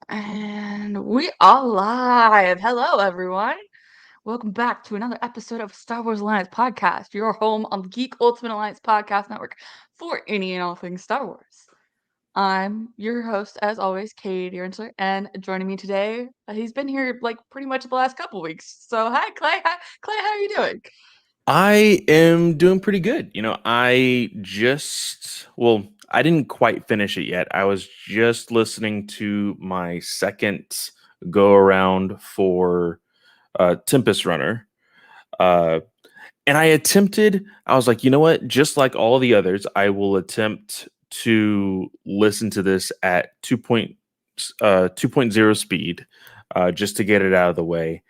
And we are live. Hello, everyone. Welcome back to another episode of Star Wars Alliance Podcast, your home on the Geek Ultimate Alliance Podcast Network for any and all things Star Wars. I'm your host, as always, Katie Rensler, and joining me today, he's been here like pretty much the last couple weeks. So, hi, Clay. Clay, how are you doing? I am doing pretty good. I didn't quite finish it yet. I was just listening to my second go around for Tempest Runner. Uh, and I was like, you know what? Just like all the others, I will attempt to listen to this at 2.0 speed just to get it out of the way.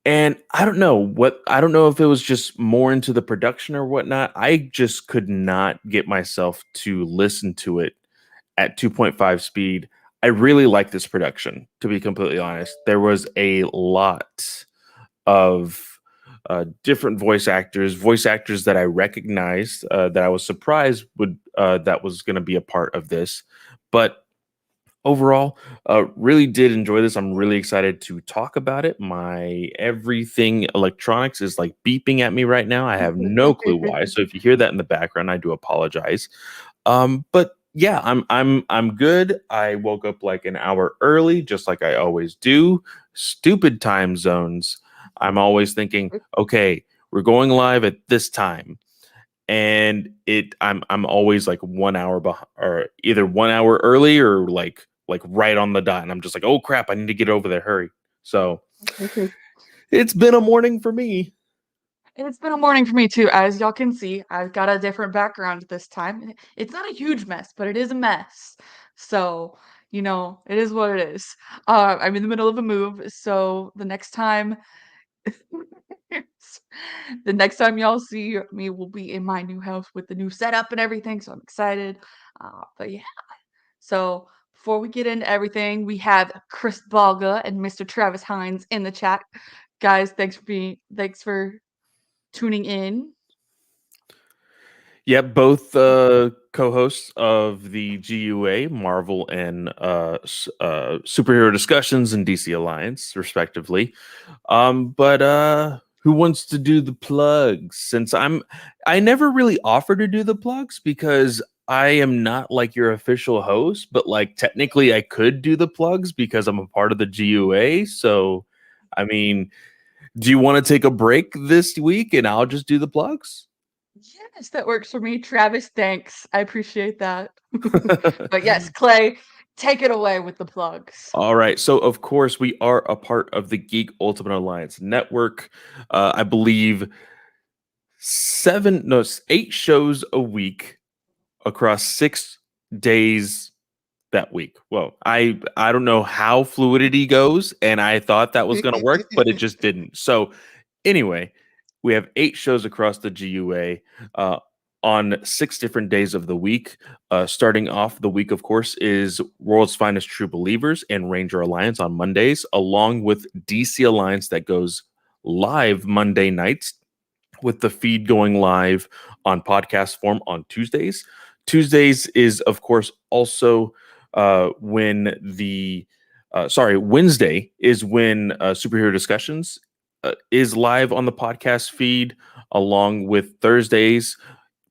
And I don't know if it was just more into the production or whatnot. I just could not get myself to listen to it at 2.5 speed. I really like this production, to be completely honest. There was a lot of different voice actors that I recognized, that I was surprised would that was going to be a part of this. But overall, really did enjoy this. I'm really excited to talk about it. My everything electronics is like beeping at me right now. I have no clue why. So if you hear that in the background, I do apologize. But yeah, I'm good. I woke up like an hour early, just like I always do. Stupid time zones. I'm always thinking, okay, we're going live at this time, and I'm always like 1 hour behind, or either 1 hour early or like right on the dot, and I'm just like, oh crap, I need to get over there, hurry. So it's been a morning for me. It's been a morning for me too. As y'all can see, I've got a different background this time. It's not a huge mess, but it is a mess. So, it is what it is. I'm in the middle of a move, so the next time y'all see me will be in my new house with the new setup and everything, so I'm excited. But yeah, so before we get into everything, we have Chris Balga and Mr. Travis Hines in the chat. Guys, thanks for tuning in. Yeah, both co-hosts of the GUA, Marvel and Superhero Discussions and DC Alliance, respectively. But who wants to do the plugs? I never really offer to do the plugs because I am not like your official host, but like technically I could do the plugs because I'm a part of the GUA. So, I mean, do you want to take a break this week and I'll just do the plugs? Yes, that works for me. Travis, thanks. I appreciate that. But yes, Clay, take it away with the plugs. All right. So, of course, we are a part of the Geek Ultimate Alliance network. I believe 8 shows a week across 6 days that week. Well, I don't know how fluidity goes, and I thought that was going to work, but it just didn't. So, anyway, we have 8 shows across the GUA. On 6 different days of the week. Starting off the week, of course, is World's Finest True Believers and Ranger Alliance on Mondays, along with DC Alliance that goes live Monday nights, with the feed going live on podcast form on Tuesdays. Tuesdays is, of course, also Wednesday is when Superhero Discussions is live on the podcast feed, along with Thursdays,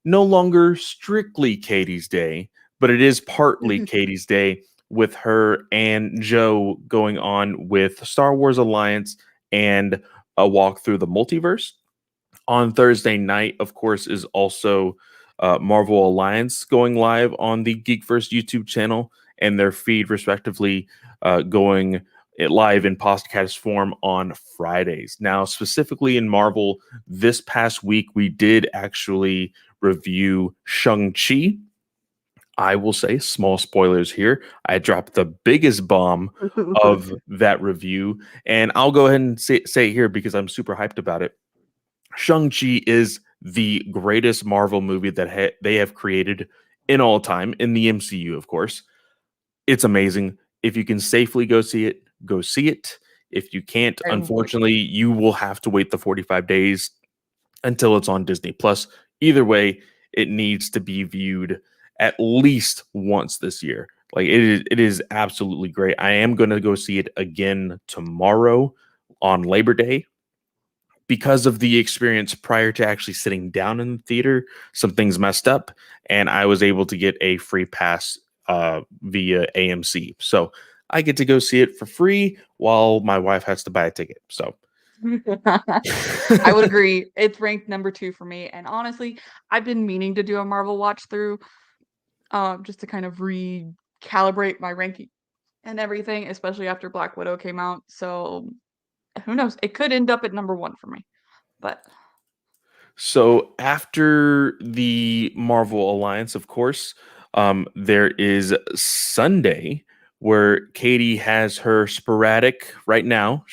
no longer strictly Katie's Day, but it is partly Katie's Day, with her and Joe going on with Star Wars Alliance and a walk through the multiverse. On Thursday night, of course, is also Marvel Alliance going live on the Geekverse YouTube channel, and their feed, respectively, going live in podcast form on Fridays. Now, specifically in Marvel, this past week, we did actually review Shang-Chi. I will say, small spoilers here, I dropped the biggest bomb of that review, and I'll go ahead and say it here because I'm super hyped about it. Shang-Chi is the greatest Marvel movie that they have created in all time, in the MCU, of course. It's amazing. If you can safely go see it, go see it. If you can't, unfortunately, you will have to wait the 45 days until it's on Disney Plus. Either way, it needs to be viewed at least once this year. Like it is absolutely great. I am going to go see it again tomorrow on Labor Day because of the experience prior to actually sitting down in the theater. Some things messed up, and I was able to get a free pass via AMC. So I get to go see it for free while my wife has to buy a ticket. So I would agree. It's ranked number 2 for me, and honestly, I've been meaning to do a Marvel watch through, just to kind of recalibrate my ranking and everything, especially after Black Widow came out. So who knows? It could end up at number 1 for me. But So after the Marvel Alliance, of course, there is Sunday where Katie has her sporadic right now.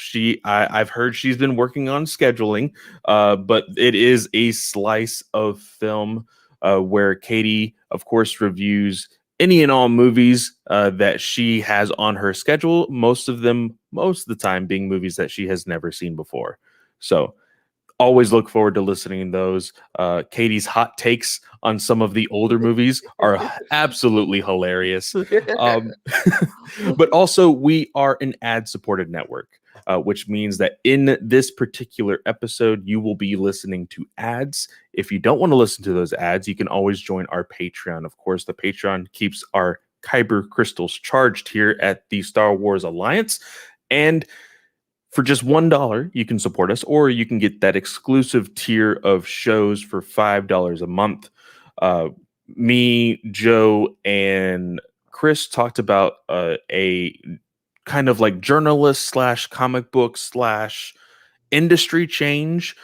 I've heard she's been working on scheduling, but it is a slice of film where Katie, of course, reviews any and all movies that she has on her schedule. Most of them, most of the time, being movies that she has never seen before. So always look forward to listening to those. Katie's hot takes on some of the older movies are absolutely hilarious. Um, but also, we are an ad supported network, which means that in this particular episode, you will be listening to ads. If you don't want to listen to those ads, you can always join our Patreon. Of course, the Patreon keeps our Kyber crystals charged here at the Star Wars Alliance. And for just $1, you can support us, or you can get that exclusive tier of shows for $5 a month. Uh, Me, Joe, and Chris talked about a kind of like journalist slash comic book slash industry change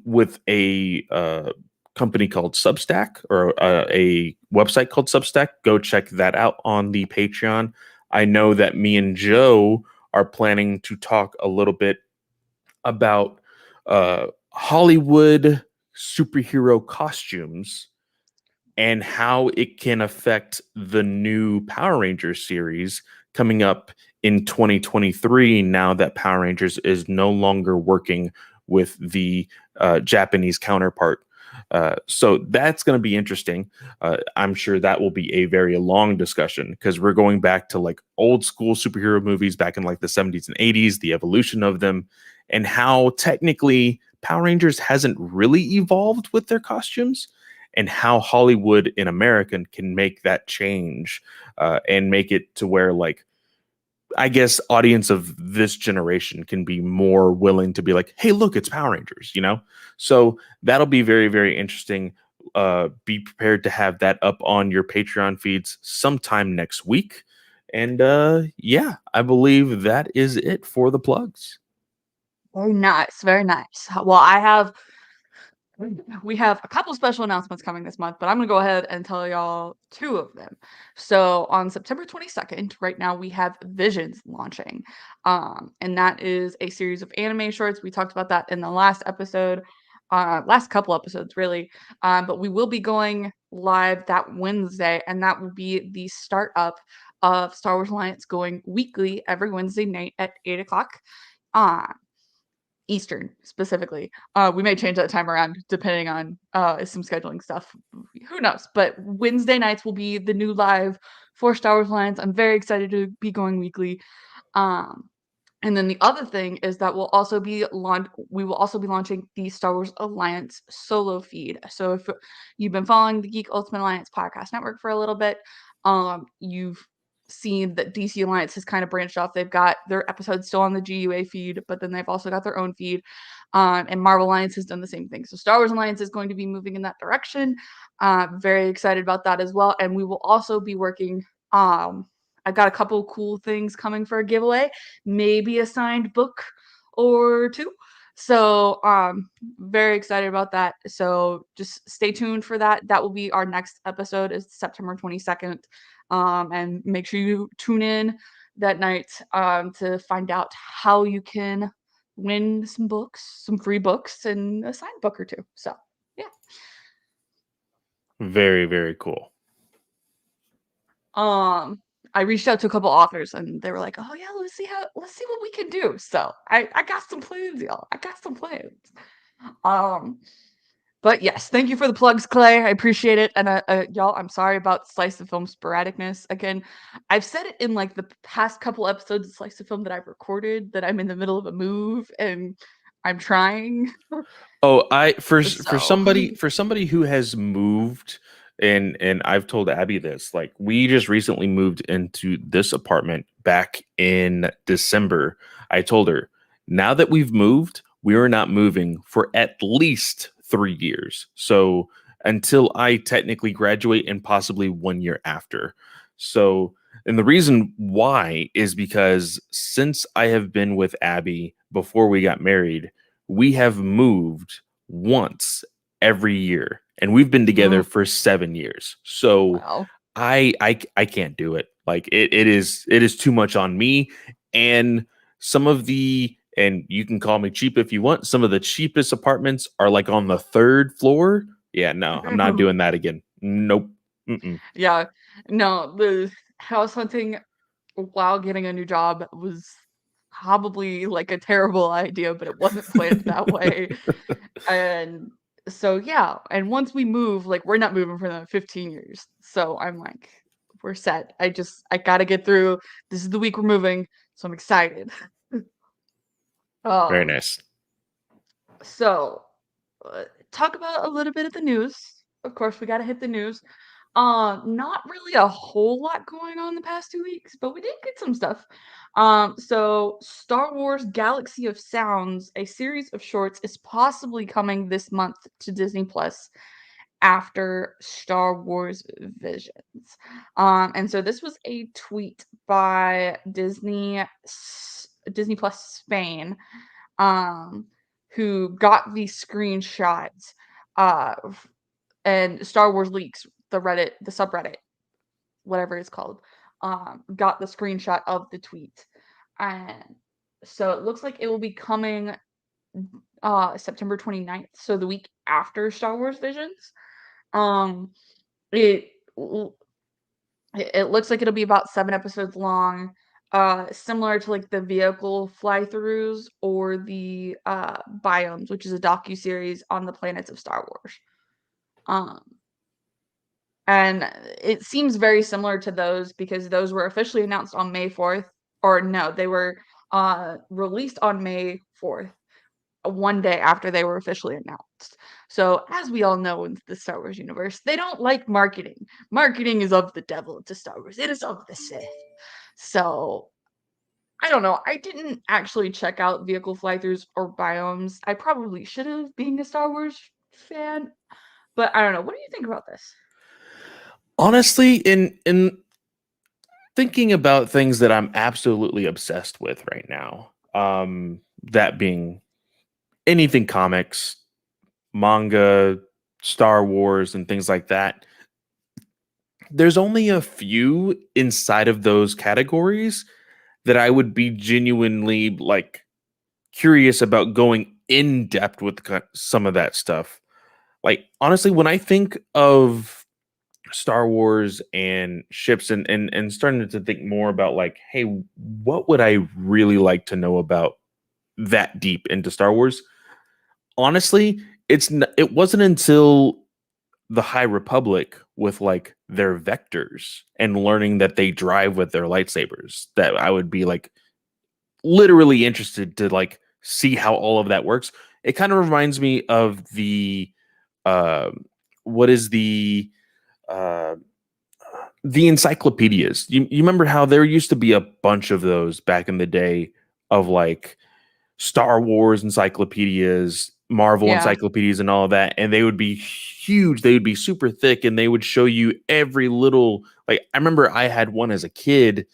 with a company called Substack, or a website called Substack. Go check that out on the Patreon. I know that me and Joe are planning to talk a little bit about Hollywood superhero costumes and how it can affect the new Power Rangers series coming up in 2023, now that Power Rangers is no longer working with the Japanese counterpart. So that's going to be interesting. I'm sure that will be a very long discussion because we're going back to like old school superhero movies back in like the 70s and 80s, the evolution of them, and how technically Power Rangers hasn't really evolved with their costumes, and how Hollywood in America can make that change and make it to where, like, I guess audience of this generation can be more willing to be like, hey, look, it's Power Rangers, you know? So that'll be very, very interesting. Be prepared to have that up on your Patreon feeds sometime next week. And yeah, I believe that is it for the plugs. very nice, very nice. Well, I have we have a couple special announcements coming this month, but I'm gonna go ahead and tell y'all 2 of them. So on September 22nd, right now we have Visions launching. And that is a series of anime shorts. We talked about that in the last episode, last couple episodes really. But we will be going live that Wednesday, and that will be the start up of Star Wars Alliance going weekly every Wednesday night at 8 o'clock. Eastern specifically. We may change that time around depending on some scheduling stuff. Who knows? But Wednesday nights will be the new live for Star Wars Alliance. I'm very excited to be going weekly. Um, and then the other thing is that we will also be launching the Star Wars Alliance solo feed. So if you've been following the Geek Ultimate Alliance podcast network for a little bit, you've seen that DC Alliance has kind of branched off. They've got their episodes still on the GUA feed, but then they've also got their own feed. And Marvel Alliance has done the same thing. So Star Wars Alliance is going to be moving in that direction. Very excited about that as well. And we will also be working. I got a couple cool things coming for a giveaway, maybe a signed book or two. So very excited about that. So just stay tuned for that. That will be our next episode is September 22nd. And make sure you tune in that night to find out how you can win some books, some free books, and a signed book or two. So yeah. Very, very cool. I reached out to a couple authors and they were like, "Oh yeah, let's see what we can do." So I got some plans, y'all. I got some plans. Um But yes, thank you for the plugs, Clay. I appreciate it. And y'all, I'm sorry about Slice of Film sporadicness. Again, I've said it in like the past couple episodes of Slice of Film that I've recorded that I'm in the middle of a move and I'm trying. Oh, I So for somebody who has moved, and I've told Abby this, like we just recently moved into this apartment back in December. I told her, now that we've moved, we are not moving for at least 3 years. So until I technically graduate and possibly 1 year after. So, and the reason why is because since I have been with Abby before we got married, we have moved once every year, and we've been together mm, for 7 years. So wow. I can't do it. Like it is too much on me. And some of the, and you can call me cheap if you want, some of the cheapest apartments are like on the third floor. Yeah, no, I'm not doing that again. Nope. Mm-mm. Yeah. No, the house hunting while getting a new job was probably like a terrible idea, but it wasn't planned that way. And so yeah, and once we move, like we're not moving for another 15 years. So I'm like, we're set. I gotta get through. This is the week we're moving, so I'm excited. Very Um, nice. so talk about a little bit of the news. Of course, we gotta hit the news. Not really a whole lot going on the past 2 weeks, but we did get some stuff. So Star Wars Galaxy of Sounds, a series of shorts, is possibly coming this month to Disney Plus after Star Wars Visions. And so this was a tweet by Disney Plus Spain, um, who got these screenshots, uh, and Star Wars Leaks, the subreddit, whatever it's called, got the screenshot of the tweet. And so it looks like it will be coming September 29th, so the week after Star Wars Visions. Um it it looks like it'll be about 7 episodes long, similar to like the vehicle fly-throughs or the Biomes, which is a docu-series on the planets of Star Wars. Um And it seems very similar to those because those were officially announced on May 4th. Or no, they were released on May 4th, one day after they were officially announced. So, as we all know in the Star Wars universe, they don't like marketing. Marketing is of the devil to Star Wars, it is of the Sith. So, I don't know. I didn't actually check out vehicle fly-throughs or biomes. I probably should have, being a Star Wars fan. But I don't know. What do you think about this? Honestly, in thinking about things that I'm absolutely obsessed with right now, that being anything comics, manga, Star Wars, and things like that. There's only a few inside of those categories that I would be genuinely like curious about going in depth with some of that stuff. Like honestly, when I think of Star Wars and ships and starting to think more about like, hey, what would I really like to know about that deep into Star Wars? Honestly, it wasn't until the High Republic with like their vectors and learning that they drive with their lightsabers that I would be like literally interested to like see how all of that works. It kind of reminds me of uh what is uh the encyclopedias. You remember how there used to be a bunch of those back in the day of like Star Wars encyclopedias, Marvel Yeah. encyclopedias, and all of that. And they would be huge. They would be super thick, and they would show you every little. Like I remember, I had one as a kid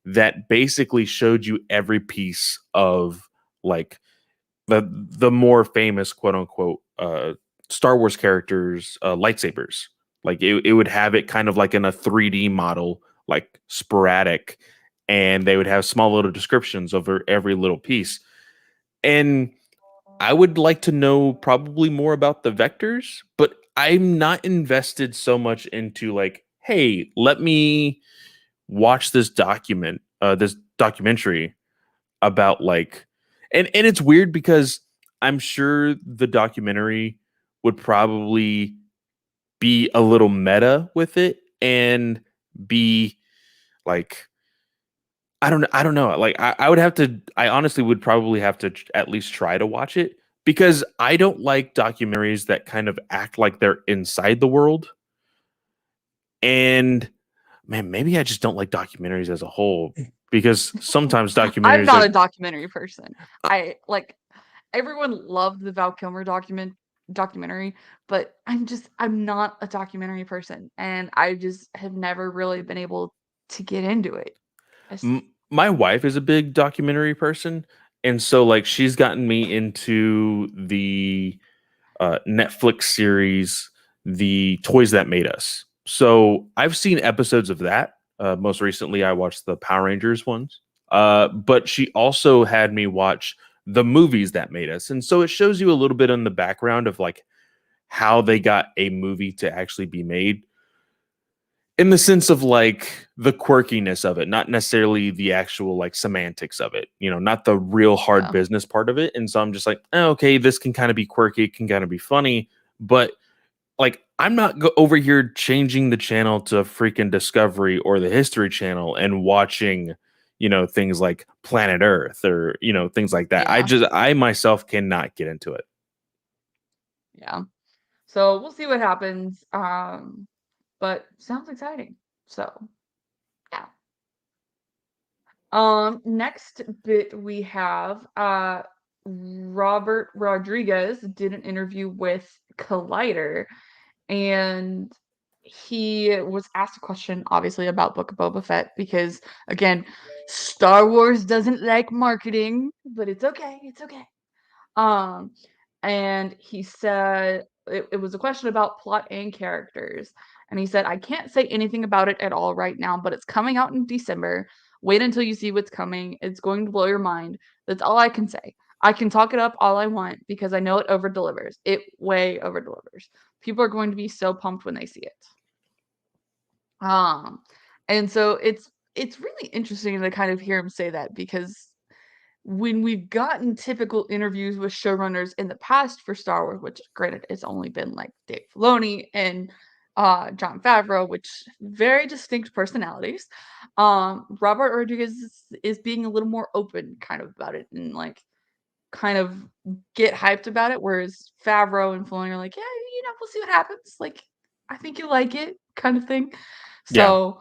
that basically showed you every piece of like the more famous quote unquote Star Wars characters lightsabers. Like it would have it kind of like in a 3D model, like sporadic, and they would have small little descriptions over every little piece. And I would like to know probably more about the vectors, but I'm not invested so much into like, hey, let me watch this documentary about like, and it's weird because I'm sure the documentary would probably be a little meta with it and be like I don't know. Like I would have to I honestly would probably have to at least try to watch it because I don't like documentaries that kind of act like they're inside the world. And man, maybe I just don't like documentaries as a whole because sometimes I'm documentaries not are a documentary person. uh, I like everyone loved the Val Kilmer documentary, but I'm not a documentary person, and I just have never really been able to get into it. It's, my wife is a big documentary person, and so like she's gotten me into the Netflix series, The Toys That Made Us. So I've seen episodes of that. Most recently, I watched the Power Rangers ones. But she also had me watch the movies that made us. And so it shows you a little bit on the background of like how they got a movie to actually be made in the sense of like the quirkiness of it, not necessarily the actual like semantics of it, not the real hard yeah, business part of it. And so I'm just like, oh, okay, this can kind of be quirky, it can kind of be funny, but like I'm not over here changing the channel to freaking Discovery or the History Channel and watching, things like Planet Earth or, things like that. yeah, I myself cannot get into it. yeah. So we'll see what happens. But sounds exciting. So yeah. Next bit we have Robert Rodriguez did an interview with Collider, and he was asked a question obviously about Book of Boba Fett because again, Star Wars doesn't like marketing, but it's okay, it's okay. Um, and he said it was a question about plot and characters. And he said, I can't say anything about it at all right now, but it's coming out in December. Wait until you see what's coming. It's going to blow your mind. That's all I can say. I can talk it up all I want because I know it over delivers. It way over delivers. People are going to be so pumped when they see it. Um, and so it's really interesting to kind of hear him say that because when we've gotten typical interviews with showrunners in the past for Star Wars, which granted it's only been like Dave Filoni and Jon Favreau, which very distinct personalities. Robert Rodriguez is being a little more open kind of about it and like kind of get hyped about it, whereas Favreau and Filoni are like, yeah, we'll see what happens. Like, I think you like it, kind of thing. Yeah. So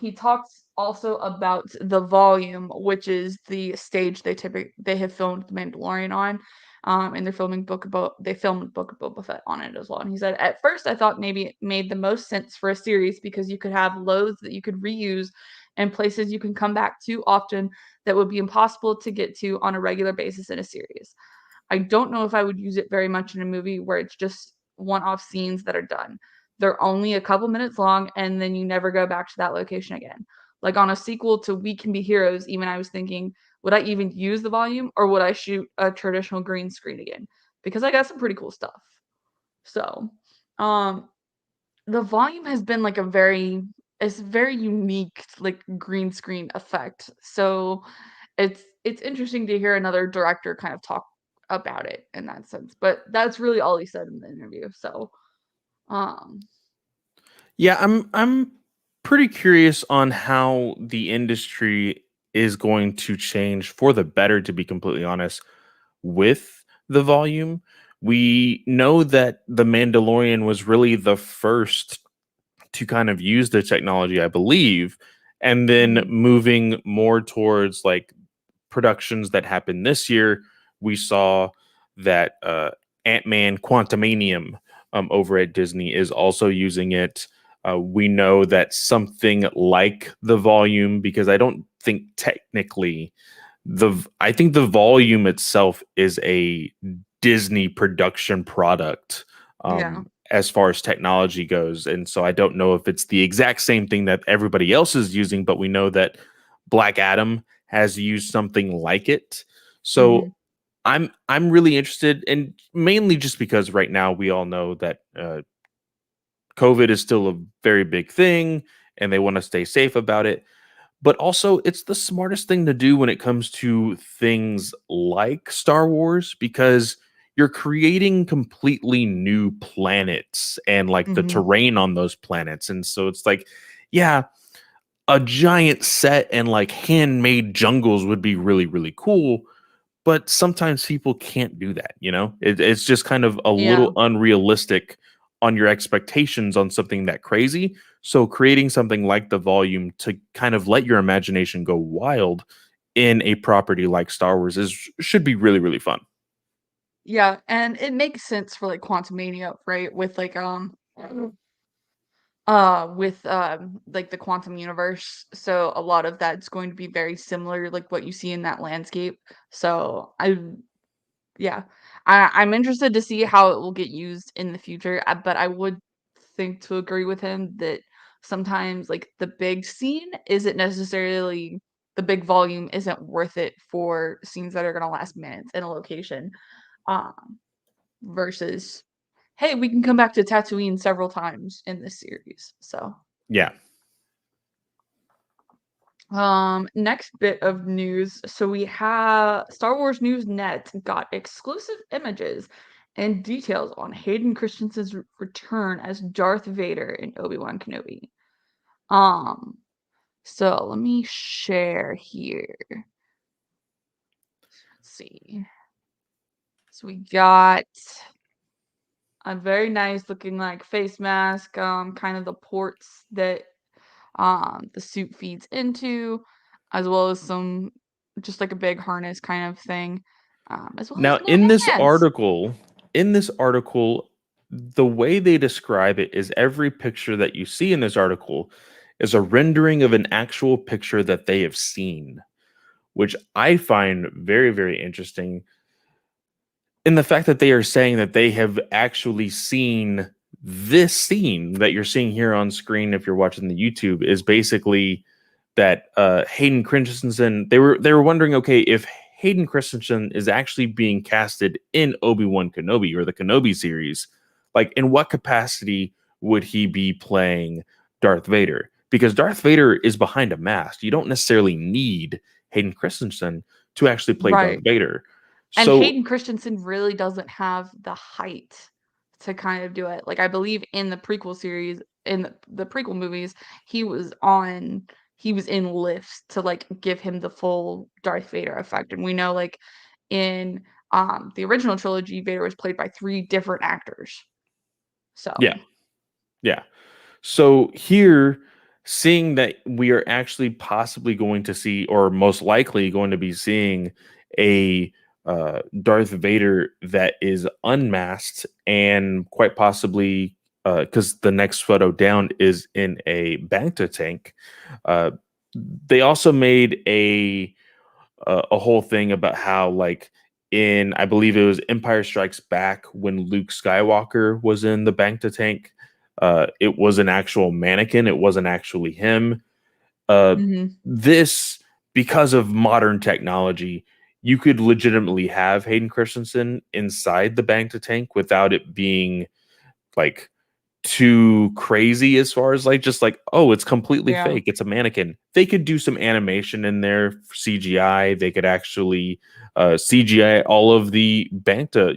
he talks also about the volume, which is the stage they have filmed The Mandalorian on. And they filmed Book of Boba Fett on it as well. And he said, at first I thought maybe it made the most sense for a series because you could have loads that you could reuse and places you can come back to often that would be impossible to get to on a regular basis in a series. I don't know if I would use it very much in a movie where it's just one-off scenes that are done. They're only a couple minutes long and then you never go back to that location again. Like on a sequel to We Can Be Heroes, even I was thinking, would I even use the volume or would I shoot a traditional green screen again? Because I got some pretty cool stuff. So, um, the volume has been like it's very unique like green screen effect. So it's interesting to hear another director kind of talk about it in that sense. But that's really all he said in the interview. So um Yeah, I'm pretty curious on how the industry is going to change for the better, to be completely honest, with the volume. We know that The Mandalorian was really the first to kind of use the technology, I believe, and then mhm, moving more towards like productions that happened this year. We saw that Ant-Man Quantumanium over at Disney is also using it. We know that something like the volume, because I don't think technically I think the volume itself is a Disney production product yeah. as far as technology goes. And so I don't know if it's the exact same thing that everybody else is using, but we know that Black Adam has used something like it. So Mhm. I'm really interested, and mainly just because right now we all know that COVID is still a very big thing, and they want to stay safe about it. But also, it's the smartest thing to do when it comes to things like Star Wars because you're creating completely new planets and like the Mhm. terrain on those planets. And so it's like, yeah, a giant set and like handmade jungles would be really, really cool. But sometimes people can't do that, you know? It's just kind of a Yeah. little unrealistic on your expectations on something that crazy. So creating something like the volume to kind of let your imagination go wild in a property like Star Wars is should be really, really fun. Yeah, and it makes sense for, like, Quantumania, right? With, like, the quantum universe, so a lot of that's going to be very similar, like, what you see in that landscape. So, yeah. I'm interested to see how it will get used in the future, but I would think to agree with him that sometimes, like, the big scene isn't necessarily the big volume isn't worth it for scenes that are gonna last minutes in a location, um, versus, "Hey, we can come back to Tatooine several times in this series." So, Yeah. next bit of news. So we have Star Wars News Net got exclusive images and details on Hayden Christensen's return as Darth Vader in Obi-Wan Kenobi. Um, so let me share here. Let's see. So we got a very nice looking like face mask, kind of the ports that the suit feeds into, as well as some just like a big harness kind of thing, as well as Now, glowing hands. in this article, the way they describe it is every picture that you see in this article is a rendering of an actual picture that they have seen, which I find very, very interesting in the fact that they are saying that they have actually seen this scene that you're seeing here on screen if you're watching the YouTube is basically that Hayden Christensen they were wondering, okay, if Hayden Christensen is actually being casted in Obi-Wan Kenobi or the Kenobi series, like in what capacity would he be playing Darth Vader? Because Darth Vader is behind a mask. You don't necessarily need Hayden Christensen to actually play Darth Right. Vader. And So Hayden Christensen really doesn't have the height to kind of do it. Like I believe in the prequel series, in the prequel movies, he was on he was in lifts to like give him the full Darth Vader effect. And we know like in the original trilogy, Vader was played by three different actors. yeah, So yeah. So here, seeing that we are actually possibly going to see, or most likely going to be seeing, a Darth Vader that is unmasked and quite possibly, because the next photo down is in a Bacta tank. Uh, they also made a whole thing about how like in I believe it was Empire Strikes Back when Luke Skywalker was in the Bacta tank. It was an actual mannequin. It wasn't actually him. Uh, mhm. this because of modern technology, you could legitimately have Hayden Christensen inside the Bacta tank without it being like too crazy as far as like just like, oh, it's completely Yeah. fake, it's a mannequin. They could do some animation in there for CGI. They could actually CGI all of the banta,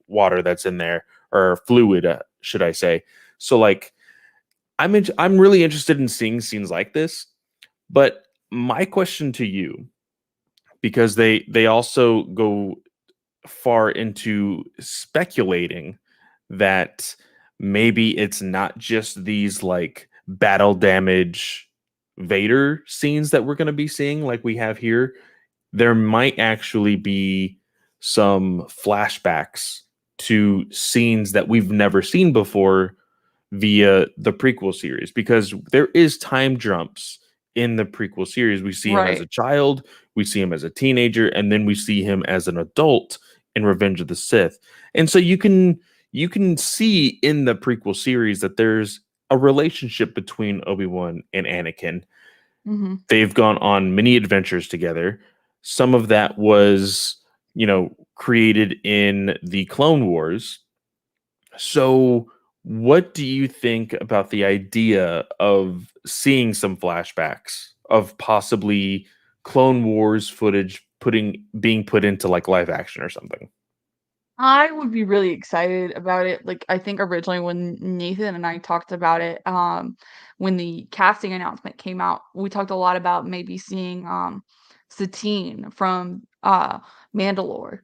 water that's in there, or fluid, should I say. So like I'm really interested in seeing scenes like this. But my question to you, because they also go far into speculating that maybe it's not just these like battle damage Vader scenes that we're going to be seeing like we have here. There might actually be some flashbacks to scenes that we've never seen before via the prequel series, because there is time jumps in the prequel series. We see him as Right. a child, we see him as a teenager, and then we see him as an adult in Revenge of the Sith. And so you can see in the prequel series that there's a relationship between Obi-Wan and Anakin. Mhm. They've gone on many adventures together. Some of that was, created in the Clone Wars. So, what do you think about the idea of seeing some flashbacks of possibly Clone Wars footage being put into like live action or something? I would be really excited about it. Like, I think originally when Nathan and I talked about it, when the casting announcement came out, we talked a lot about maybe seeing Satine from Mandalore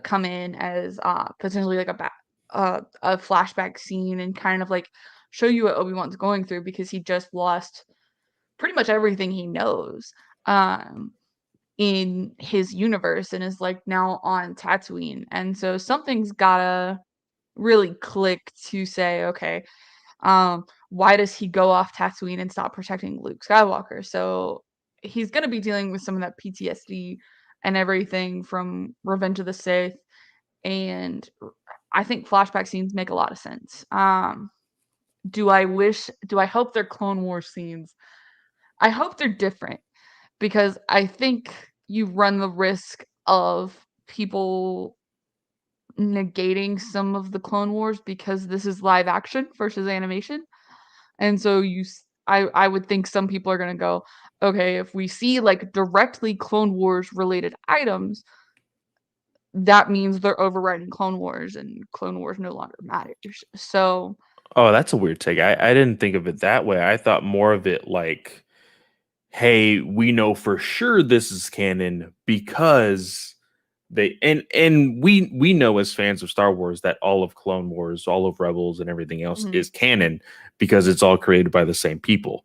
come in as potentially like a flashback scene and kind of like show you what Obi-Wan's going through because he just lost pretty much everything he knows. Um in his universe and is like now on Tatooine. And so something's gotta really click to say, okay, why does he go off Tatooine and stop protecting Luke Skywalker? So he's gonna be dealing with some of that PTSD and everything from Revenge of the Sith. And I think flashback scenes make a lot of sense. Do I hope they're Clone Wars scenes? I hope they're different because I think you run the risk of people negating some of the Clone Wars because this is live action versus animation. And so I would think some people are going to go, okay, if we see like directly Clone Wars related items, that means they're overriding Clone Wars and Clone Wars no longer matters. So Oh, that's a weird take. I didn't think of it that way. I thought more of it like, hey, we know for sure this is canon because they and we know as fans of Star Wars that all of Clone Wars, all of Rebels, and everything else mhm. is canon because it's all created by the same people.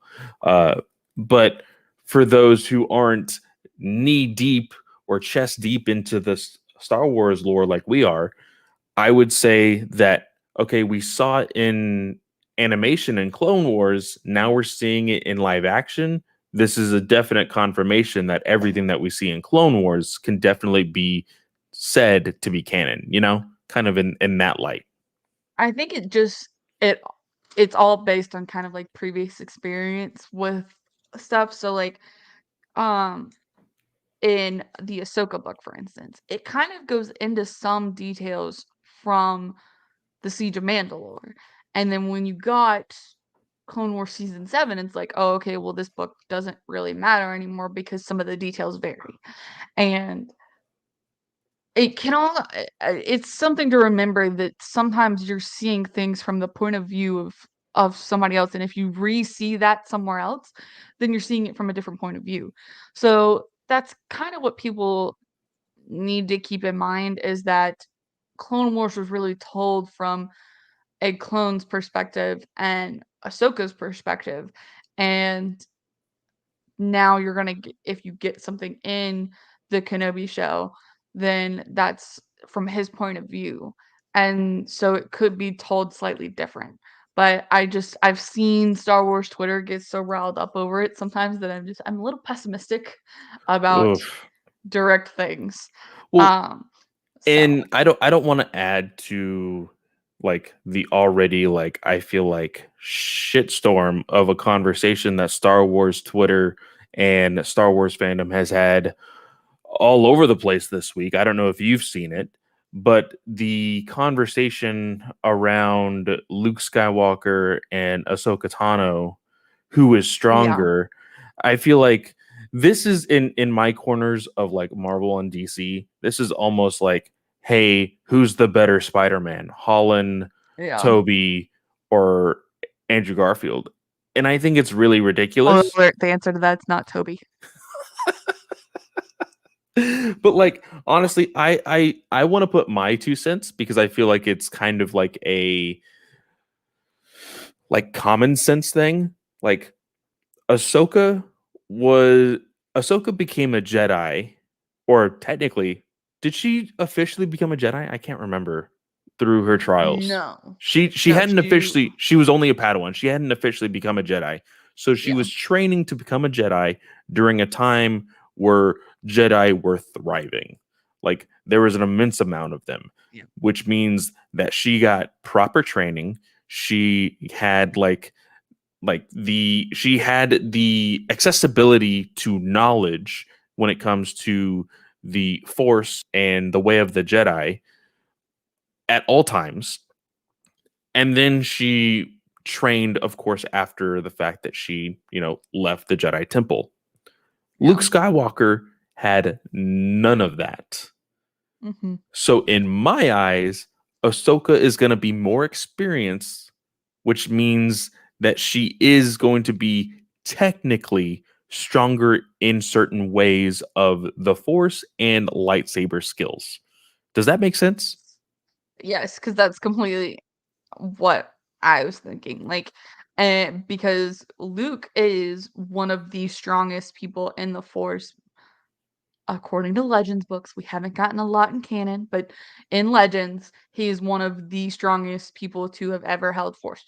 But for those who aren't knee deep or chest deep into the Star Wars lore like we are, I would say that okay, we saw it in animation in Clone Wars. Now we're seeing it in live action. This is a definite confirmation that everything that we see in Clone Wars can definitely be said to be canon, you know, kind of in that light. I think it it's all based on kind of like previous experience with stuff. So like um in the Ahsoka book, for instance, it kind of goes into some details from the Siege of Mandalore. And then when you got Clone Wars season 7, it's like, oh, okay, well, this book doesn't really matter anymore because some of the details vary. And it can all it's something to remember that sometimes you're seeing things from the point of view of somebody else, and if you re-see that somewhere else, then you're seeing it from a different point of view. So that's kind of what people need to keep in mind is that Clone Wars was really told from a clone's perspective and Ahsoka's perspective, and now you're gonna if you get something in the Kenobi show, then that's from his point of view, and so it could be told slightly different. But I've seen Star Wars Twitter get so riled up over it sometimes that I'm a little pessimistic about Oof. direct things. Well, Um, so and I don't want to add to like the already like I feel like shitstorm of a conversation that Star Wars Twitter and Star Wars fandom has had all over the place this week. I don't know if you've seen it, but the conversation around Luke Skywalker and Ahsoka Tano, who is yeah, stronger, I feel like this is in my corners of like Marvel and DC. This is almost like, hey, who's the better Spider-Man, Holland, yeah. Toby, or Andrew Garfield? And I think it's really Spoiler ridiculous. alert, the answer to that's not Toby. But like honestly, I want to put my 2 cents because I feel like it's kind of like a like common sense thing. Like Ahsoka was Ahsoka became a Jedi, or technically, did she officially become a Jedi? I can't remember through her trials. No. She No, hadn't officially, she was only a Padawan. She hadn't officially become a Jedi. So she yeah, was training to become a Jedi during a time where Jedi were thriving. Like there was an immense amount of them, yeah, which means that she got proper training. She had she had the accessibility to knowledge when it comes to the force and the way of the Jedi at all times. And then she trained, of course, after the fact that she, you know, left the Jedi Temple. Luke yeah. Skywalker had none of that. Mhm. So in my eyes, Ahsoka is going to be more experienced, which means that she is going to be technically stronger in certain ways of the Force and lightsaber skills. Does that make sense? Yes, because that's completely what I was thinking. Like, because Luke is one of the strongest people in the Force, according to Legends books. We haven't gotten a lot in canon, but in Legends, he is one of the strongest people to have ever held Force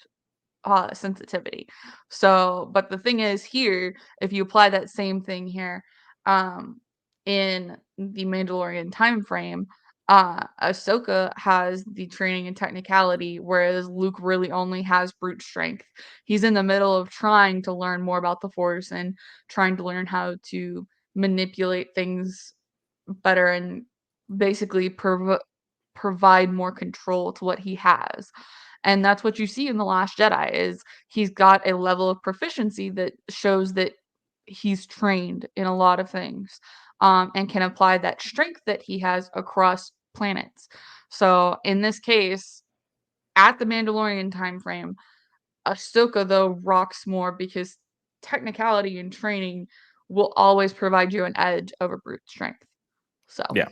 sensitivity. So, but the thing is here, if you apply that same thing here, um, in the Mandalorian time frame, Ahsoka has the training and technicality, whereas Luke really only has brute strength. He's in the middle of trying to learn more about the Force and trying to learn how to manipulate things better and basically provide more control to what he has. And that's what you see in The Last Jedi is he's got a level of proficiency that shows that he's trained in a lot of things, and can apply that strength that he has across planets. So in this case, at the Mandalorian time frame, Ahsoka though rocks more because technicality and training will always provide you an edge over brute strength. So Yeah.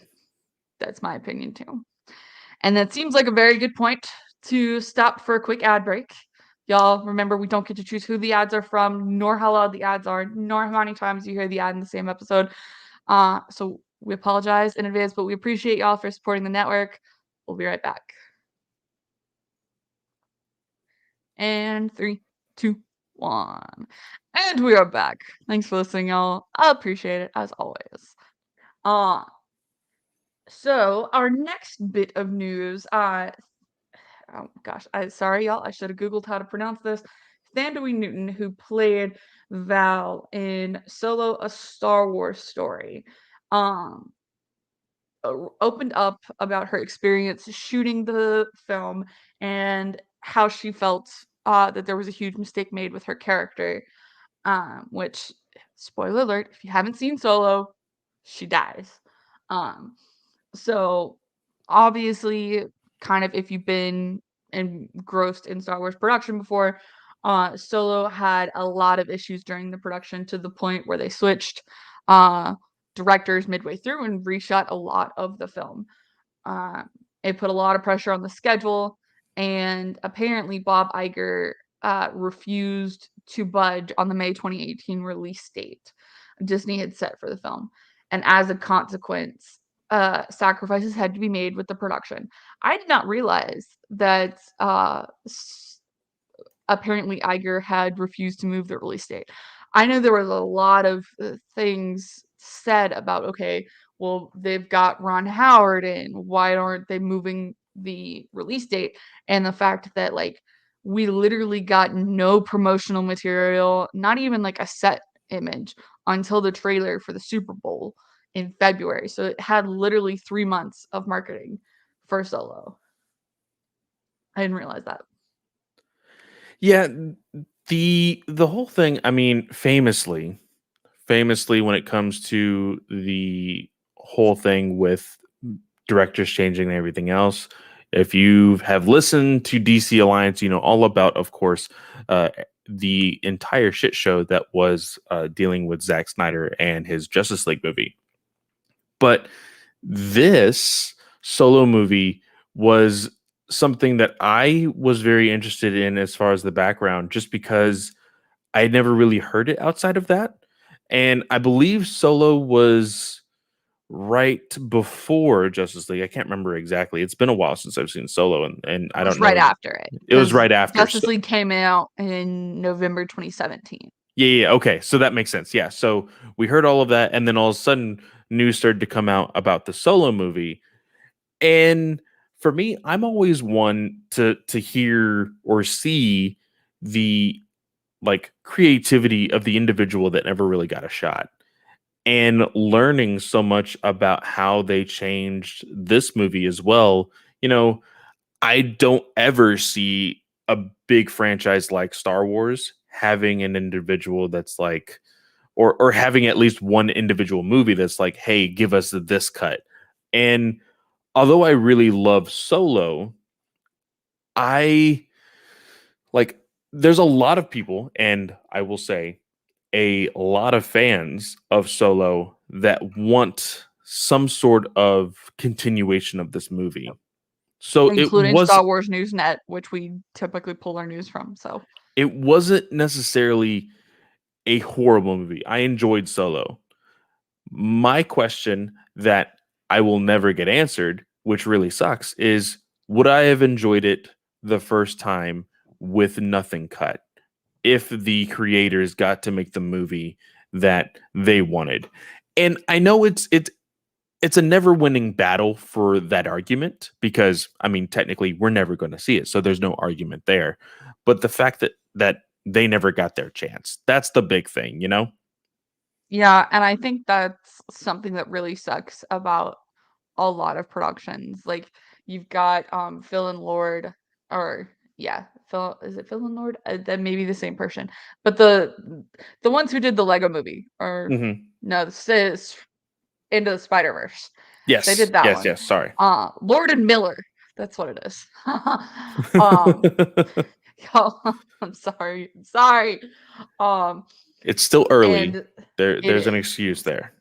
that's my opinion too. And that seems like a very good point to stop for a quick ad break. Y'all remember we don't get to choose who the ads are from, nor how loud the ads are, nor how many times you hear the ad in the same episode. So we apologize in advance, but we appreciate y'all for supporting the network. We'll be right back. And 3, 2, 1. And we are back. Thanks for listening, y'all. I appreciate it as always. Uh so our next bit of news, oh gosh, sorry y'all, I should have googled how to pronounce this. Thandoi Newton, who played Val in Solo: A Star Wars Story, um, opened up about her experience shooting the film and how she felt that there was a huge mistake made with her character. Which, spoiler alert, if you haven't seen Solo, she dies. Um, so obviously, kind of if you've been engrossed in Star Wars production before, Solo had a lot of issues during the production to the point where they switched uh, directors midway through and reshot a lot of the film. Uh, it put a lot of pressure on the schedule, and apparently Bob Iger refused to budge on the May 2018 release date Disney had set for the film. And as a consequence, sacrifices had to be made with the production. I did not realize that apparently Iger had refused to move the release date. I know there was a lot of things said about, okay, well, they've got Ron Howard in. Why aren't they moving the release date? And the fact that, like, we literally got no promotional material, not even like a set image until the trailer for the Super Bowl in February. So it had literally 3 months of marketing for Solo. I didn't realize that. Yeah, the whole thing, I mean, famously when it comes to the whole thing with directors changing and everything else, if you have listened to DC Alliance, you know all about, of course, the entire shit show that was dealing with Zack Snyder and his Justice League movie. But this Solo movie was something that I was very interested in as far as the background, just because I had never really heard it outside of that. And I believe Solo was right before Justice League. I can't remember exactly. It's been a while since I've seen Solo, and It I was don't right know. after it It was because right after. Justice So League came out in November 2017. yeah. Okay. So that makes sense. Yeah. So we heard all of that, and then all of a sudden, news started to come out about the Solo movie. And for me, I'm always one to hear or see the like creativity of the individual that never really got a shot, and learning so much about how they changed this movie as well. You know, I don't ever see a big franchise like Star Wars having an individual that's like, or having at least one individual movie that's like, hey, give us this cut. And although I really love Solo, I like there's a lot of people, and I will say a lot of fans of Solo that want some sort of continuation of this movie. So including Star Wars Newsnet, which we typically pull our news from. So it wasn't necessarily a horrible movie. I enjoyed Solo. My question that I will never get answered, which really sucks, is would I have enjoyed it the first time with nothing cut if the creators got to make the movie that they wanted? And I know it's a never winning battle for that argument because I mean technically we're never going to see it, so there's no argument there. But the fact that they never got their chance, that's the big thing, you know? yeah, and I think that's something that really sucks about a lot of productions. Like you've got Phil and Lord, or yeah, Phil, is it Phil and Lord? That may be the same person. But the ones who did the Lego movie, or Hmm. no, this is Into the Spider-Verse. They Yes, did that yes, one. yes. Sorry. Lord and Miller. That's what it is. um y'all, I'm sorry. Sorry. Um It's still early. and it There's an is. excuse there.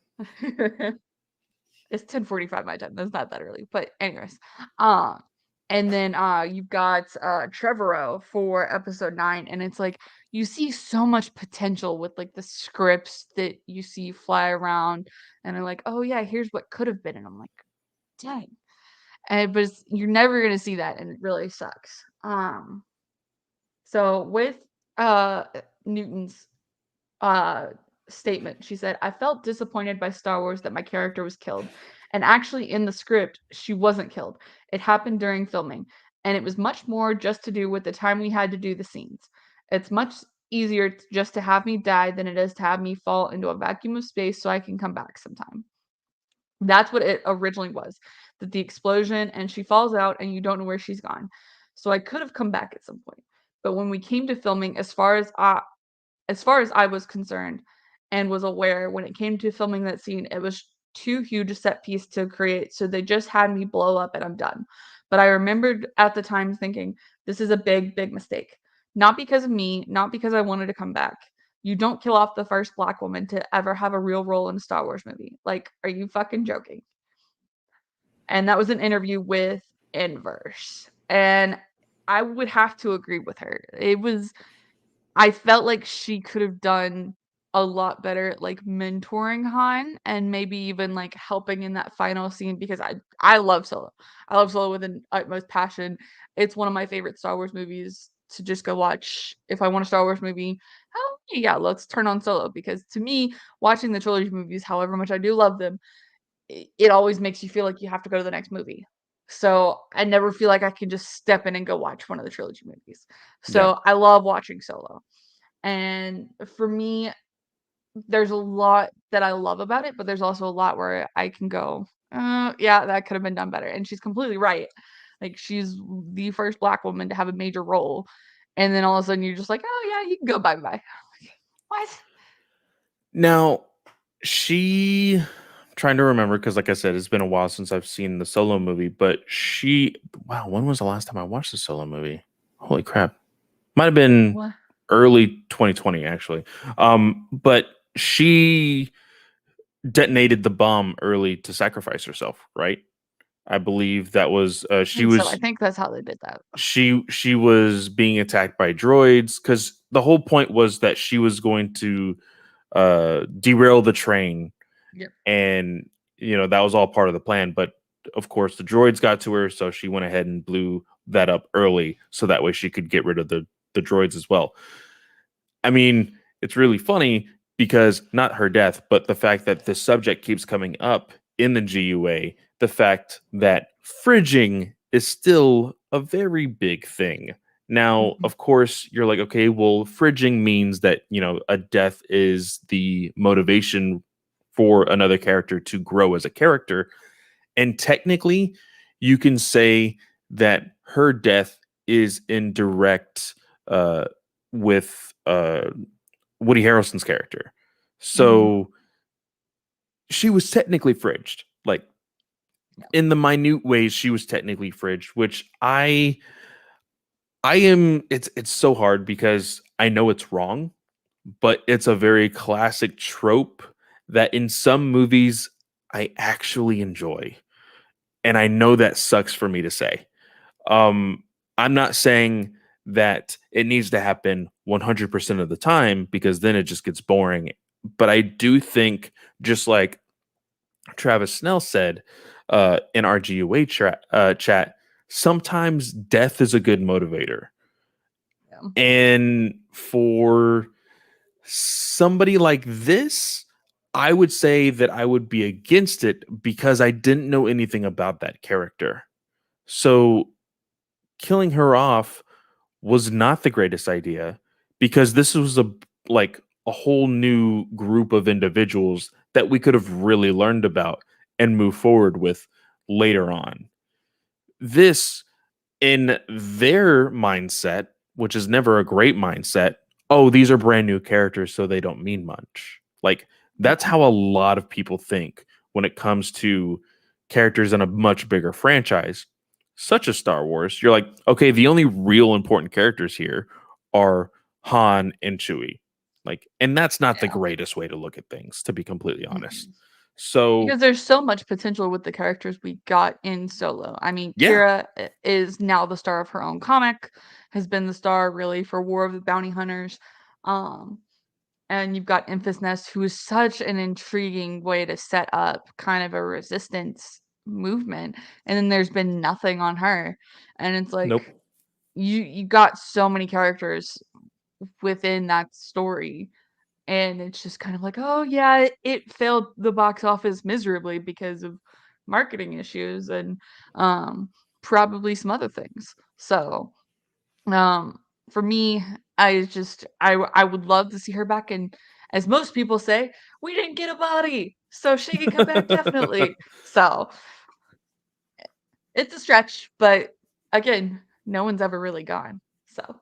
It's 10:45 my time. That's not that early. But anyways, uh, and then you've got Trevorrow for episode 9, and it's like you see so much potential with like the scripts that you see fly around, and they're like, oh yeah, here's what could have been, and I'm like, dang. But you're never gonna see that, and it really sucks. So with uh Newton's uh statement. She said, I felt disappointed by Star Wars that my character was killed. And actually, in the script, she wasn't killed. It happened during filming. And it was much more just to do with the time we had to do the scenes. It's much easier just to have me die than it is to have me fall into a vacuum of space so I can come back sometime. That's what it originally was, that the explosion and she falls out and you don't know where she's gone. So I could have come back at some point. But when we came to filming, as far as I was concerned and was aware, when it came to filming that scene, it was too huge a set piece to create. So they just had me blow up and I'm done. But I remembered at the time thinking, this is a big, big mistake. Not because of me, not because I wanted to come back. You don't kill off the first black woman to ever have a real role in a Star Wars movie. Like, are you fucking joking? And that was an interview with Inverse. And I would have to agree with her. I felt like she could have done a lot better at, like, mentoring Han and maybe even, like, helping in that final scene because I love Solo. I love Solo with an utmost passion. It's one of my favorite Star Wars movies to just go watch. If I want a Star Wars movie, oh, yeah, let's turn on Solo because to me, watching the trilogy movies, however much I do love them, it always makes you feel like you have to go to the next movie. So I never feel like I can just step in and go watch one of the trilogy movies. Yeah. So I love watching Solo. And for me, there's a lot that I love about it, but there's also a lot where I can go, yeah, that could have been done better. And she's completely right. Like she's the first black woman to have a major role. And then all of a sudden you're just like, oh yeah, you can go bye bye. What? Now, she trying to remember because like I said, it's been a while since I've seen the Solo movie, but she wow, when was the last time I watched the Solo movie? Holy crap. Might have been What? early 2020 actually. But she detonated the bomb early to sacrifice herself, right? I believe that was I think that's how they did that. she was being attacked by droids because the whole point was that she was going to derail the train, Yep. and you know that was all part of the plan. But of course, the droids got to her, so she went ahead and blew that up early, so that way she could get rid of the droids as well. I mean, it's really funny because not her death, but the fact that the subject keeps coming up in the GUA, the fact that fridging is still a very big thing. Now, Mhm. of course, you're like, okay, well, fridging means that, you know, a death is the motivation for another character to grow as a character. And technically, you can say that her death is in direct uh, with Woody Harrelson's character. Mhm. So she was technically fridged. Like in the minute ways she was technically fridged, which I am. It's so hard because I know it's wrong, but it's a very classic trope that in some movies I actually enjoy, and I know that sucks for me to say. Um, I'm not saying that it needs to happen 100% of the time because then it just gets boring. But I do think, just like Travis Snell said in our GUA chat, sometimes death is a good motivator. Yeah. And for somebody like this, I would say that I would be against it because I didn't know anything about that character. So killing her off was not the greatest idea because this was like a whole new group of individuals that we could have really learned about and move forward with later on. This in their mindset, which is never a great mindset, oh, these are brand new characters, so they don't mean much. Like, that's Yeah. how a lot of people think when it comes to characters in a much bigger franchise, such as Star Wars. You're like, okay, the only real important characters here are Han and Chewie. Like, and that's not the Yeah. greatest way to look at things, to be completely honest. Mm-mm. So, Because there's so much potential with the characters we got in Solo. I mean, yeah, Kira is now the star of her own comic, has been the star really for War of the Bounty Hunters. Um, and you've got Enfys Nest, who is such an intriguing way to set up kind of a resistance movement. And then there's been nothing on her. And it's like nope. you got so many characters within that story. And it's just kind of like, oh yeah, it failed the box office miserably because of marketing issues and um probably some other things. So um, for me, I would love to see her back, and as most people say, we didn't get a body, so she can come back definitely. So it's a stretch, but again, no one's ever really gone. So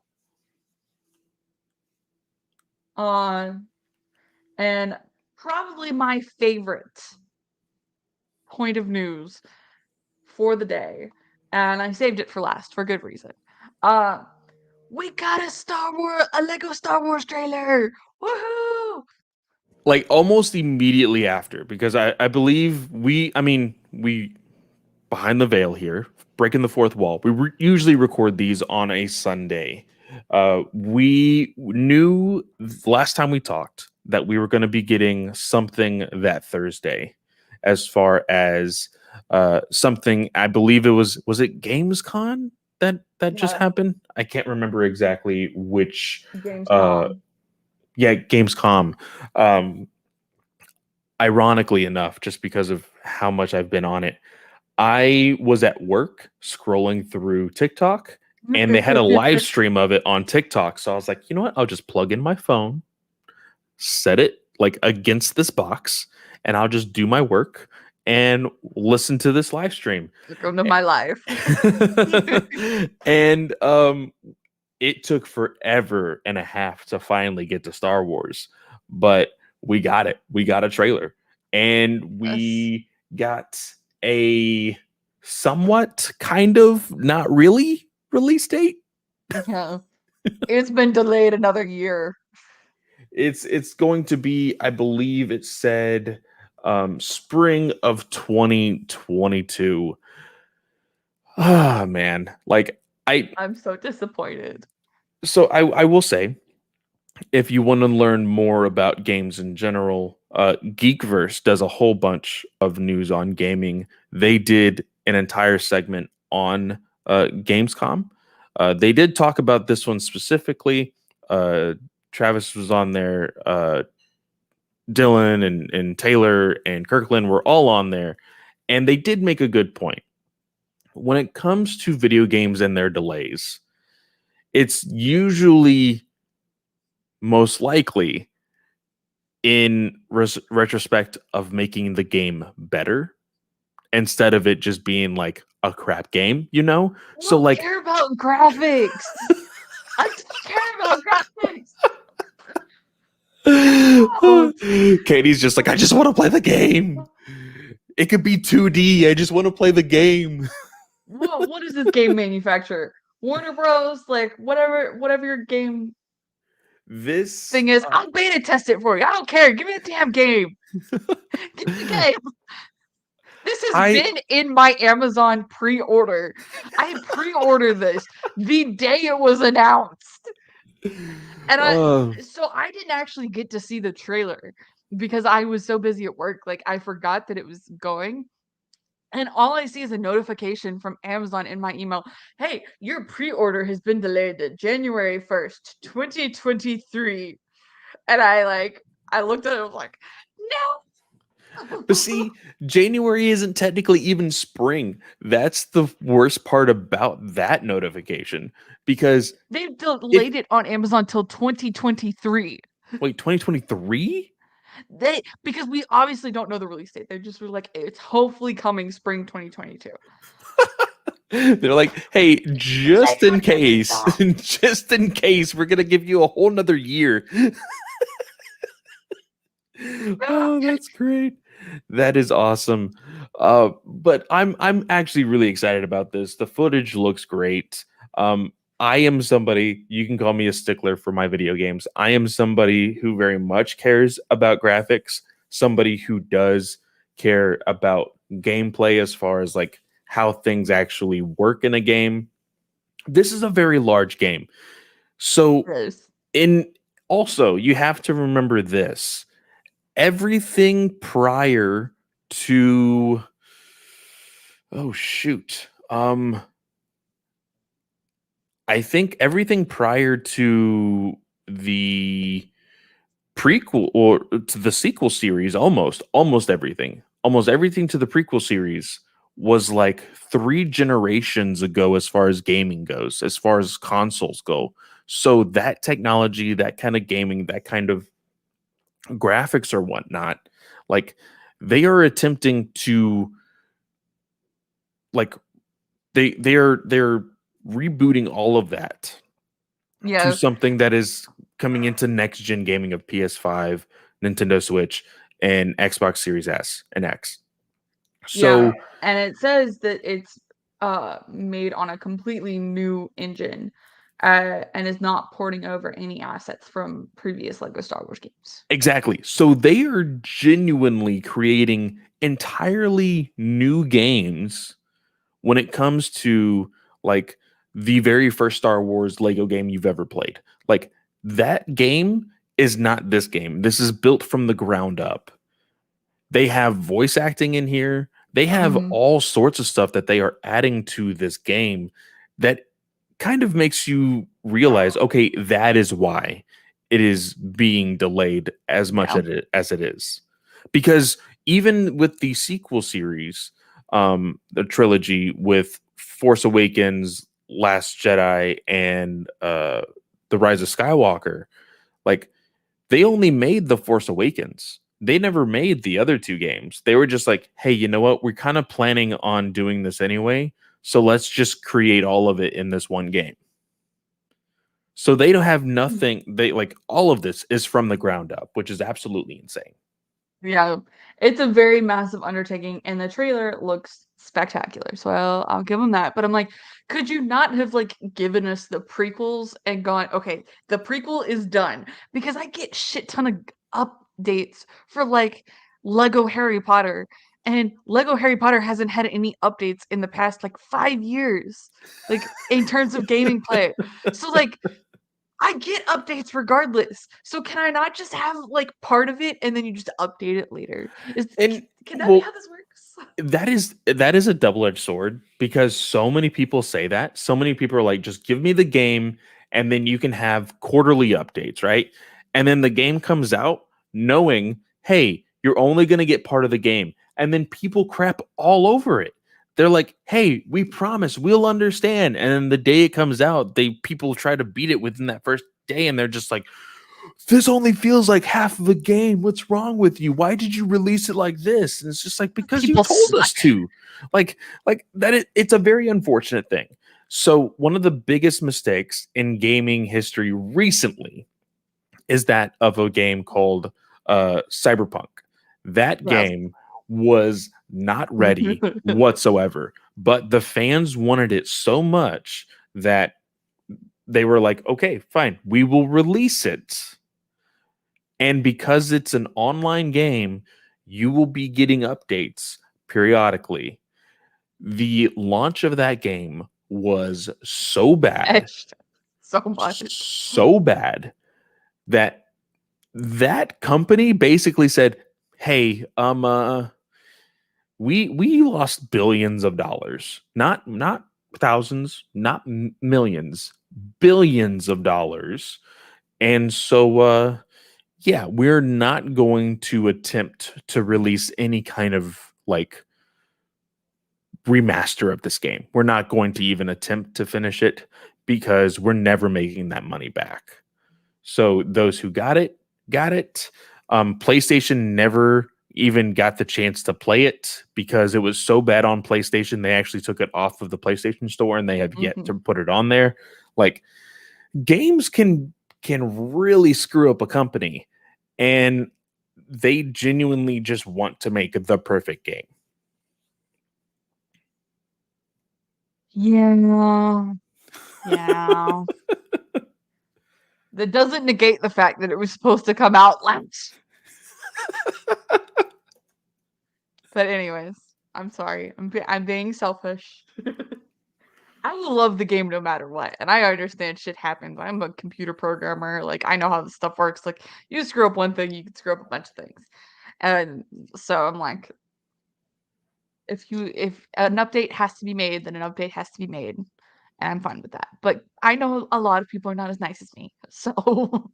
uh, and probably my favorite point of news for the day, and I saved it for last for good reason. Uh, we got a Lego Star Wars trailer. Woohoo! Like almost immediately after, because I believe we behind the veil here, breaking the fourth wall. Usually record these on a Sunday. We knew last time we talked that we were going to be getting something that Thursday, as far as something. I believe was it Gamescom that just Yeah, happened. I can't remember exactly which. Uh, Gamescom. yeah, Gamescom. Um, Ironically enough, just because of how much I've been on it, I was at work scrolling through TikTok and they had a live stream of it on TikTok. So I was like, you know what? I'll just plug in my phone, set it like against this box, and I'll just do my work and listen to this live stream. Welcome to my life. And it took forever and a half to finally get to Star Wars, but we got it. We got a trailer, and Yes. we got a somewhat kind of not really release date. Yeah. It's been delayed another year. It's going to be, I believe it said spring of 2022. Ah, man. Like I I'm so disappointed. so I will say, if you want to learn more about games in general, Geekverse does a whole bunch of news on gaming. They did an entire segment on Gamescom. They did talk about this one specifically. Travis was on there. Dylan and Taylor and Kirkland were all on there. And they did make a good point. When it comes to video games and their delays, it's usually most likely in retrospect of making the game better instead of it just being like a crap game, you know? I So don't like care about graphics. I don't care about graphics. No. Katie's just like, I just want to play the game. It could be 2D. I just want to play the game. Well, what is this game manufacturer? Warner Bros. Like whatever your game This thing is, I'll beta test it for you. I don't care. Give me the damn game. Give me the game. This has I been in my Amazon pre-order. I pre-ordered this the day it was announced. And uh, I didn't actually get to see the trailer because I was so busy at work. Like I forgot that it was going. And all I see is a notification from Amazon in my email. Hey, your pre-order has been delayed to January 1st, 2023. And I looked at it, I was like, no. but see, January isn't technically even spring. That's the worst part about that notification because They've if delayed it on Amazon till 2023. wait, 2023? Because we obviously don't know the release date. They just were like, it's hopefully coming spring 2022. They're like, hey, just in case, 2022. just in case, we're gonna give you a whole nother year. Oh, that's great. That is awesome. But I'm actually really excited about this. The footage looks great. I am somebody, you can call me a stickler for my video games. I am somebody who very much cares about graphics, somebody who does care about gameplay as far as like how things actually work in a game. This is a very large game. So Yes. in also, you have to remember this. Everything prior to oh shoot. I think everything prior to the prequel or to the sequel series, almost everything to the prequel series was like 3 generations ago as far as gaming goes, as far as consoles go. So that technology, that kind of gaming, that kind of graphics or whatnot, like they are attempting to like they're rebooting all of that to Yeah. something that is coming into next gen gaming of PS5, Nintendo Switch, and Xbox Series S and X. Yeah. So And it says that it's made on a completely new engine and is not porting over any assets from previous Lego Star Wars games. exactly. So they are genuinely creating entirely new games when it comes to like the very first Star Wars Lego game you've ever played. Like that game is not this game. This is built from the ground up. They have voice acting in here. They have Mhm. all sorts of stuff that they are adding to this game that kind of makes you realize, okay, that is why it is being delayed as much Yeah. as it is. Because even with the sequel series, the trilogy with Force Awakens, Last Jedi, and The Rise of Skywalker, like they only made The Force Awakens. They never made the other 2 games. They were just like, hey, you know what? We're kind of planning on doing this anyway. So let's just create all of it in this one game. So they don't have nothing. They like all of this is from the ground up, which is absolutely insane. Yeah, it's a very massive undertaking, and the trailer looks spectacular. So I'll give them that. But I'm like, could you not have like given us the prequels and gone, okay, the prequel is done? Because I get shit ton of updates for like Lego Harry Potter, and Lego Harry Potter hasn't had any updates in the past like 5 years, like in terms of gaming play. So like I get updates regardless. So can I not just have like part of it and then you just update it later? And Can that be well, how this works? that is a double-edged sword because so many people say that. So many people are like, just give me the game and then you can have quarterly updates, right? And then the game comes out knowing, hey, you're only going to get part of the game. And then people crap all over it. They're like, hey, we promise we'll understand. And then the day it comes out, people try to beat it within that first day and they're just like, this only feels like half of a game. What's wrong with you? Why did you release it like this? And it's just like because you People told us suck. to. Like that it's a very unfortunate thing. So one of the biggest mistakes in gaming history recently is that of a game called Cyberpunk. That Yes. game was not ready whatsoever. But the fans wanted it so much that they were like, okay, fine, we will release it. And because it's an online game, you will be getting updates periodically. The launch of that game was so bad, Etched so much. so bad that that company basically said, "Hey, we lost billions of dollars, not thousands, not millions, billions of dollars, and so yeah, we're not going to attempt to release any kind of like remaster of this game. We're not going to even attempt to finish it because we're never making that money back." So those who got it, got it. PlayStation never even got the chance to play it because it was so bad on PlayStation. They actually took it off of the PlayStation Store and they have yet to put it on there. Like games can really screw up a company, and they genuinely just want to make the perfect game. Yeah. Yeah. That doesn't negate the fact that it was supposed to come out last. But anyways, I'm sorry. I'm being selfish. I love the game no matter what, and I understand shit happens. I'm a computer programmer. Like I know how this stuff works. Like you screw up one thing, you can screw up a bunch of things. And so I'm like, if an update has to be made, then an update has to be made, and I'm fine with that. But I know a lot of people are not as nice as me, so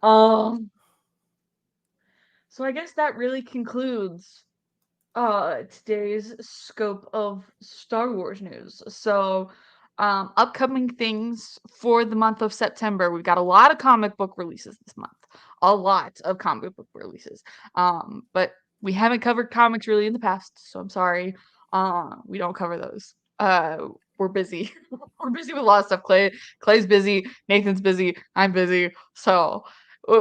um, so I guess that really concludes today's scope of Star Wars news. So upcoming things for the month of September. We've got a lot of comic book releases this month. A lot of comic book releases. But we haven't covered comics really in the past, so I'm sorry. We don't cover those. We're busy. We're busy with a lot of stuff. Clay's busy, Nathan's busy, I'm busy. So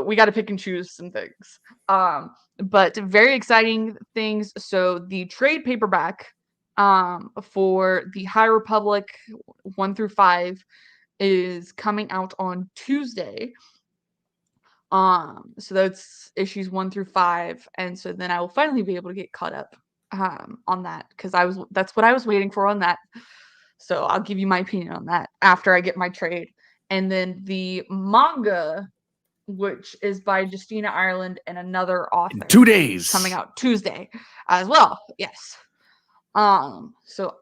we got to pick and choose some things. But very exciting things. So the trade paperback for the High Republic 1 through 5 is coming out on Tuesday. So that's issues 1 through 5, and so then I will finally be able to get caught up on that because that's what I was waiting for on that. So I'll give you my opinion on that after I get my trade. And then the manga, which is by Justina Ireland and another author, 2 days coming out Tuesday as well. Yes. So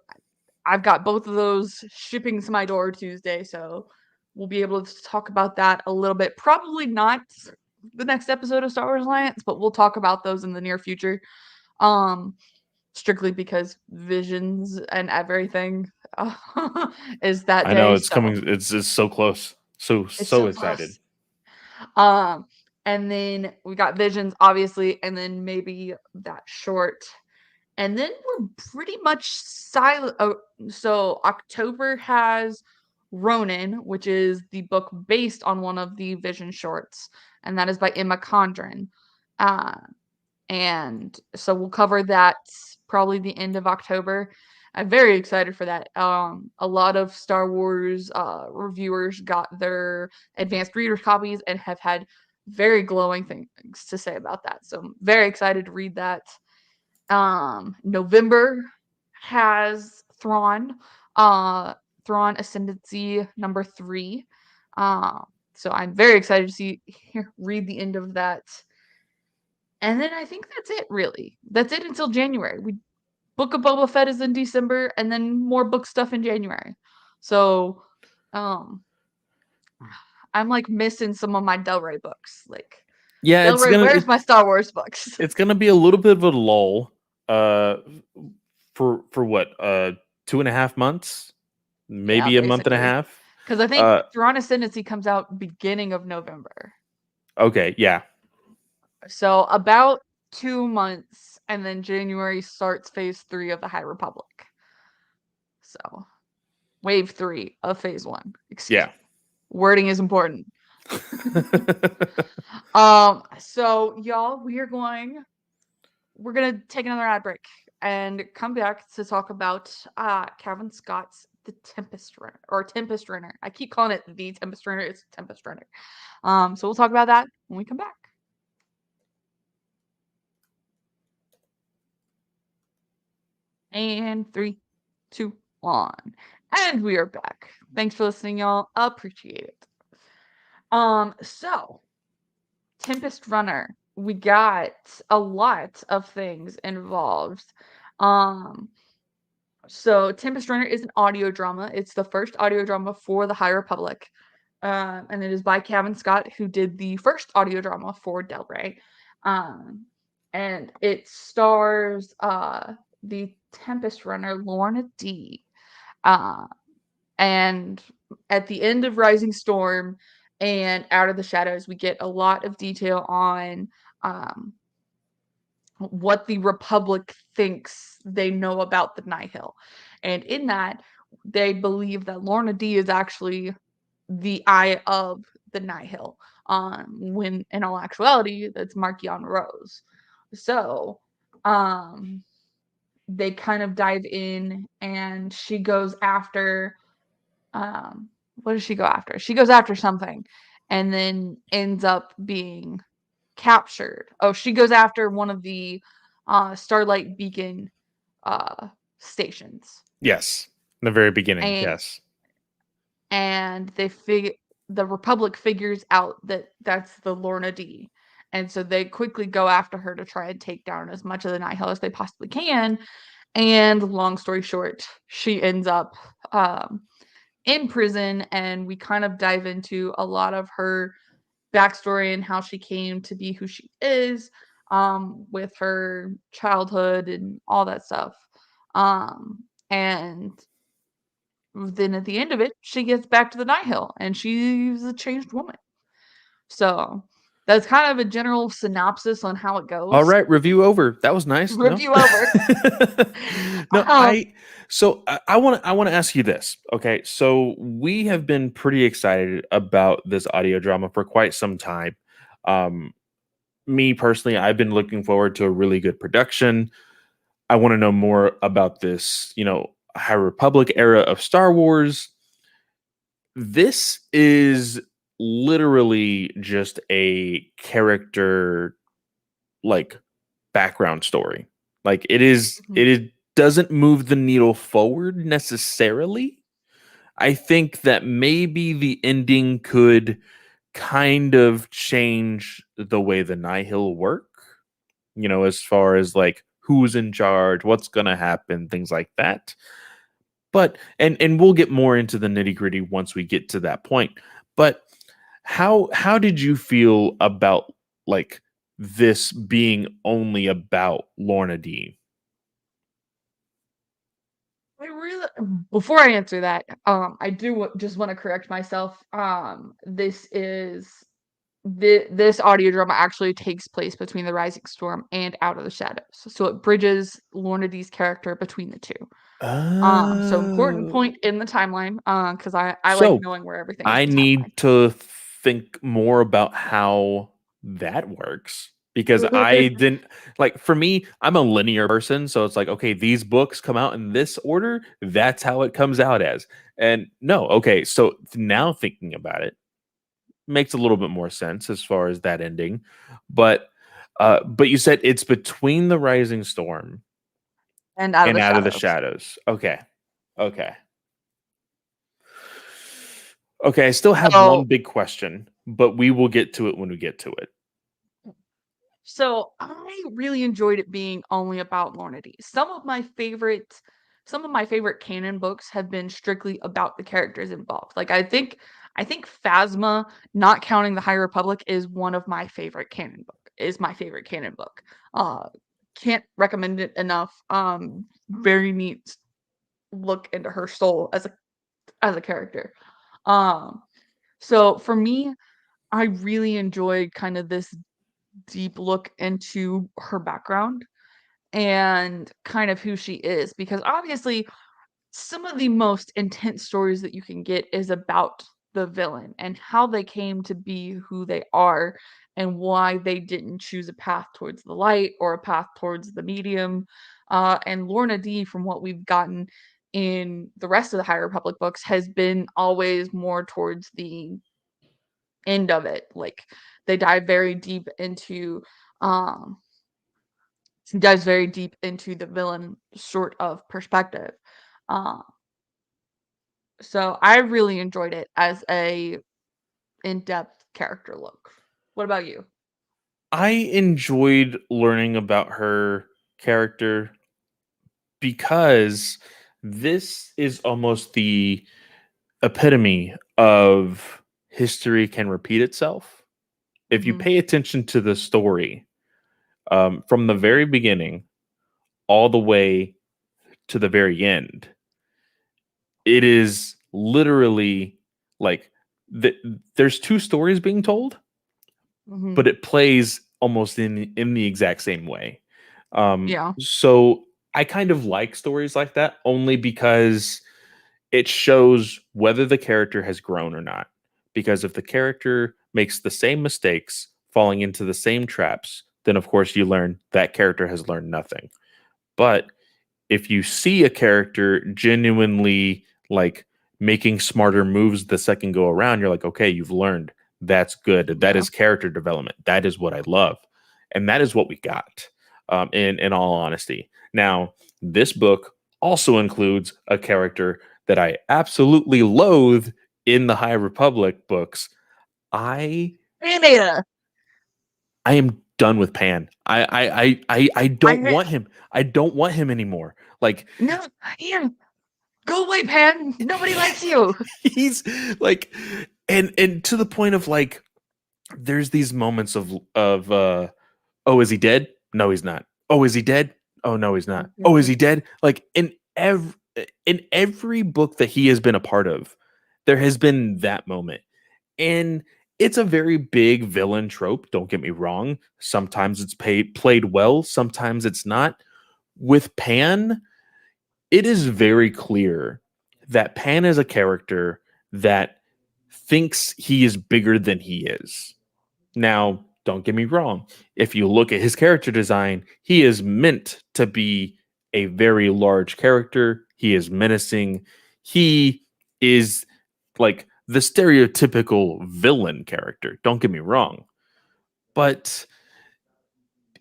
I've got both of those shipping to my door Tuesday, so we'll be able to talk about that a little bit. Probably not the next episode of Star Wars Alliance, but we'll talk about those in the near future. Strictly because Visions and everything is that I day. know it's So coming. It's so close. So it's so so excited. close. And then we got Visions, obviously, and then maybe that short. And then we're pretty much silent. Oh, so October has Ronin, which is the book based on one of the Vision shorts, and that is by Emma Condren. Uh, and so we'll cover that probably the end of October. I'm very excited for that. A lot of Star Wars reviewers got their advanced readers copies and have had very glowing things to say about that. So I'm very excited to read that. November has Thrawn Ascendancy number 3. So I'm very excited to read the end of that. And then I think that's it, really. That's it until January. Book of Boba Fett is in December, and then more book stuff in January. So, I'm like missing some of my Del Rey books. Like, Yeah, Del Rey, where's my Star Wars books? it's gonna be a little bit of a lull. For what 2.5 months, Yeah, maybe a month and a basically. half. Because I think Thrawn Ascendancy comes out beginning of November. Okay, yeah. So about 2 months, and then January starts phase 3 of the High Republic. So wave 3 of phase 1. Excuse Yeah. me. Wording is important. So y'all, we're gonna take another ad break and come back to talk about Calvin Scott's The Tempest Runner or Tempest Runner. I keep calling it The Tempest Runner. It's Tempest Runner. So we'll talk about that when we come back. And 3, 2, 1. And we are back. Thanks for listening, y'all. Appreciate it. So Tempest Runner. We got a lot of things involved. So Tempest Runner is an audio drama. It's the first audio drama for the High Republic. And it is by Cavan Scott, who did the first audio drama for Del Rey. And it stars the Tempest Runner, Lorna D. And at the end of Rising Storm and Out of the Shadows, we get a lot of detail on what the Republic thinks they know about the Nihil. And in that, they believe that Lorna D is actually the eye of the Nihil, when in all actuality, that's Marchion Rose. So, they kind of dive in, and she goes after, what does she go after? She goes after something, and then ends up being captured. Oh, she goes after one of the Starlight Beacon stations. Yes. In the very beginning, And yes. the Republic figures out that that's the Lorna D. And so they quickly go after her to try and take down as much of the Nihil as they possibly can. And long story short, she ends up in prison, and we kind of dive into a lot of her backstory and how she came to be who she is, with her childhood and all that stuff. And then at the end of it, she gets back to the Nihil, and she's a changed woman. So that's kind of a general synopsis on how it All goes. right, review over. That was nice. No. Review over. No, Um, I want to ask you this. Okay, so we have been pretty excited about this audio drama for quite some time. Um, Me personally, I've been looking forward to a really good production. I want to know more about this, High Republic era of Star Wars. This is literally just a character like background story. Like it doesn't move the needle forward necessarily. I think that maybe the ending could kind of change the way the Nihil work, as far as like who's in charge, what's going to happen, things like that. But and we'll get more into the nitty-gritty once we get to that point. But how did you feel about like this being only about Lorna D? I really, before I answer that, I do just want to correct myself. This audio drama actually takes place between the Rising Storm and Out of the Shadows, so it bridges Lorna D's character between the two. So important Oh. point in the timeline, because I like So knowing where everything is I in the need to think more about how that works because I timeline. didn't like for me, I'm a linear person. So it's like, okay, these books come out in this order. That's how it comes out as. And no, okay. So now thinking about it makes a little bit more sense as far as that ending. But you said it's between the Rising Storm And Out of and the Out of the Shadows. Shadows. Okay. Okay. Okay, I still have one So big question, but we will get to it when we get to it. So I really enjoyed it being only about Lorna D. Some of my favorite canon books have been strictly about the characters involved. Like I think Phasma, not counting the High Republic, is one of my favorite canon book. Is my favorite canon book. Uh can't recommend it enough. Very neat look into her soul as a character. Um so for me, I really enjoyed kind of this deep look into her background and kind of who she is, because obviously some of the most intense stories that you can get is about the villain and how they came to be who they are and why they didn't choose a path towards the light or a path towards the medium. And Lorna D, from what we've gotten in the rest of the High Republic books, has been always more towards the end of it. Like they dive very deep into um dives very deep into the villain sort of perspective. Uh, so I really enjoyed it as a in-depth character look. What about you? I enjoyed learning about her character because this is almost the epitome of history can repeat itself. If you Mhm. pay attention to the story from the very beginning all the way to the very end, it is literally like th- there's two stories being told, but Mhm. it plays almost in the exact same way. Yeah. So I kind of like stories like that only because it shows whether the character has grown or not. Because if the character makes the same mistakes, falling into the same traps, then of course you learn that character has learned nothing. But if you see a character genuinely like making smarter moves the second go around, you're like, okay, you've learned. That's good. That Yeah. is character development. That is what I love, and that is what we got. In all honesty, now this book also includes a character that I absolutely loathe in the High Republic books. I Animator. I am done with Pan. I I don't want him. I don't want him anymore. Like no, Ian, go away, Pan. Nobody likes you. he's like and to the point of like there's these moments of oh, is he dead? No, he's not. Oh, is he dead? Oh, no, he's not. Oh, is Mhm. he dead? Like in every book that he has been a part of, there has been that moment. And it's a very big villain trope, don't get me wrong. Sometimes it's played well, sometimes it's not. With Pan, it is very clear that Pan is a character that thinks he is bigger than he is. Now, don't get me wrong. If you look at his character design, he is meant to be a very large character. He is menacing. He is like the stereotypical villain character. Don't get me wrong. But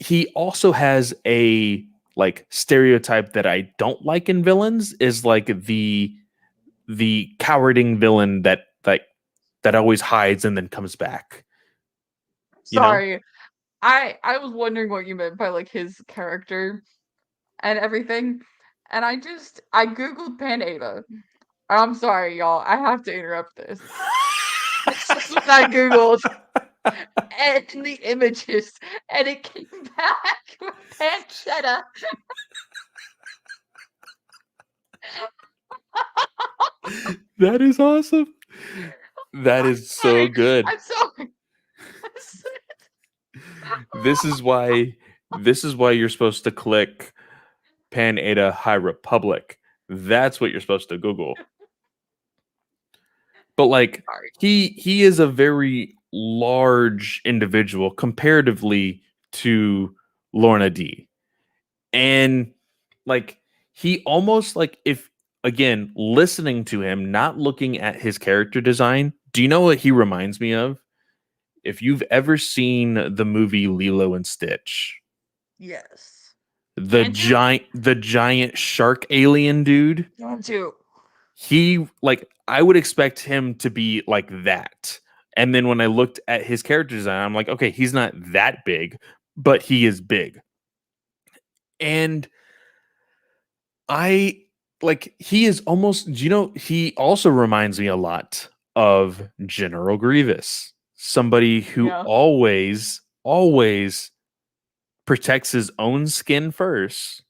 he also has a like stereotype that I don't like in villains is like the cowarding villain that always hides and then comes back, you know? Sorry. I was wondering what you meant by like his character and everything. And I googled Pan Ada. I'm sorry, y'all. I have to interrupt this. This is what I googled and the images, and it came back with pancetta. That is awesome. That I'm is so sorry. good. I'm sorry. This is why this is why you're supposed to click Pan Ada High Republic. That's what you're supposed to Google. But like Sorry. he is a very large individual comparatively to Lorna D. And like he almost like if again listening to him, not looking at his character design, do you know what he reminds me of? If you've ever seen the movie Lilo and Stitch, Yes. the Can't you? giant shark alien dude, Can't you? he like I would expect him to be like that. And then when I looked at his character design, I'm like, okay, he's not that big, but he is big. And I like he is almost, he also reminds me a lot of General Grievous, somebody who Yeah. always protects his own skin first,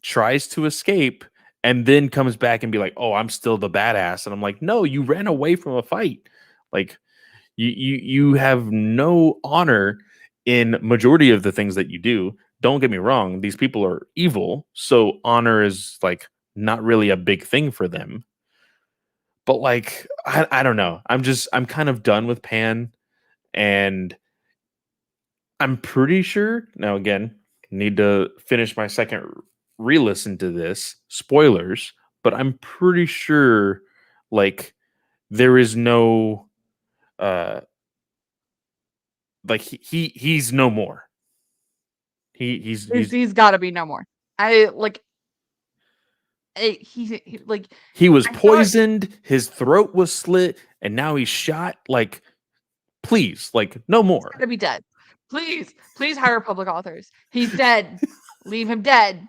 tries to escape, and then comes back and be like, "Oh, I'm still the badass." And I'm like, "No, you ran away from a fight. Like you have no honor in majority of the things that you do. Don't get me wrong, these people are evil, so honor is like not really a big thing for them. But like, I don't know. I'm kind of done with Pan, and I'm pretty sure now. Again, need to finish my second re-listen to this. Spoilers, but I'm pretty sure like there is no uh like he's no more. He's He's got to be no more. I like like he was I thought poisoned, his throat was slit, and now he's shot. Like, please, like, no he's got more. to be dead. Please hire public authors. He's dead. Leave him dead.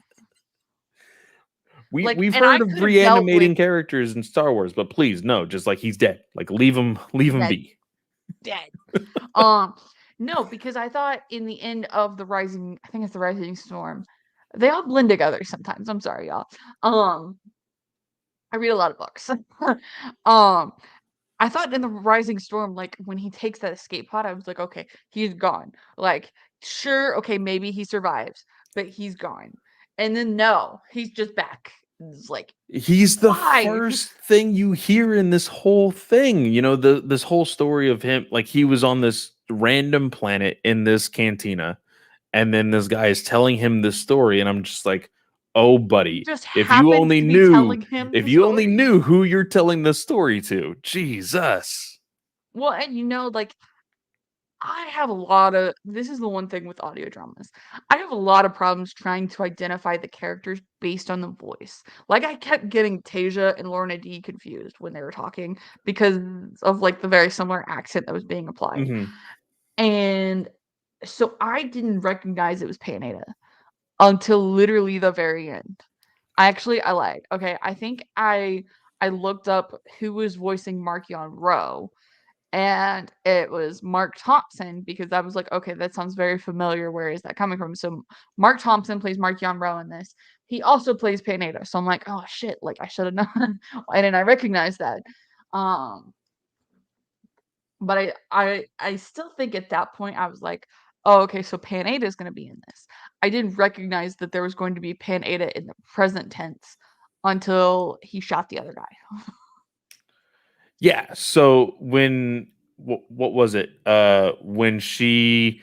Like, We've and I heard of could have dealt with reanimating characters in Star Wars, but please, no, just like he's dead. Like, leave him dead, be. dead. Um, no, because I thought in the end of I think it's the Rising Storm, they all blend together sometimes. I'm sorry, y'all. Um, I read a lot of books. um, I thought in the Rising Storm, like when he takes that escape pod, I was like, okay, he's gone. Like, sure, okay, maybe he survives, but he's gone. And then no, he's just back. It's like, He's the why? first thing you hear in this whole thing. You know, this whole story of him, like he was on this random planet in this cantina, and then this guy is telling him this story, and I'm just like, oh, buddy, Just happens to be telling him if the you only story. knew who you're telling the story to, Jesus. Well, and like I have a lot of this is the one thing with audio dramas. I have a lot of problems trying to identify the characters based on the voice. Like I kept getting Tasia and Lorna D confused when they were talking because of like the very similar accent that was being applied. Hmm. And so I didn't recognize it was Panetta until literally the very end. I lied. Okay, I think I looked up who was voicing Markion Rowe and it was Mark Thompson because I was like, okay, that sounds very familiar. Where is that coming from? So Mark Thompson plays Mark Rowe in this. He also plays Panetta. So I'm like, oh shit, like I should have known. Why didn't I recognize that? Um, but I still think at that point I was like, oh, okay, so Pan Ada is going to be in this. I didn't recognize that there was going to be Pan Ada in the present tense until he shot the other guy. Yeah. So when what was it? When she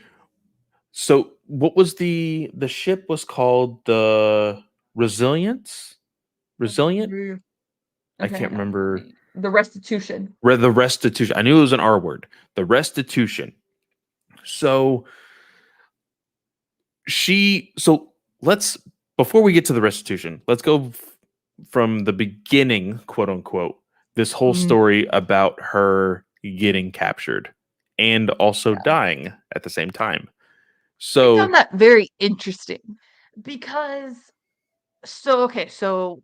so what was the ship was called the Resilience? Resilient? I Okay, can't hang on. Let remember. me the restitution. The Restitution. I knew it was an R word. The Restitution. So so let's before we get to the Restitution, let's go from the beginning, quote unquote, this whole Mhm. story about her getting captured and also Yeah. dying at the same time. I So, found that very interesting because okay, so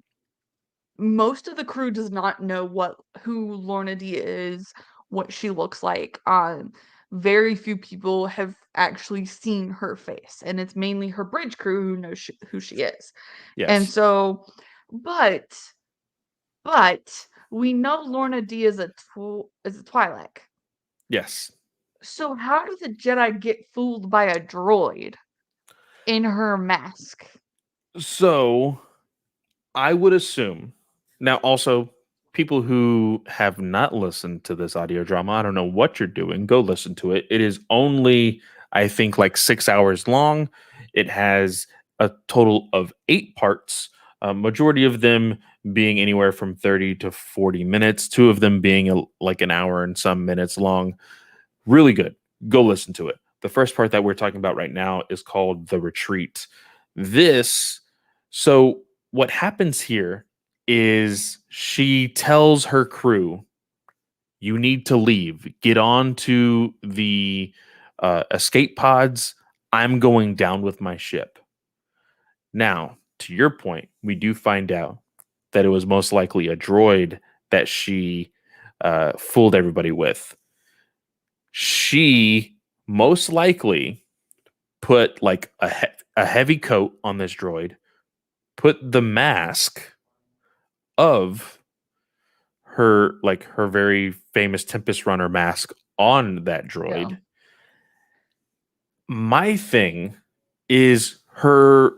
most of the crew does not know who Lorna D is, what she looks like. Very few people have actually seen her face, and it's mainly her bridge crew who knows who she is. And yes. so, but but we know Lorna D is is a Twi'lek. Yes. So how do the Jedi get fooled by a droid in her mask? So, I would assume now also people who have not listened to this audio drama, I don't know what you're doing. Go listen to it. It is only, I think, like 6 hours long. It has a total of 8 parts, majority of them being anywhere from 30 to 40 minutes, two of them being like an hour and some minutes long. Really good. Go listen to it. The first part that we're talking about right now is called The Retreat. This, so what happens here is she tells her crew, you need to leave, get on to the escape pods. I'm going down with my ship. Now, to your point, we do find out that it was most likely a droid that she fooled everybody with. She most likely put like a heavy coat on this droid, put the mask of her very famous Tempest runner mask on that Yeah. droid. My thing is her,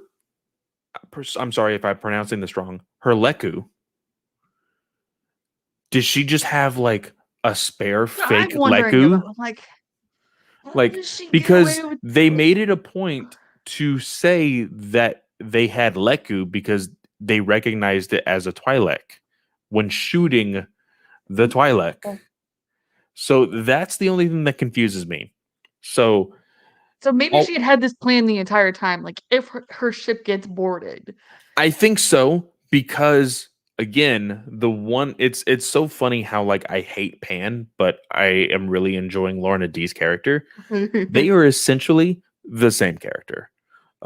I'm sorry if I'm pronouncing this wrong, her Leku Did she just have like a spare So I'm fake wondering Leku? about, like, how Like, does she get because away with, they like, made it a point to say that they had Leku because they recognized it as a Twi'lek when shooting the Twi'lek. So that's the only thing that confuses me. So so maybe I'll- she had this plan the entire time, like, if her ship gets boarded. I think so because again, the one it's so funny how like I hate Pan, but I am really enjoying Lorna D's character. They are essentially the same character.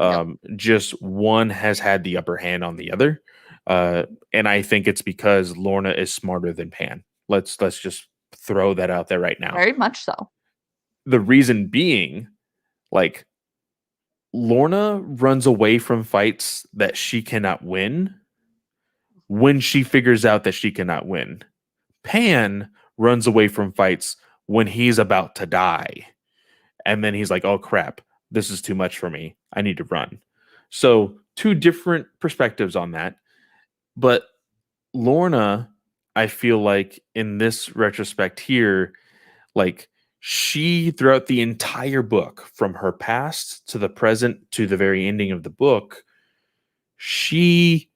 Yep. Just one has had the upper hand on the other, uh, and I think it's because Lorna is smarter than Pan. Let's just throw that out there right now. Very much so. The reason being, like Lorna runs away from fights that she cannot win when she figures out that she cannot win. Pan runs away from fights when he's about to die. And then he's like, oh crap, this is too much for me. I need to run. So, two different perspectives on that. But Lorna, I feel like in this retrospect here, like she, throughout the entire book, from her past to the present to the very ending of the book, she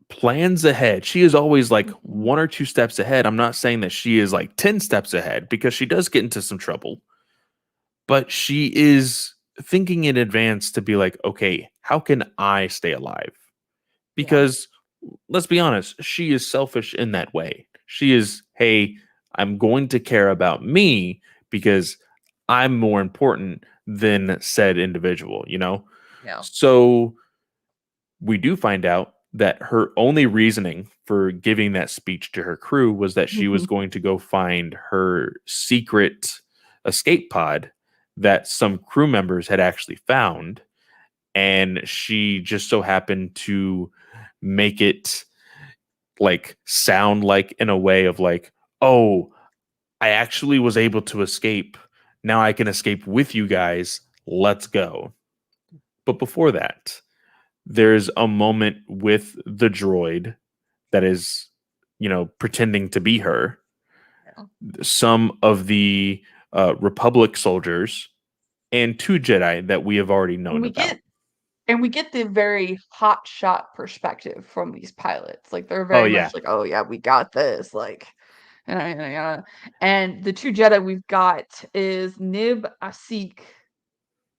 plans ahead. She is always like one or two steps ahead. I'm not saying that she is like 10 steps ahead because she does get into some trouble, but she is thinking in advance to be like, okay, how can I stay alive? Yeah. Because let's be honest, she is selfish in that way. She is, hey, I'm going to care about me because I'm more important than said individual, you know? Yeah. So we do find out that her only reasoning for giving that speech to her crew was that she was going to go find her secret escape pod that some crew members had actually found. And she just so happened to make it like sound like in a way of like, oh, I actually was able to escape. Now I can escape with you guys. Let's go. But before that, there's a moment with the droid that is, pretending to be her. Yeah. Some of the Republic soldiers and two Jedi that we have already And known we about. get and we get the very hot shot perspective from these pilots. Like, they're Oh very yeah, much like, "Oh, yeah, we got this," like, and the 2 Jedi we've got is Nib Asik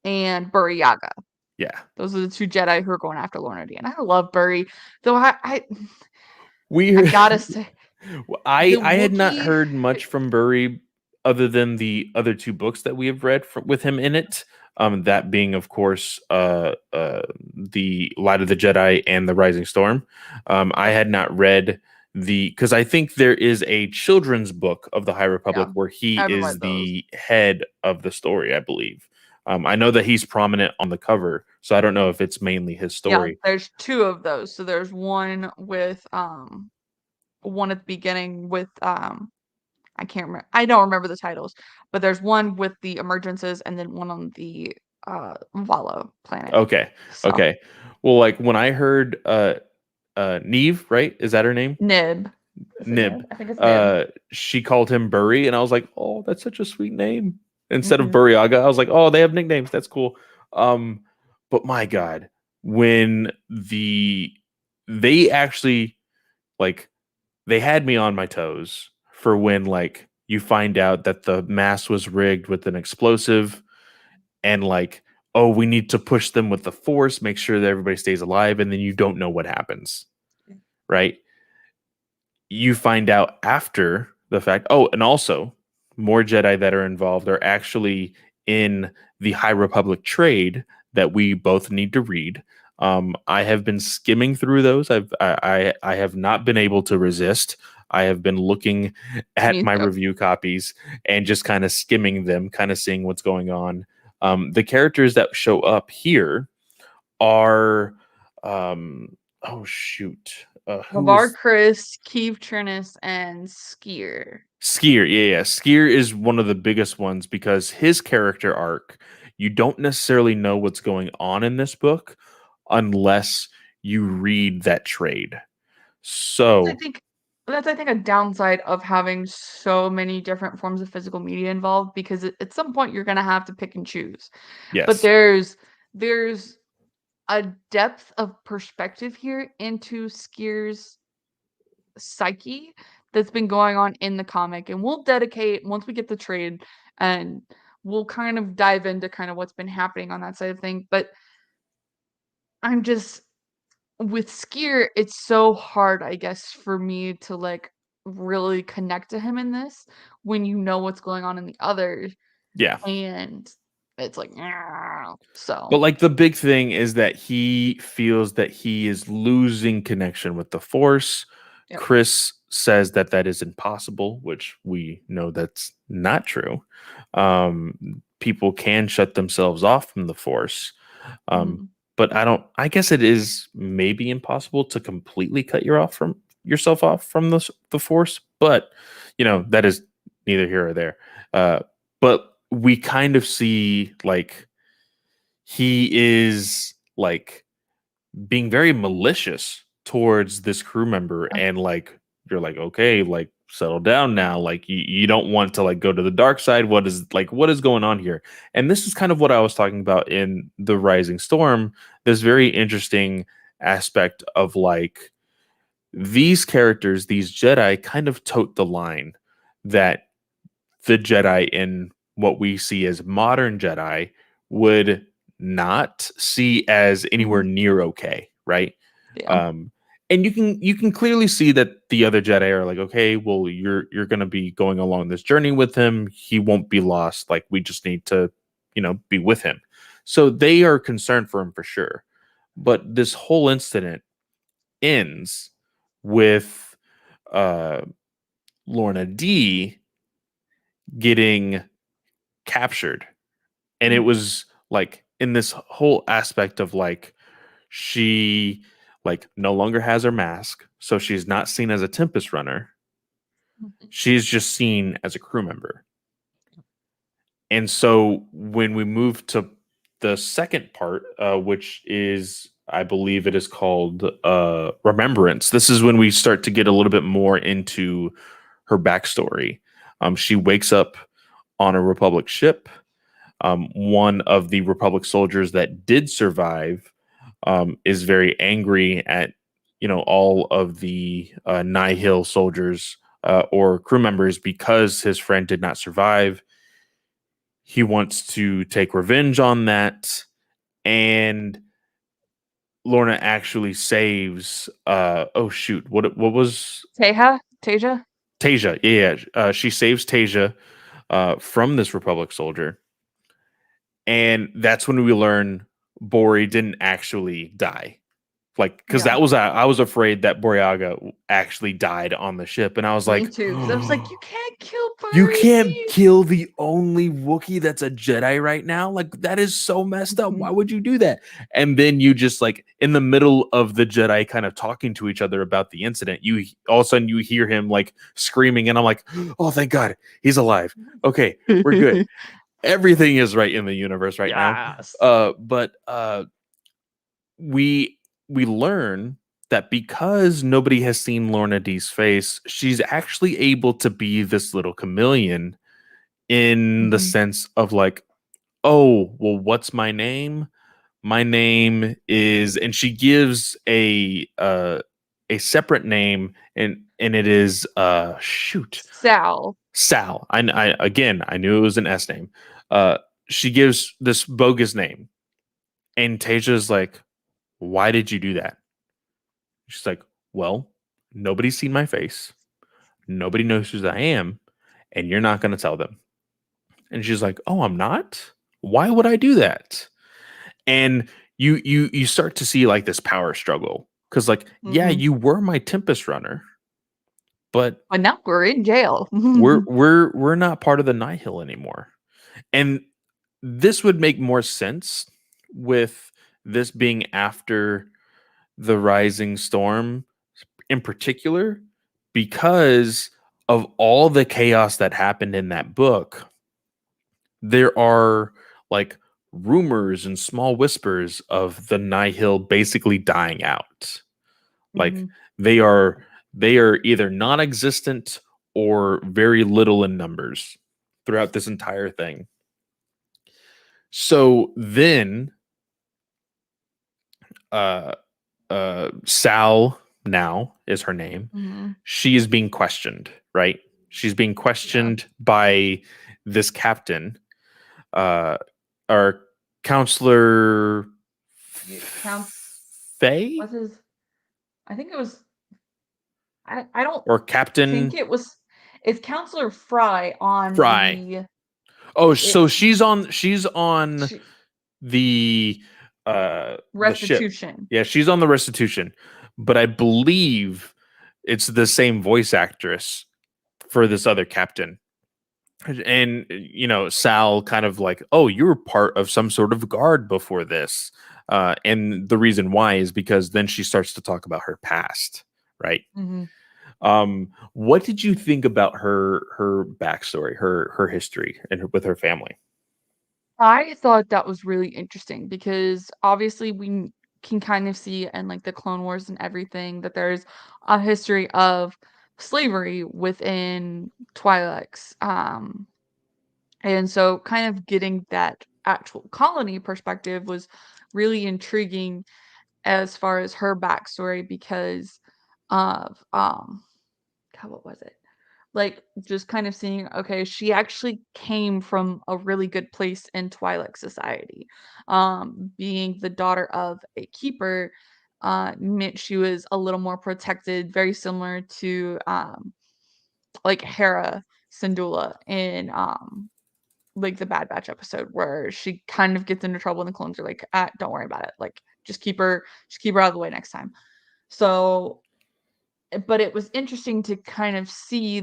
and Buri Yaga. yeah. Those are the 2 Jedi who are going after Lorna D, and I love Buri, though I We gotta say, I the I had not Wookiee. heard much from Burry other than the other two books that we have read with him in it. That being, of course, the Light of the Jedi and the Rising Storm. I Yep, had not read because I think there is a children's book of the High Republic yeah, where he I haven't is read those. the head of the story. I believe. I know that he's prominent on the cover, so I don't know if it's mainly his Yeah, story. there's 2 of those. So there's one at the beginning with, I don't remember the titles, but there's one with the emergences and then one on the, Vala planet. Okay, So, okay. Well, like when I heard Neve, right? Is that her name? Nib. Is it Nib. Nib? I think it's Nib. She called him Burry, and I was like, oh, that's such a sweet name. Instead of Mhm. Burryaga, I was like, oh, they have nicknames. That's cool. Um, but my God, when they actually like they had me on my toes for when like you find out that the mass was rigged with an explosive and like, oh, we need to push them with the force, make sure that everybody stays alive, and then you don't know what happens, right? You find out after the fact. Oh, and also more Jedi that are involved are actually in the High Republic trade that we both need to read. I have been skimming through those. I have not been able to resist. I have been looking at Me my too. review copies and just kind of skimming them, kind of seeing what's going on. The characters that show up here are, oh shoot, who Havar is Chris, Keeve Trinus, and Skier. Skier? Yeah, yeah. Skier is one of the biggest ones because his character arc, you don't necessarily know what's going on in this book unless you read that trade. I So, think. That's, I think, a downside of having so many different forms of physical media involved because at some point you're gonna have to pick and choose. But Yes. there's a depth of perspective here into Skier's psyche that's been going on in the comic, and we'll dedicate once we get the trade, and we'll kind of dive into kind of what's been happening on that side of things. But I'm just with Skier, it's so hard, I guess, for me to like really connect to him in this when you know what's going on in the others, Yeah. and it's like, But so like the big thing is that he feels that he is losing connection with the Force. yep. Chris says that that is impossible, which we know that's not true. People can shut themselves off from the Force. Um, Mhm. but I guess it is maybe impossible to completely cut yourself off from the Force, but that is neither here or there. But we kind of see like he is like being very malicious towards this crew member, Yeah. and like you're like, okay, like settle down now, like you don't want to like go to the dark side. What is going on here? And this is kind of what I was talking about in the Rising Storm, this very interesting aspect of like these characters, these Jedi kind of tote the line that the Jedi in what we see as modern Jedi would not see as anywhere Mhm. near okay, right? Yeah. Um, and you can clearly see that the other Jedi are like, okay, well, you're gonna be going along this journey with him. He won't be lost. Like we just need to, be with him. So they are concerned for him for sure. But this whole incident ends with uh Lorna D getting captured. And it Mhm. was like in this whole aspect of like she like no longer has her mask, so she's not seen as a Tempest runner. Mhm. She's just seen as a crew member. And so when we move to the second part, which is I believe it is called Remembrance, this is when we start to get a little bit more into her backstory. She wakes up on a Republic ship. One of the Republic soldiers that did survive is very angry at all of the Nihil soldiers or crew members because his friend did not survive. He wants to take revenge on that, and Lorna actually saves. Oh shoot, what was Tasia? Tasia? Yeah, she saves Tasia from this Republic soldier, and that's when we learn Bori didn't actually die. Like, because Yeah. that was I was afraid that Boryaga actually died on the ship, and I was Me like, too, because I was like, "You can't kill you Birdie!" can't kill the only Wookiee that's a Jedi right now. Like, that is so messed up. Why Mhm. would you do that? And then you just like in the middle of the Jedi kind of talking to each other about the incident, you all of a sudden you hear him like screaming, and I'm like, oh, thank God, he's alive. Okay, we're good. Everything is right in the universe right now. Yes. But we we learn that because nobody has seen Lorna D's face, she's actually able to be this little chameleon in the Mhm. sense of like, oh, well, what's my name? My name is, and she gives a separate name, and it is shoot, Sal. Sal. I again, I knew it was an S name. Uh, she gives this bogus name, and Tasia's like, why did you do that? She's like, well, nobody's seen my face. Nobody knows who I am. And you're not going to tell them. And she's like, oh, I'm not? Why would I do that? And you start to see like this power struggle. Cause like, yeah, Mhm. you were my Tempest runner, but But now we're in jail. we're not part of the Nihil anymore. And this would make more sense with this being after the Rising Storm in particular, because of all the chaos that happened in that book. There are like rumors and small whispers of the Nihil basically dying out. Like Mhm. they are they are either non-existent or very little in numbers throughout this entire thing. So then uh Sal now is her name. Mhm. She is being questioned, right? She's being Yeah. questioned by this captain, uh, our counselor Count Faye what's his I think it was I don't or think Captain it was it's Counselor Fry on Fry. the Oh, so it's she's on sh the ship. restitution. Yeah, she's on the restitution, but I believe it's the same voice actress for this other captain. And Sal kind of like, oh, you were part of some sort of guard before this, and the reason why is because then she starts to talk about her past, right? Mhm. What did you think about her backstory, her history, and with her family? I thought that was really interesting because obviously can kind of see in like the Clone Wars and everything that there's a history of slavery within Twi'leks. And so kind of getting that actual colony perspective was really intriguing as far as her backstory because of God, what was it? Like, just kind of seeing, okay, she actually came from a really good place in Twi'lek society. Being the daughter of a keeper, meant she was a little more protected, very similar to, like Hera Syndulla in, like, the Bad Batch episode where she kind of gets into trouble and the clones are like, "Ah, don't worry about it. Like, just keep her out of the way next time." So, but it was interesting to kind of see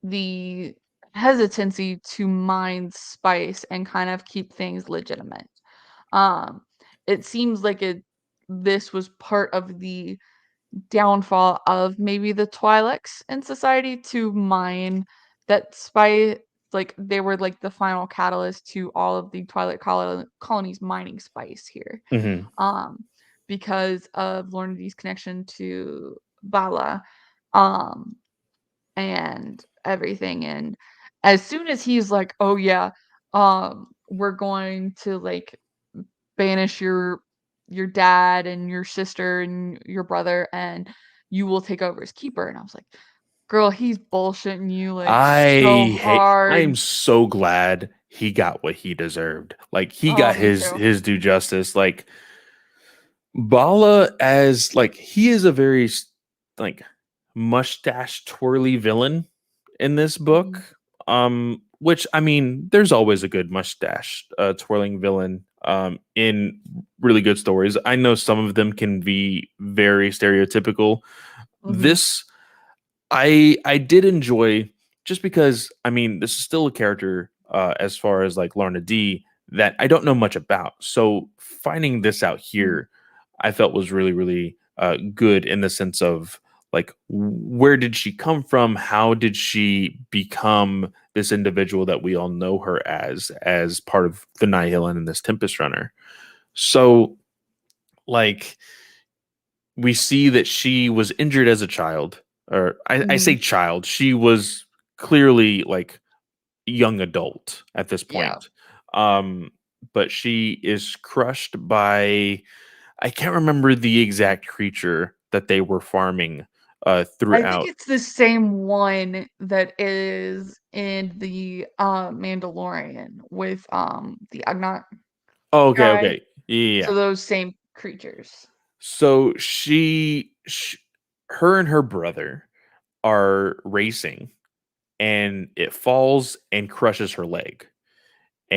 the hesitancy to mine spice and kind of keep things legitimate. Um, it seems like this was part of the downfall of maybe the Twi'leks in society to mine that spice. Like they were like the final catalyst to all of the Twi'lek colonies mining spice here. Hmm. Um, because of Lorna D's connection to Bala. Um, and everything, and as soon as he's like, "Oh, yeah, we're going to, like, banish your dad and your sister and your brother, and you will take over as keeper," and I was like, "Girl, he's bullshitting you, like, so I'm hard." so glad he got what he deserved. Like he Oh, got me his too. his due justice. Like Bala, as like he is a very like mustache twirly villain in this book. Mhm, Which I mean, there's always a good mustache twirling villain in really good stories. I know some of them can be very stereotypical. mhm, This I did enjoy, just because I mean this is still a character as far as like Lorna D that I don't know much about. So finding this out mhm, here, I felt was really really good in the sense of like where did she come from? How did she become this individual that we all know her as part of the Nihilin and this Tempest Runner? So like we see that she was injured as a child, or I say mhm, child, she was clearly like young adult at this yeah. point. Um, but she is crushed by, I can't remember the exact creature that they were farming I think throughout. it's the same one that is in the, Mandalorian with, the Ugnaught Oh, okay, guy. okay. Yeah. So those same creatures. So her and her brother are racing and it falls and crushes her leg.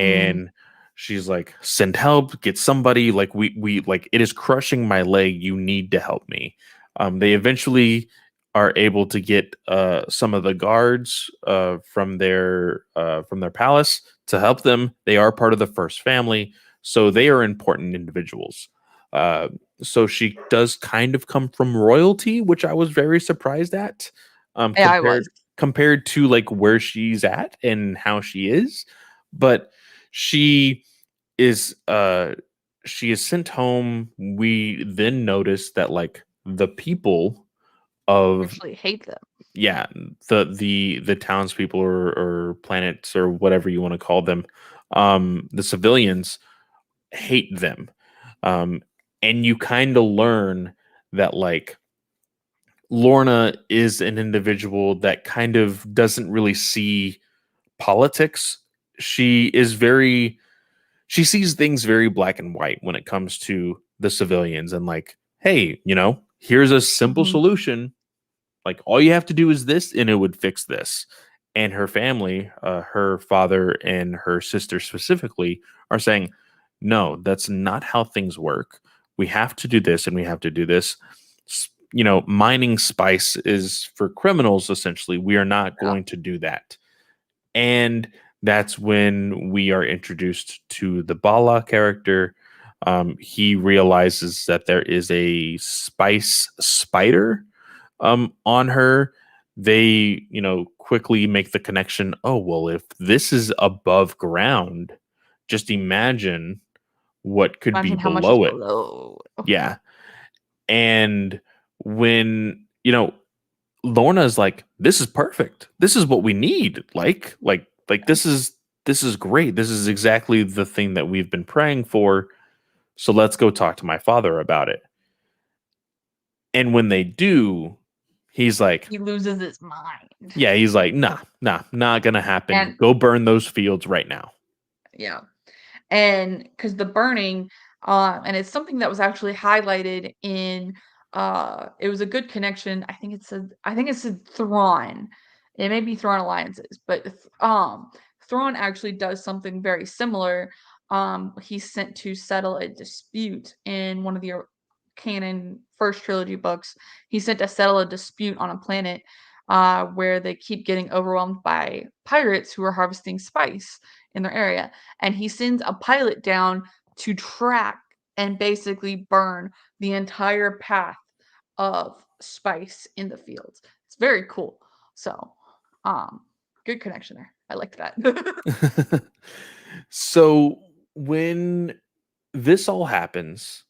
Mhm, And she's like, send help, get somebody, like we like it is crushing my leg, you need to help me. They eventually are able to get some of the guards from their palace to help them. They are part of the first family, so they are important individuals. uh, so she does kind of come from royalty, which I was very surprised at, yeah, I was. compared to like where she's at and how she is. But she is she is sent home. We then notice that like the people, of Actually hate them. yeah, the townspeople or planets or whatever you want to call them, the civilians hate them. Um, and you kind of learn that like Lorna is an individual that kind of doesn't really see politics. She is very she sees things very black and white when it comes to the civilians and like, hey, here's a simple Mhm. solution. Like all you have to do is this and it would fix this. And her family, her father and her sister specifically, are saying, no, that's not how things work. We have to do this and we have to do this. Mining spice is for criminals, essentially. We are not Yeah. going to do that. And that's when we are introduced to the Bala character. He realizes that there is a spice spider on her. They quickly make the connection. Oh well, if this is above ground, just imagine what could be Imagine how much is below it. below. Yeah. And when Lorna's like, this is perfect, this is what we need, like this is great, this is exactly the thing that we've been praying for, so let's go talk to my father about it. And when they do, he's like, He loses his mind. yeah, he's like, nah, not gonna happen. And Go burn those fields right now. yeah. And because the burning, and it's something that was actually highlighted in, it was a good connection. I think it said Thrawn. It may be Thrawn Alliances, but Thrawn actually does something very similar. He's sent to settle a dispute in one of the canon first trilogy books. He's sent to settle a dispute on a planet where they keep getting overwhelmed by pirates who are harvesting spice in their area, and he sends a pilot down to track and basically burn the entire path of spice in the fields. It's very cool. So, um, good connection there. I liked that. So when this all happens,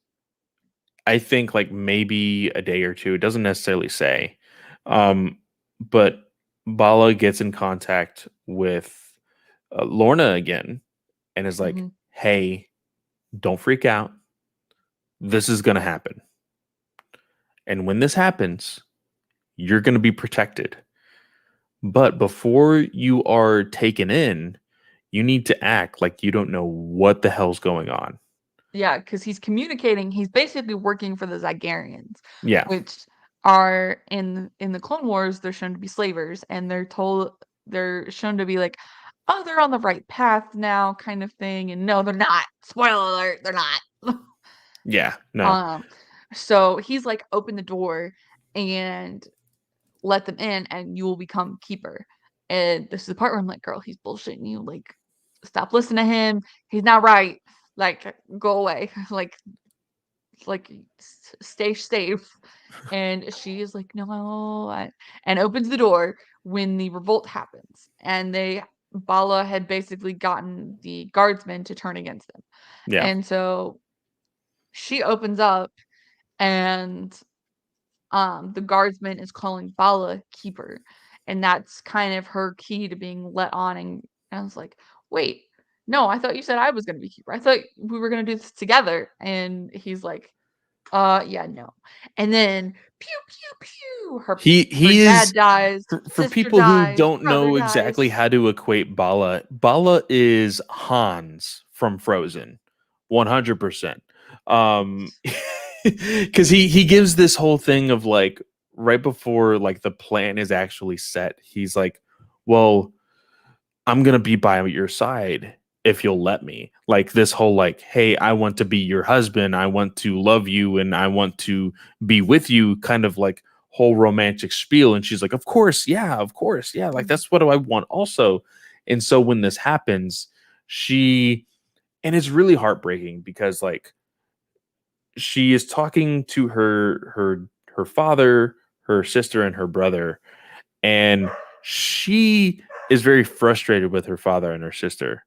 I think like maybe a day or two, it doesn't necessarily say. But Bala gets in contact with Lorna again and is like, Mhm. hey, don't freak out. This is going to happen. And when this happens, you're going to be protected. But before you are taken in, you need to act like you don't know what the hell's going on. Yeah, because he's communicating. He's basically working for the Zygerians, Yeah. which are in the Clone Wars. They're shown to be slavers, and they're shown to be like, oh, they're on the right path now, kind of thing. And no, they're not. Spoiler alert, they're not. Yeah. No. um, so he's like, open the door and let them in, and you will become keeper. And this is the part where I'm like, girl, he's bullshitting you. Like, stop listening to him. He's not right. Like, go away. Stay safe. And she is like, no, and opens the door when the revolt happens. And Bala had basically gotten the guardsmen to turn against them. Yeah. And so she opens up, and the guardsman is calling Bala keeper. And that's kind of her key to being let on. And I was like, wait, no, I thought you said I was going to be keeper. I thought we were going to do this together. And he's like, yeah, no. And then pew pew pew. Her He dad is dies, for sister people who dies, don't brother know dies. exactly how to equate Bala. Bala is Hans from Frozen, 100%. Um, because he gives this whole thing of like right before like the plan is actually set. He's like, "Well, I'm gonna be by your side if you'll let me." Like this whole like, hey, I want to be your husband, I want to love you, and I want to be with you, kind of like whole romantic spiel. And she's like, of course, yeah, of course, yeah, like Mhm. that's what I want also. And so when this happens, she and it's really heartbreaking because like she is talking to her father, her sister, and her brother, and she is very frustrated with her father and her sister,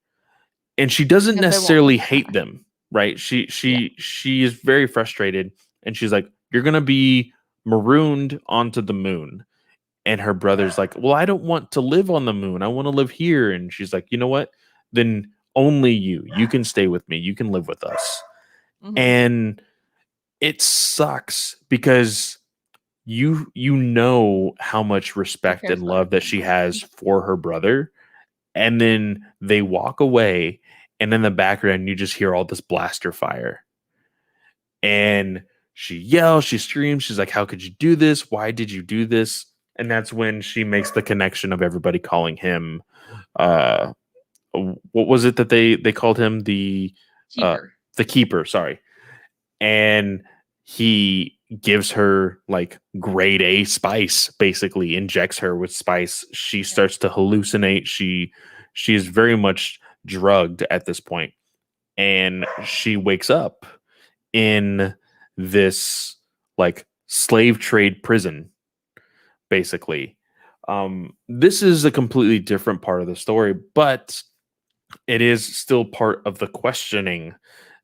and she doesn't Because they won't necessarily listen to hate her. them, right? she Yeah. she she is very frustrated, and she's like, you're gonna be marooned onto the moon. And her brother's like, well, I don't want to live on the moon. I want to live here. And she's like, you know what? Then only you can stay with me. You can live with us. Mhm. And it sucks because you know how much She respect cares and about her love that she family. has for her brother, and then they walk away, and in the background you just hear all this blaster fire, and she yells, she screams, she's like, how could you do this, why did you do this? And that's when she makes the connection of everybody calling him uh what was it that they called him, uh Keeper. the keeper, sorry. And he gives her like grade A spice, basically injects her with spice. She Yeah. starts to hallucinate. She is very much drugged at this point, and she wakes up in this like slave trade prison, basically. This is a completely different part of the story, but it is still part of the questioning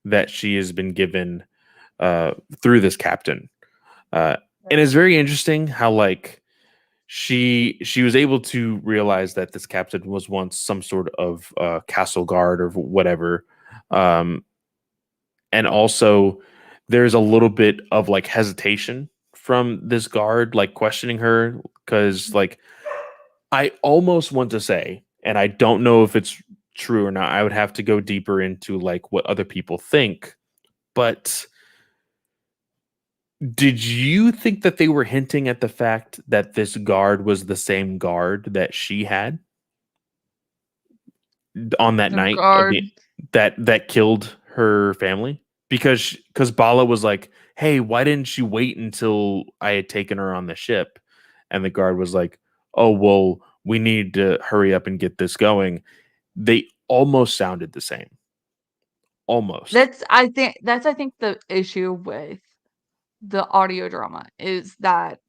that she has been given uh, through this captain. Uh, and Right. it's very interesting how like she was able to realize that this captain was once some sort of castle guard or whatever. Um, and also there's a little bit of like hesitation from this guard, like questioning her, because like I almost want to say, and I don't know if it's true or not. I would have to go deeper into like what other people think, but did you think that they were hinting at the fact that this guard was the same guard that she had on that The night of guard. the that killed her family? Because Bala was like, "Hey, why didn't she wait until I had taken her on the ship?" And the guard was like, "Oh, well, we need to hurry up and get this going." They almost sounded the same. Almost. That's I think the issue with the audio drama is that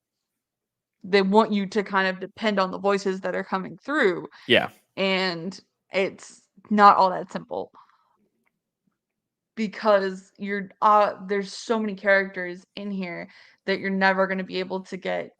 they want you to kind of depend on the voices that are coming through, Yeah. and it's not all that simple because there's so many characters in here that you're never going to be able to get.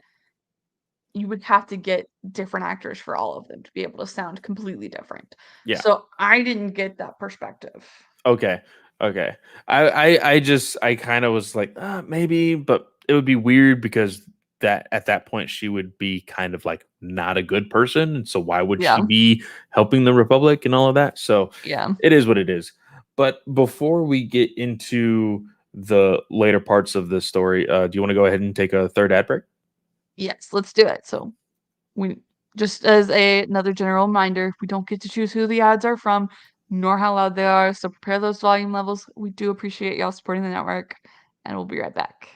You would have to get different actors for all of them to be able to sound completely different. Yeah. So I didn't get that perspective. Okay. Okay. I just I kind of was like, maybe, but it would be weird because that at that point she would be kind of like not a good person. And so why would she Yeah, be helping the Republic and all of that? So yeah. it is what it is. But before we get into the later parts of this story, do you want to go ahead and take a third ad break? Yes, let's do it. So we just as another general reminder, we don't get to choose who the ads are from, nor how loud they are. So prepare those volume levels. We do appreciate y'all supporting the network, and we'll be right back.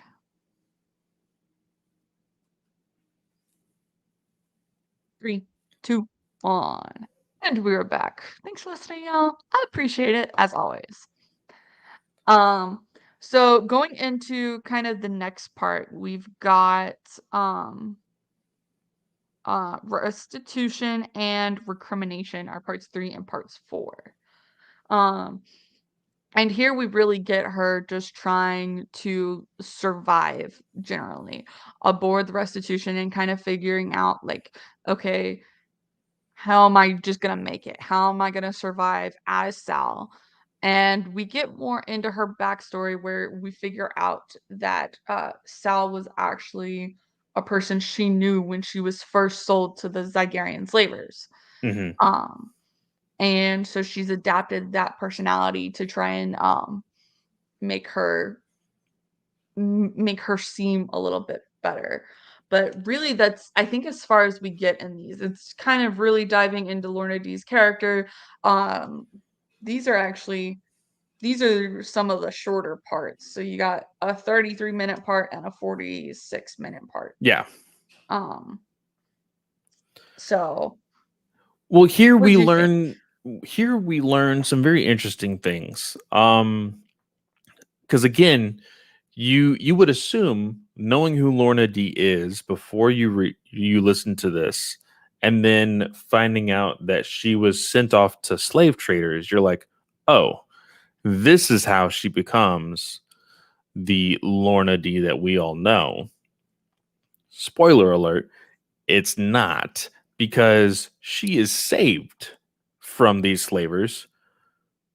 3, 2, 1. And we're back. Thanks for listening, y'all. I appreciate it as always. Um, so going into kind of the next part, we've got restitution and recrimination are parts 3 and parts 4. Um, and here we really get her just trying to survive generally aboard the restitution and kind of figuring out like, okay, how am I just gonna make it? How am I gonna survive as Sal? And we get more into her backstory where we figure out that Sal was actually a person she knew when she was first sold to the Zygerian slavers. Hmm. Um, and so she's adapted that personality to try and make her make her seem a little bit better. But really, that's I think as far as we get in these, it's kind of really diving into Lorna D's character. Um, these are actually these are some of the shorter parts. So you got a 33-minute part and a 46-minute part. Yeah. Um, so Well, here what we do you think? learn some very interesting things. Because again, you would assume knowing who Lorna D is before you listen to this, and then finding out that she was sent off to slave traders, you're like, oh, this is how she becomes the Lorna D that we all know. Spoiler alert, it's not, because she is saved from these slavers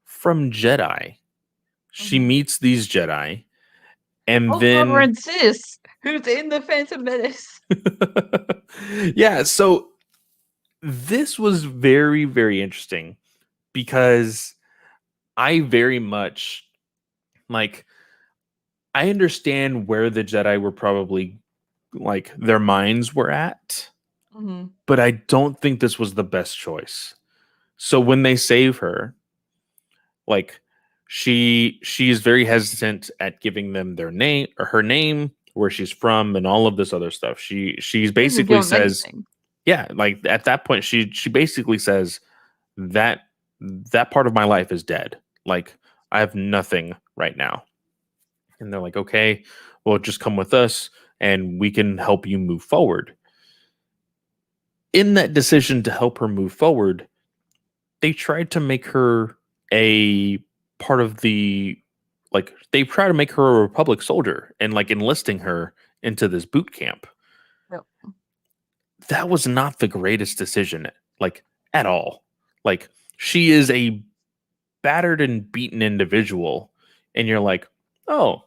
from Jedi. She Mhm. meets these Jedi, and Oh, Barbara then insists. Who's in the Phantom Menace? yeah, so this was very, very interesting because I very much like I understand where the Jedi were probably like their minds were at, Mhm. but I don't think this was the best choice. So when they save her, like she is very hesitant at giving them their name or her name, where she's from, and all of this other stuff. She's She doesn't give basically him says, anything. yeah, like at that point she basically says that that part of my life is dead. Like I have nothing right now. And they're like, okay, well, just come with us and we can help you move forward. In that decision to help her move forward, they tried to make her a part of the like they try to make her a Republic soldier and like enlisting her into this boot camp. Yep. That was not the greatest decision, like at all. Like she is a battered and beaten individual, and you're like, oh,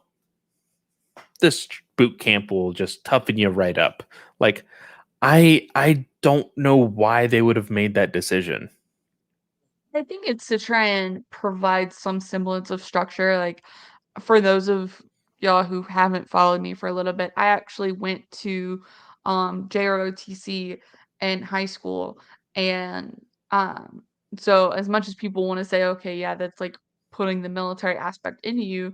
this boot camp will just toughen you right up. Like I don't know why they would have made that decision. I think it's to try and provide some semblance of structure, like, for those of y'all who haven't followed me for a little bit, I actually went to, JROTC in high school, and, um, so as much as people wanna say, "Okay, yeah, that's, like, putting the military aspect into you,"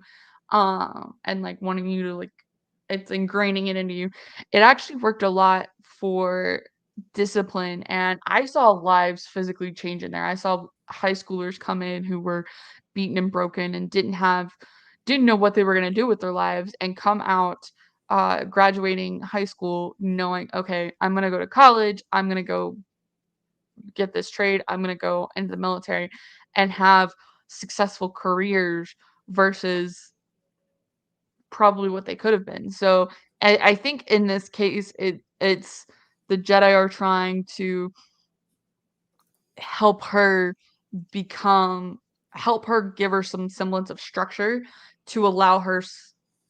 and, like, wanting you to, like it's ingraining it into you, it actually worked a lot for discipline, and I saw lives physically change in there. I saw high schoolers come in who were beaten and broken and didn't know what they were gonna do with their lives and come out, graduating high school knowing, "Okay, I'm gonna go to college, I'm gonna go get this trade, I'm gonna go into the military," and have successful careers versus probably what they could have been. So, I think in this case, it's the Jedi are trying to help her become help her give her some semblance of structure to allow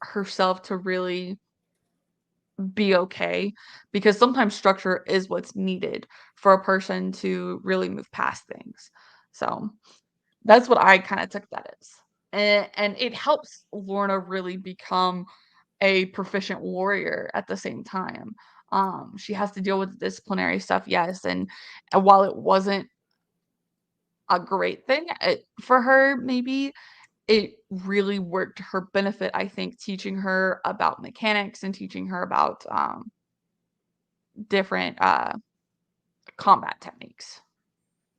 herself to really be okay, because sometimes structure is what's needed for a person to really move past things. So, that's what I kinda took that as. And it helps Lorna really become a proficient warrior at the same time. She has to deal with the disciplinary stuff, yes, and while it wasn't a great thing, for her, maybe, it really worked to her benefit, I think, teaching her about mechanics and teaching her about, different, combat techniques,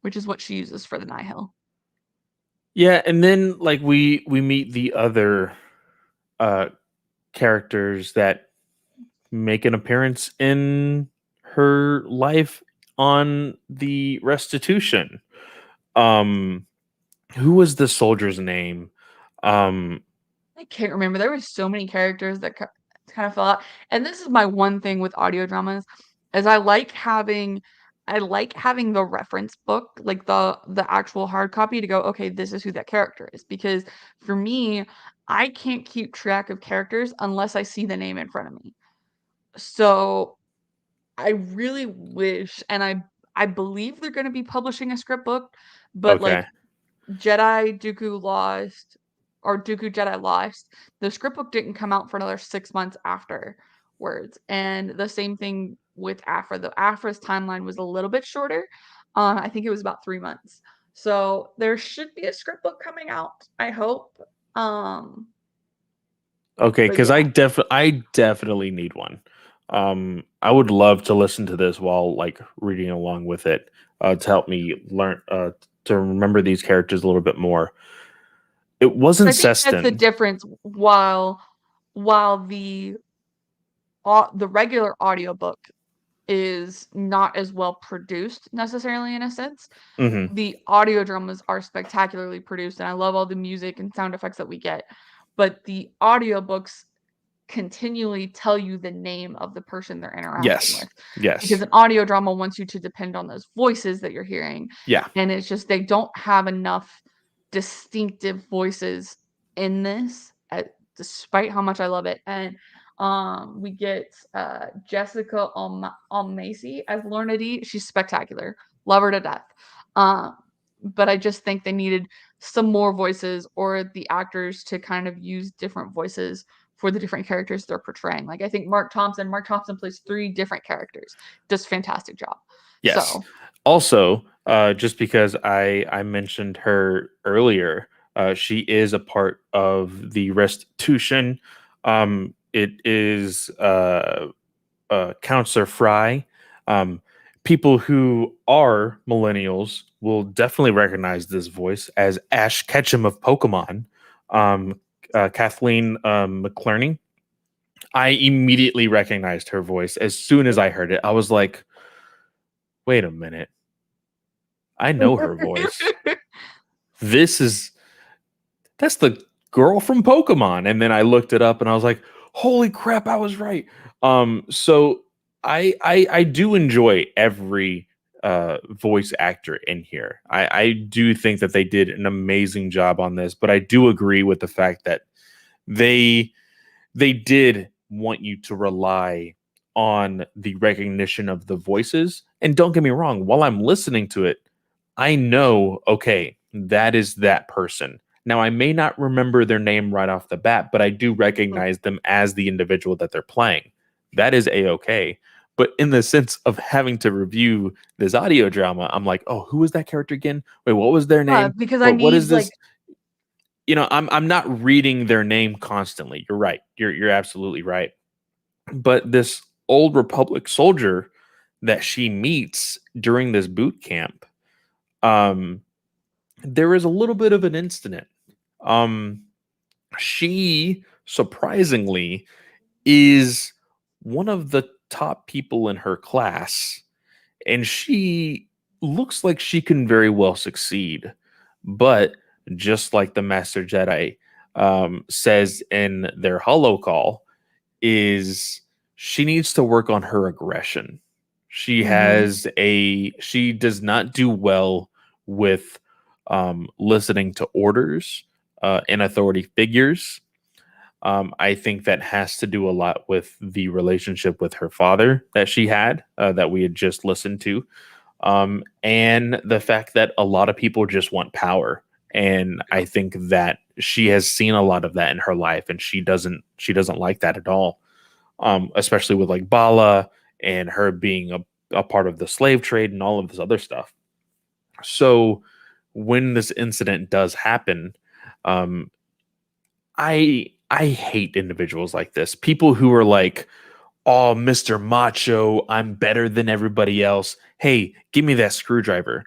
which is what she uses for the Nihil. Yeah, and then like we meet the other uh characters that make an appearance in her life on the restitution. Um who was the soldier's name? Um I can't remember, there were so many characters that kind of fell out, and this is my one thing with audio dramas, is I like having the reference book, like the actual hard copy to go, "Okay, this is who that character is," because for me, I can't keep track of characters unless I see the name in front of me. So, I really wish, and I believe they're gonna be publishing a script book, but, okay. like, Jedi Dooku Lost or Dooku Jedi Lost, the script book didn't come out for another 6 months afterwards, and the same thing with Aphra, though Aphra's timeline was a little bit shorter, I think it was about 3 months. So, there should be a script book coming out, I hope, um, Okay, but cuz yeah. I definitely need one. I would love to listen to this while like reading along with it to help me learn to remember these characters a little bit more. It wasn't I think that's the Seston. difference while the regular audiobook is not as well produced necessarily in a sense, Mhm. the audio dramas are spectacularly produced, and I love all the music and sound effects that we get, but the audiobooks continually tell you the name of the person they're interacting Yes. with. Because Yes. an audio drama wants you to depend on those voices that you're hearing. Yeah. And it's just they don't have enough distinctive voices in this, despite how much I love it. And we get Jessica Almacy as Lorna D. She's spectacular. Love her to death. But I just think they needed some more voices or the actors to kind of use different voices for the different characters they're portraying. Like I think Mark Thompson plays 3 different characters. Does fantastic job. Yes. So, Also, just because I mentioned her earlier, she is a part of the restitution. It is Counselor Fry. Um, People who are millennials will definitely recognize this voice as Ash Ketchum of Pokemon. Um, Kathleen McClerney. I immediately recognized her voice as soon as I heard it. I was like, wait a minute. I know her voice. This is that's the girl from Pokemon. And then I looked it up and I was like, holy crap, I was right. So I do enjoy every voice actor in here. I do think that they did an amazing job on this, but I do agree with the fact that they they did want you to rely on the recognition of the voices. And don't get me wrong, while I'm listening to it, I know, okay, that is that person. Now, I may not remember their name right off the bat, but I do recognize them as the individual that they're playing. That is a-okay. But in the sense of having to review this audio drama, I'm like, oh, who was that character again? Wait, what was their name? because I What is need like this? I'm not reading their name constantly. You're right. You're absolutely right. But this old Republic soldier that she meets during this boot camp, um, there is a little bit of an incident. Um, she surprisingly is one of the top people in her class, and she looks like she can very well succeed. But just like the Master Jedi says in their holo call, is she needs to work on her aggression. mhm. She does not do well with listening to orders and authority figures. I think that has to do a lot with the relationship with her father that she had, that we had just listened to, and the fact that a lot of people just want power. And I think that she has seen a lot of that in her life, and she doesn't like that at all. Especially with like Bala and her being a part of the slave trade and all of this other stuff. So when this incident does happen, um, I hate individuals like this. People who are like, "Oh, Mr. Macho, I'm better than everybody else. Hey, give me that screwdriver."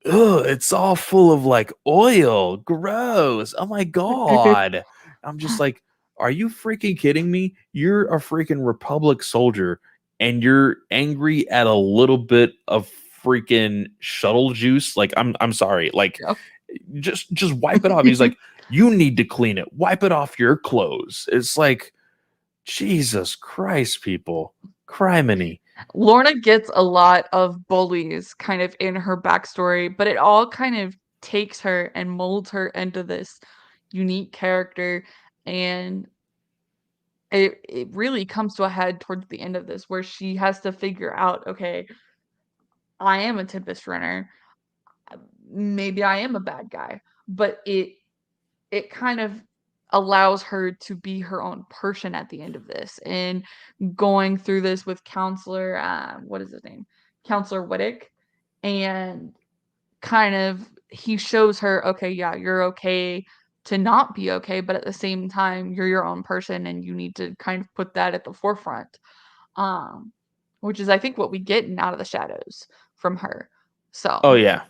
Ugh, it's all full of like oil. Gross. Oh my god. I'm just like, are you freaking kidding me? You're a freaking Republic soldier and you're angry at a little bit of freaking shuttle juice. Like, I'm sorry. Like, Yep. just wipe it off. He's like, you need to clean it. Wipe it off your clothes. It's like, Jesus Christ, people. Criminy. Lorna gets a lot of bullies kind of in her backstory, but it all kind of takes her and molds her into this unique character. And it really comes to a head towards the end of this where she has to figure out, okay, I am a Tempest runner. Maybe I am a bad guy, but it kind of allows her to be her own person at the end of this and going through this with counselor what is his name, counselor Whittick, and kind of he shows her, okay, yeah, you're okay to not be okay, but at the same time you're your own person and you need to kind of put that at the forefront, um which is I think what we get in Out of the Shadows from her. Oh So yeah.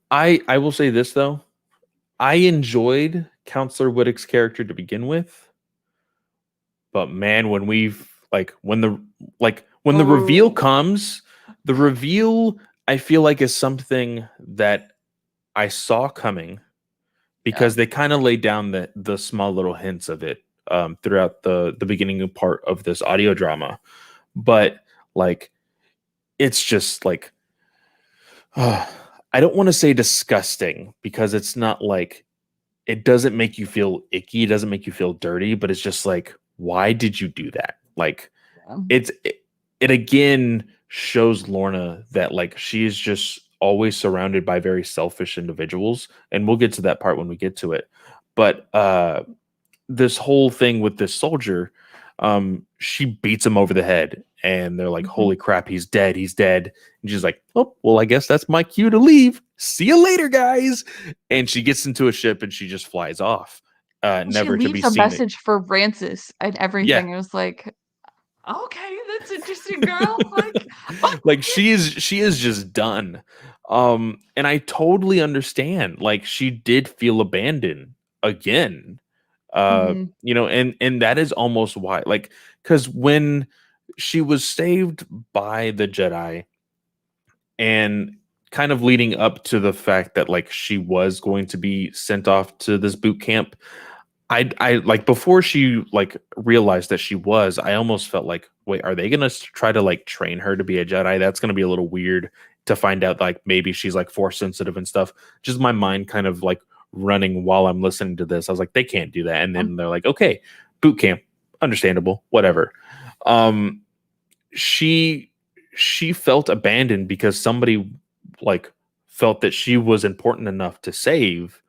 I will say this though. I enjoyed Counselor Whittick's character to begin with, but man, when we've like when the reveal oh comes, the reveal I feel like is something that I saw coming yeah. because they kind of laid down the small little hints of it throughout the beginning part of this audio drama. But like, it's just like, I don't want to say disgusting, because it's not like, it doesn't make you feel icky, it doesn't make you feel dirty, but it's just like, why did you do that? Like, Yeah. it again shows Lorna that like she is just always surrounded by very selfish individuals, and we'll get to that part when we get to it. But this whole thing with this soldier, she beats him over the head, and they're like, Mhm. holy crap, he's dead, he's dead. And she's like, oh, well, I guess that's my cue to leave. See you later, guys. And she gets into a ship and she just flies off, She never to be leaves a seen it. message for Francis and Yeah. everything. It was like, "Okay, that's interesting, girl." Like, Like, she is just done. And I totally understand, like, she did feel abandoned again. mhm, And that is almost why, like, because when she was saved by the Jedi, and kind of leading up to the fact that like she was going to be sent off to this boot camp, I like, before she like realized that she was, I almost felt like, wait, are they gonna try to like train her to be a Jedi? That's gonna be a little weird to find out, like maybe she's like force sensitive and stuff. Just my mind kind of like running while I'm listening to this. I was like, they can't do that. And um, then they're like, okay, boot camp, understandable, whatever. Um, she she felt abandoned because somebody like felt that she was important enough to save,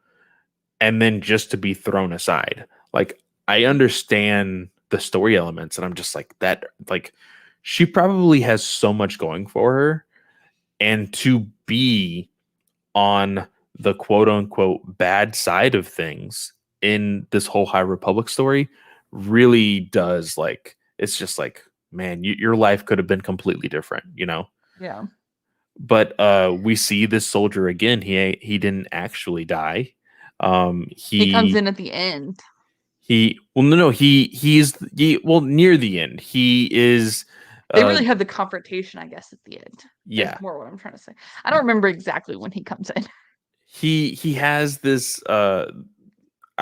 and then just to be thrown aside. Like, I understand the story elements, and I'm just like, that, like, she probably has so much going for her, and to be on the quote unquote bad side of things in this whole High Republic story really does, like, it's just like, man, your life could have been completely different. yeah. But we see this soldier again. He didn't actually die. He comes He in at the end. He well, no, well, near the end. He is They uh really have the confrontation, I guess, at the end, is yeah. more what I'm trying to say. I don't remember exactly when he comes in. He has this I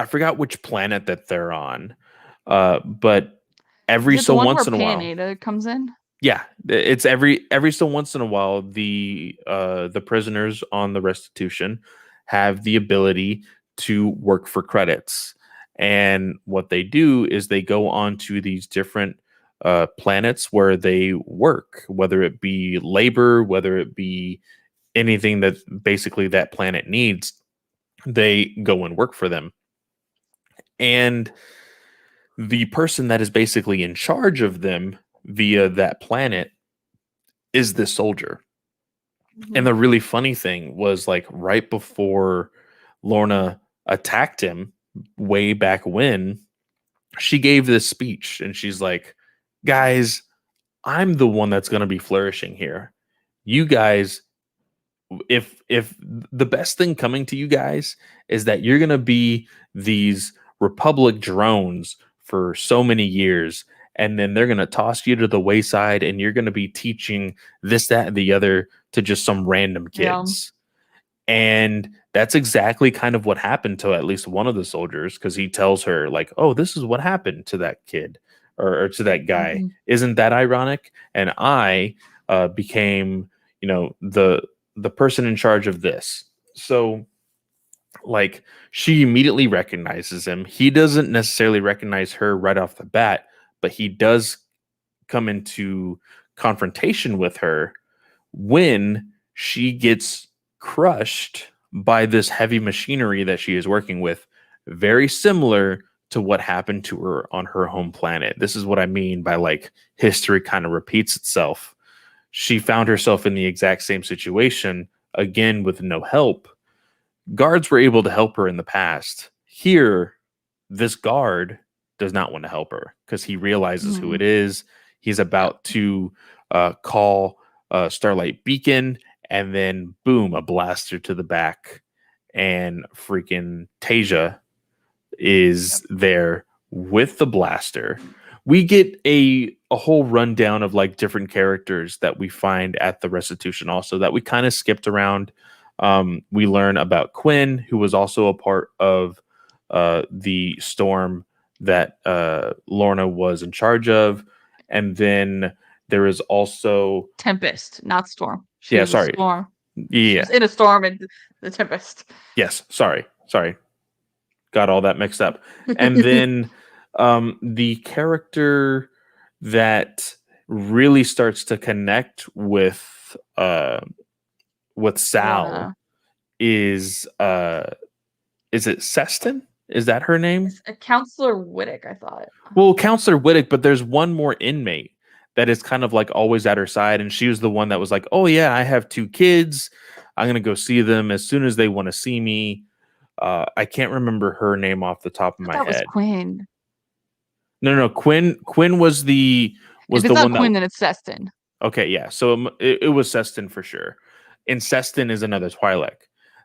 forgot which planet that they're on. But Is every it the so one where once in a while, Panada comes in? yeah, it's every so once in a while, the prisoners on the restitution have the ability to work for credits. And what they do is they go on to these different planets where they work, whether it be labor, whether it be anything that basically that planet needs, they go and work for them. And the person that is basically in charge of them via that planet is this soldier. And Mhm. the really funny thing was, like, right before Lorna attacked him way back when, she gave this speech and she's like, guys, I'm the one that's going to be flourishing here. You guys, if the best thing coming to you guys is that you're going to be these Republic drones for so many years, and then they're going to toss you to the wayside, and you're going to be teaching this, that, and the other to just some random Yeah. kids. And that's exactly kind of what happened to at least one of the soldiers, because he tells her, like, oh, this is what happened to that kid, or to that guy. Mhm. Isn't that ironic? And I became, the person in charge of this. So, like, she immediately recognizes him. He doesn't necessarily recognize her right off the bat, but he does come into confrontation with her when she gets crushed by this heavy machinery that she is working with, very similar to what happened to her on her home planet. This is what I mean by, like, history kind of repeats itself. She found herself in the exact same situation again with no help. Guards were able to help her in the past. Here, this guard does not want to help her because he realizes who it Mhm. is. He's Yep. about to call Starlight Beacon, and then boom, a blaster to the back, and freaking Tasia Yep. is there with the blaster. We get a whole rundown of like different characters that we find at the restitution also that we kind of skipped around. We learn about Quinn, who was also a part of the storm that Lorna was in charge of. And then there is also Tempest, not Storm. She yeah, was a sorry. storm. She Yeah. was in a storm and the Tempest. Yes, sorry. Sorry. Got all that mixed up. And then the character that really starts to connect with Sal Lorna. is it Seston? Is that her name? It's a Counselor Whittick, I thought. Well, Counselor Whittick, but there's one more inmate that is kind of like always at her side, and she was the one that was like, "Oh yeah, I have 2 kids. I'm gonna go see them as soon as they want to see me." I can't remember her name off the top of I thought my that was head. Quinn. No, no, Quinn. Quinn was If the it's not one that. Quinn, then it's Seston. Okay, yeah. So it was Seston for sure, and Seston is another Twi'lek.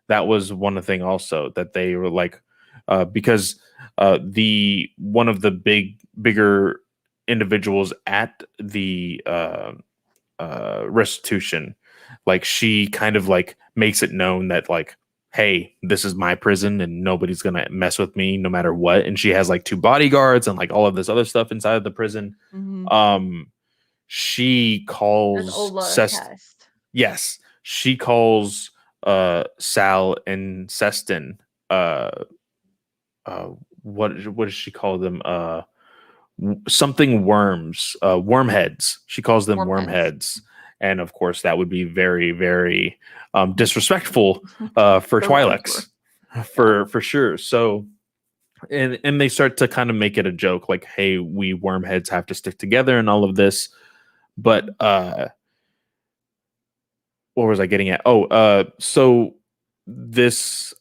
That was one thing also that they were like, because the one of the bigger individuals at the restitution, like she kind of like makes it known that like, hey, this is my prison and nobody's gonna mess with me no matter what. And she has like 2 bodyguards and like all of this other stuff inside of the prison. Mm-hmm. She There's calls Ola Hest. yes, she calls Sal and Seston uh uh what does she call them? Something worms, wormheads. She calls them Wormheads. wormheads. And of course that would be very, very disrespectful for For what I'm sure. Twi'leks for sure. So and they start to kind of make it a joke like, hey, we wormheads have to stick together and all of this. But what was I getting at? Oh, so this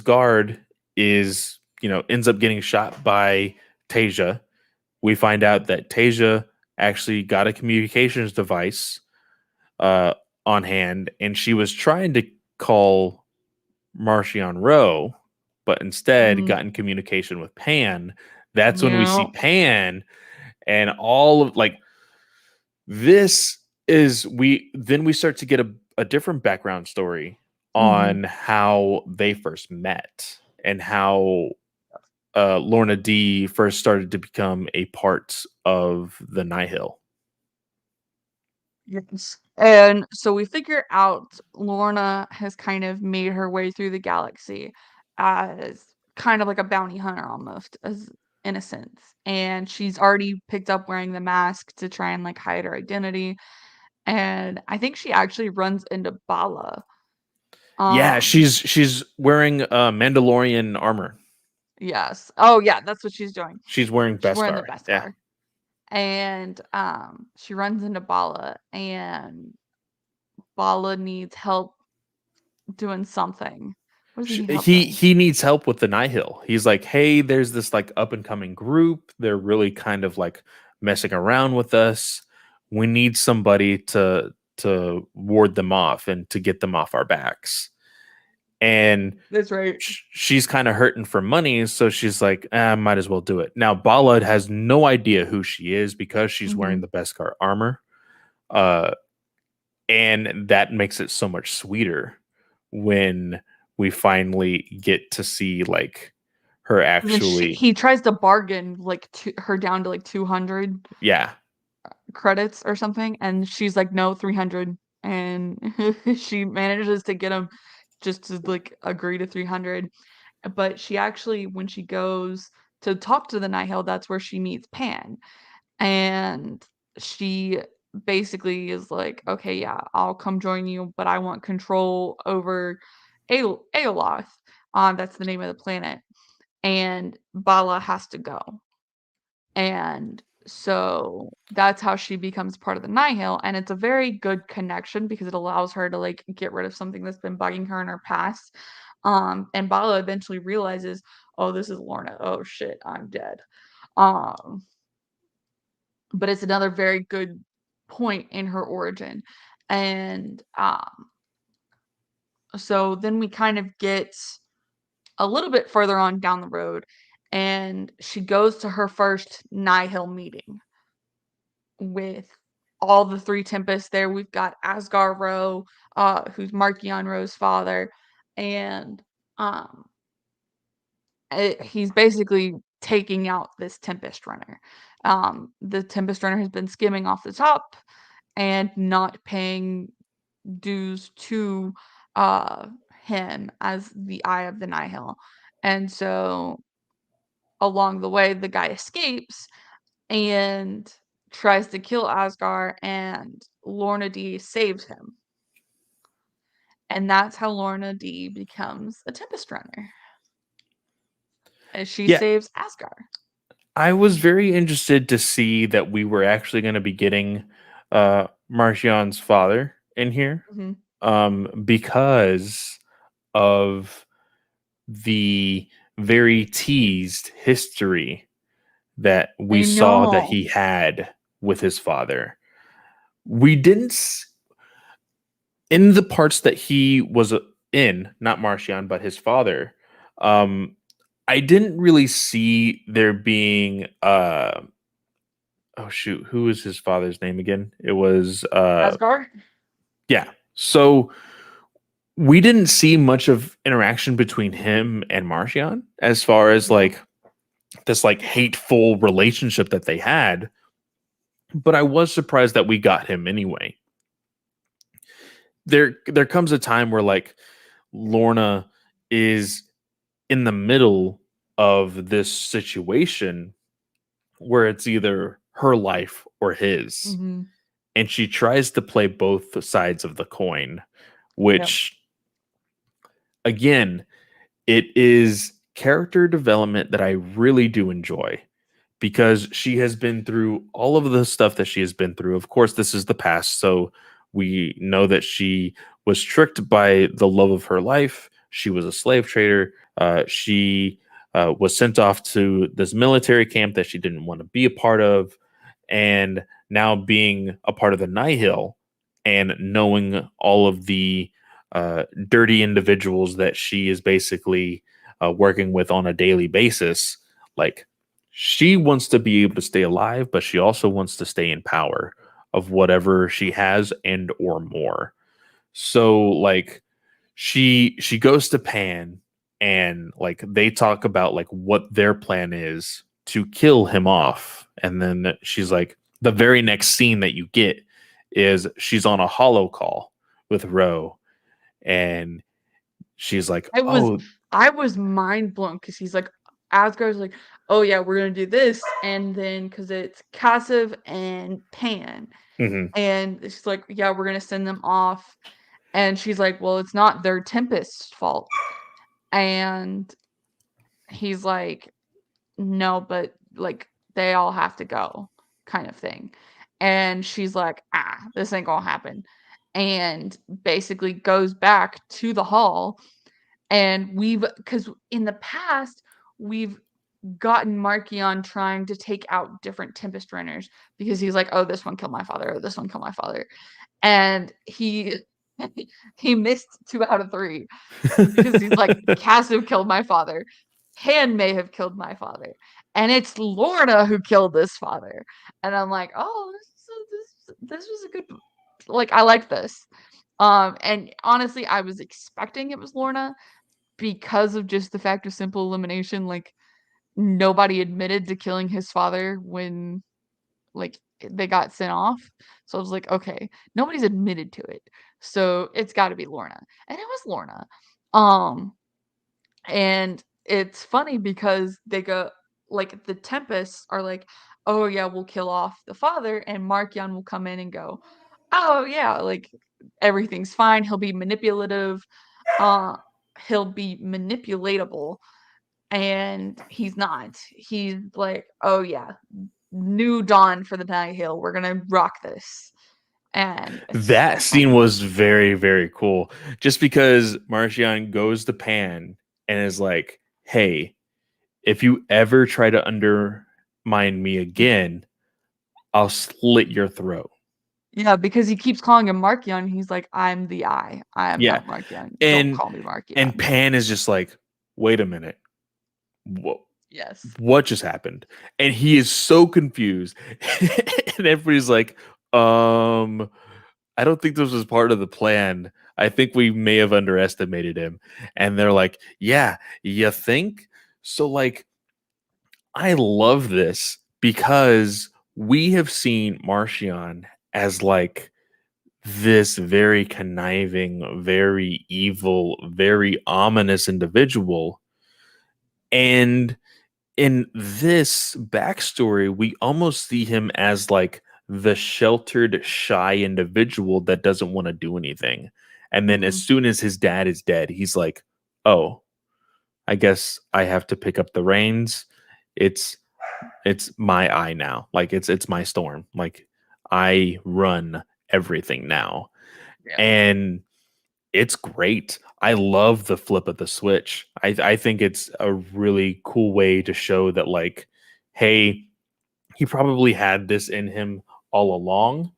guard is, ends up getting shot by Tasia. We find out that Tasia actually got a communications device uh on hand, and she was trying to call Marcion Rowe, but instead Mm-hmm. got in communication with Pan. That's when we see Yeah. Pan, and all of like this is we start to get a different background story Mm-hmm. on how they first met and how Lorna D first started to become a part of the Nihil. Yes. And so we figure out Lorna has kind of made her way through the galaxy as kind of like a bounty hunter almost, as in a sense. And she's already picked up wearing the mask to try and like hide her identity. And I think she actually runs into Bala. Yeah, Um, she's wearing Mandalorian armor. yes. Oh yeah, that's what she's doing. She's wearing She's wearing the Beskar. Yeah. Beskar. And she runs into Bala and Bala needs help doing something. What does he need help doing? He needs help with the Nihil. He's like, hey, there's this like up and coming group. They're really kind of like messing around with us. We need somebody to ward them off and to get them off our backs. And That's right. she's kind of hurting for money, so she's like, might as well do it. Now Bala has no idea who she is because she's wearing Mhm. the Beskar armor. Uh, and that makes it so much sweeter when we finally get to see like her And then actually. he tries to bargain like her down to like 200 Yeah, credits or something, and she's like, no, 300, and she manages to get him just to like agree to 300. But she actually, when she goes to talk to the Nihil, that's where she meets Pan, and she basically is like, okay, yeah, I'll come join you, but I want control over Aoloth. That's the name of the planet, and Bala has to go. And so that's how she becomes part of the Nihil, and it's a very good connection because it allows her to like get rid of something that's been bugging her in her past. And Bala eventually realizes, oh, this is Lorna. Oh shit, I'm dead. Um, but it's another very good point in her origin. And so then we kind of get a little bit further on down the road, and she goes to her first Nihil meeting with all the 3 Tempests there. We've got Asgar Rowe, who's Markion Rowe's father, and um, he's basically taking out this Tempest runner. The Tempest runner has been skimming off the top and not paying dues to him as the Eye of the Nihil. And so along the way, the guy escapes and tries to kill Asgar, and Lorna D saves him. And that's how Lorna D becomes a Tempest runner. And she Yeah. saves Asgar. I was very interested to see that we were actually going to be getting Marcian's father in here, because of the very teased history that we I saw that know. he had with his father. We didn't in the parts that he was in, not Marcian, but his father. I didn't really see there being oh shoot, who was his father's name again? It was Asgar? yeah. So we didn't see much of interaction between him and Marcian as far as like this like hateful relationship that they had. But I was surprised that we got him anyway. There comes a time where like Lorna is in the middle of this situation where it's either her life or his. And she tries to play both sides of the coin, which again, it is character development that I really do enjoy because she has been through all of the stuff that she has been through. Of course, this is the past, so we know that she was tricked by the love of her life. She was a slave trader. She was sent off to this military camp that she didn't want to be a part of. And now being a part of the Nihil and knowing all of the dirty individuals that she is basically working with on a daily basis, like she wants to be able to stay alive, but she also wants to stay in power of whatever she has and or more. So like she goes to Pan and like they talk about like what their plan is to kill him off. And then she's like, the very next scene that you get is she's on a hollow call with Ro, and she's like, "Oh, I was mind blown because he's like, Asgard's like, oh yeah, we're gonna do this, and then because it's Kassav and Pan, mhm. and she's like, yeah, we're gonna send them off, and she's like, well, it's not their Tempest's fault, and he's like, no, but like they all have to go, kind of thing, and she's like, this ain't gonna happen, and basically goes back to the hall. And because in the past, we've gotten Markion trying to take out different Tempest runners because he's like, oh, this one killed my father, or this one killed my father. And he he missed 2 out of 3 because he's like, Cassiv killed my father. Han may have killed my father. And it's Lorna who killed this father. And I'm like, oh, this was a good, like, I like this. And honestly, I was expecting it was Lorna because of just the fact of simple elimination, like, nobody admitted to killing his father when, like, they got sent off. So I was like, okay, nobody's admitted to it. So it's got to be Lorna. And it was Lorna. Um, and it's funny because they go, like, the Tempests are like, oh, yeah, we'll kill off the father. And Markion will come in and go, oh, yeah, like, everything's fine. He'll be manipulative. Uh, he'll be manipulatable, and he's not. He's like, oh yeah, new dawn for the Nihil. We're gonna rock this, and it's That so scene funny. was very, very cool. Just because Marcian goes to Pan and is like, hey, if you ever try to undermine me again, I'll slit your throat. Yeah, because he keeps calling him Markion. He's like, I'm the Eye. I am Yeah. not Markion. Don't And call me and Markion. Pan is just like, wait a minute. What Yes. what just happened? And he is so confused. And everybody's like, I don't think this was part of the plan. I think we may have underestimated him. And they're like, yeah, you think? So like I love this because we have seen Marcion as like this very conniving, very evil, very ominous individual. And in this backstory, we almost see him as like the sheltered, shy individual that doesn't want to do anything. And then as Mhm. soon as his dad is dead, he's like, oh, I guess I have to pick up the reins. It's it's my eye now. Like it's my storm. Like I run everything now. Yeah. And it's great. I love the flip of the switch. I think it's a really cool way to show that like, hey, he probably had this in him all along,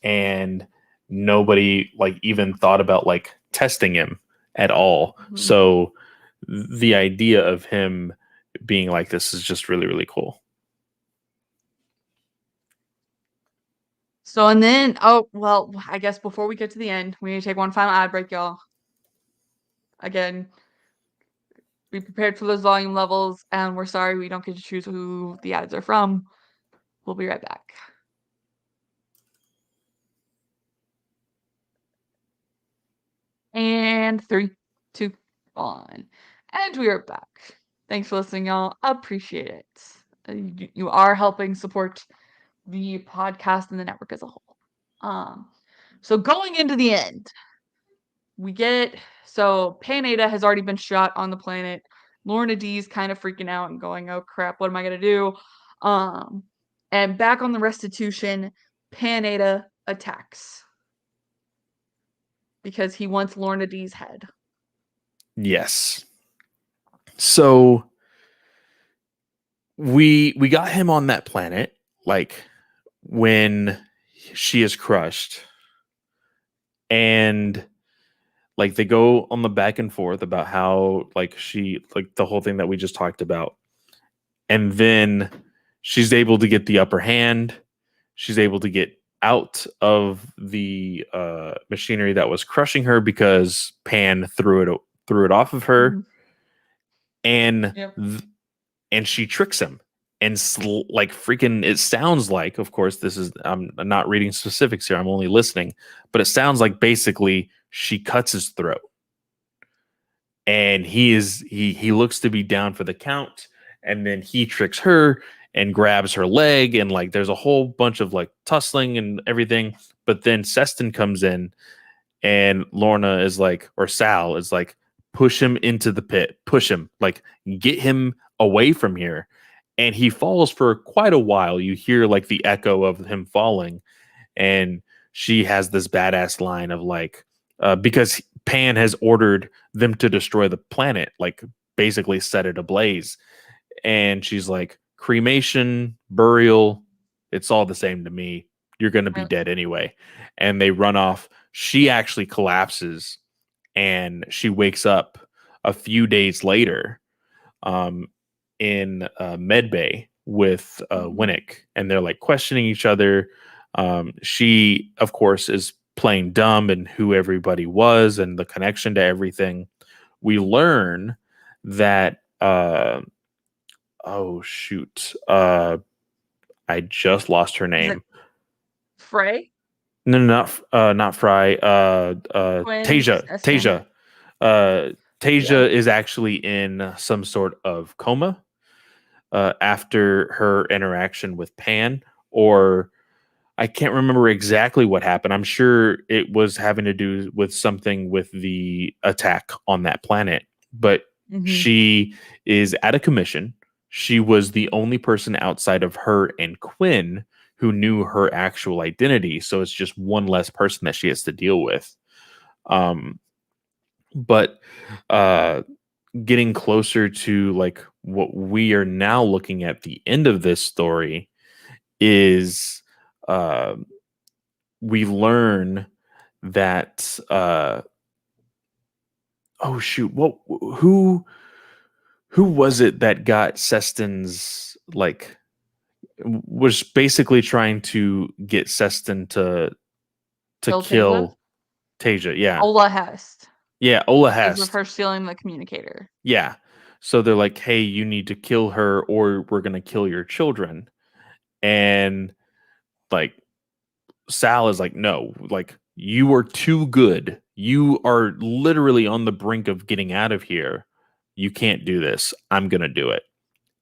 and nobody like even thought about like testing him at all. Mhm. So the idea of him being like this is just really, really cool. So, and then, oh, well, I guess before we get to the end, we need to take one final ad break, y'all. Again, be prepared for those volume levels, and we're sorry we don't get to choose who the ads are from. We'll be right back. And 3, 2, 1. And we are back. Thanks for listening, y'all. Appreciate it. You are helping support the podcast and the network as a whole. So going into the end, we get Panada has already been shot on the planet. Lorna D's kind of freaking out and going, "Oh crap, what am I gonna do?" And back on the restitution, Panada attacks because he wants Lorna D's head. Yes. So we got him on that planet like when she is crushed, and like they go on the back and forth about how like she like the whole thing that we just talked about, and then she's able to get the upper hand. She's able to get out of the machinery that was crushing her because Pan threw it off of her, Mhm. and Yep. and she tricks him and like freaking it sounds like, of course this is I'm not reading specifics here, I'm only listening, but it sounds like basically she cuts his throat, and he looks to be down for the count, and then he tricks her and grabs her leg, and like there's a whole bunch of like tussling and everything. But then Seston comes in, and Lorna is like, or Sal is like, push him into the pit, push him, like get him away from here. And he falls for quite a while. You hear like the echo of him falling, and she has this badass line of like, because Pan has ordered them to destroy the planet, like basically set it ablaze. And she's like, cremation, burial, it's all the same to me. You're going to be Yep. dead anyway. And they run off. She actually collapses, and she wakes up a few days later um, in med bay with Mhm. Winnick, and they're like questioning each other. She, of course, is playing dumb and who everybody was and the connection to everything. We learn that oh shoot, I just lost her Is it name. Frey? No, no, not Fry. Quinn, Tasia. Seston? Tasia. Uh, Yeah. Tasia is actually in some sort of coma after her interaction with Pan, or I can't remember exactly what happened. I'm sure it was having to do with something with the attack on that planet, but Mhm. she is at a commission. She was the only person outside of her and Quinn who knew her actual identity. So it's just one less person that she has to deal with. Um, but uh, getting closer to like what we are now looking at the end of this story is uh, we learn that oh shoot, what who was it that got Seston's like was basically trying to get Seston to Kill Tasia? kill Tasia? Yeah, Ola Hest. yeah, Ola Because of Hest. her stealing the communicator. Yeah. So they're like, hey, you need to kill her or we're going to kill your children. And like, Sal is like, no, like, you are too good. You are literally on the brink of getting out of here. You can't do this. I'm going to do it.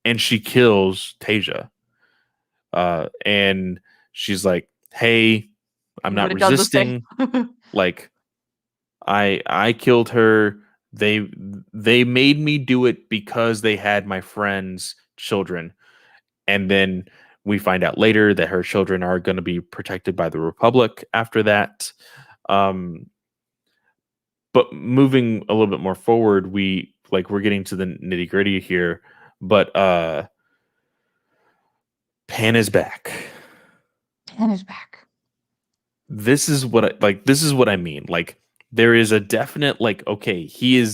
And she kills Tasia. And she's like, hey, I'm not Everybody does this thing. resisting. Like, I killed her. They made me do it because they had my friend's children. And then we find out later that her children are going to be protected by the Republic after that. Um, but moving a little bit more forward, we're getting to the nitty gritty here. But Pan is back. Pan is back. This is what I mean. Like, there is a definite, like, okay, he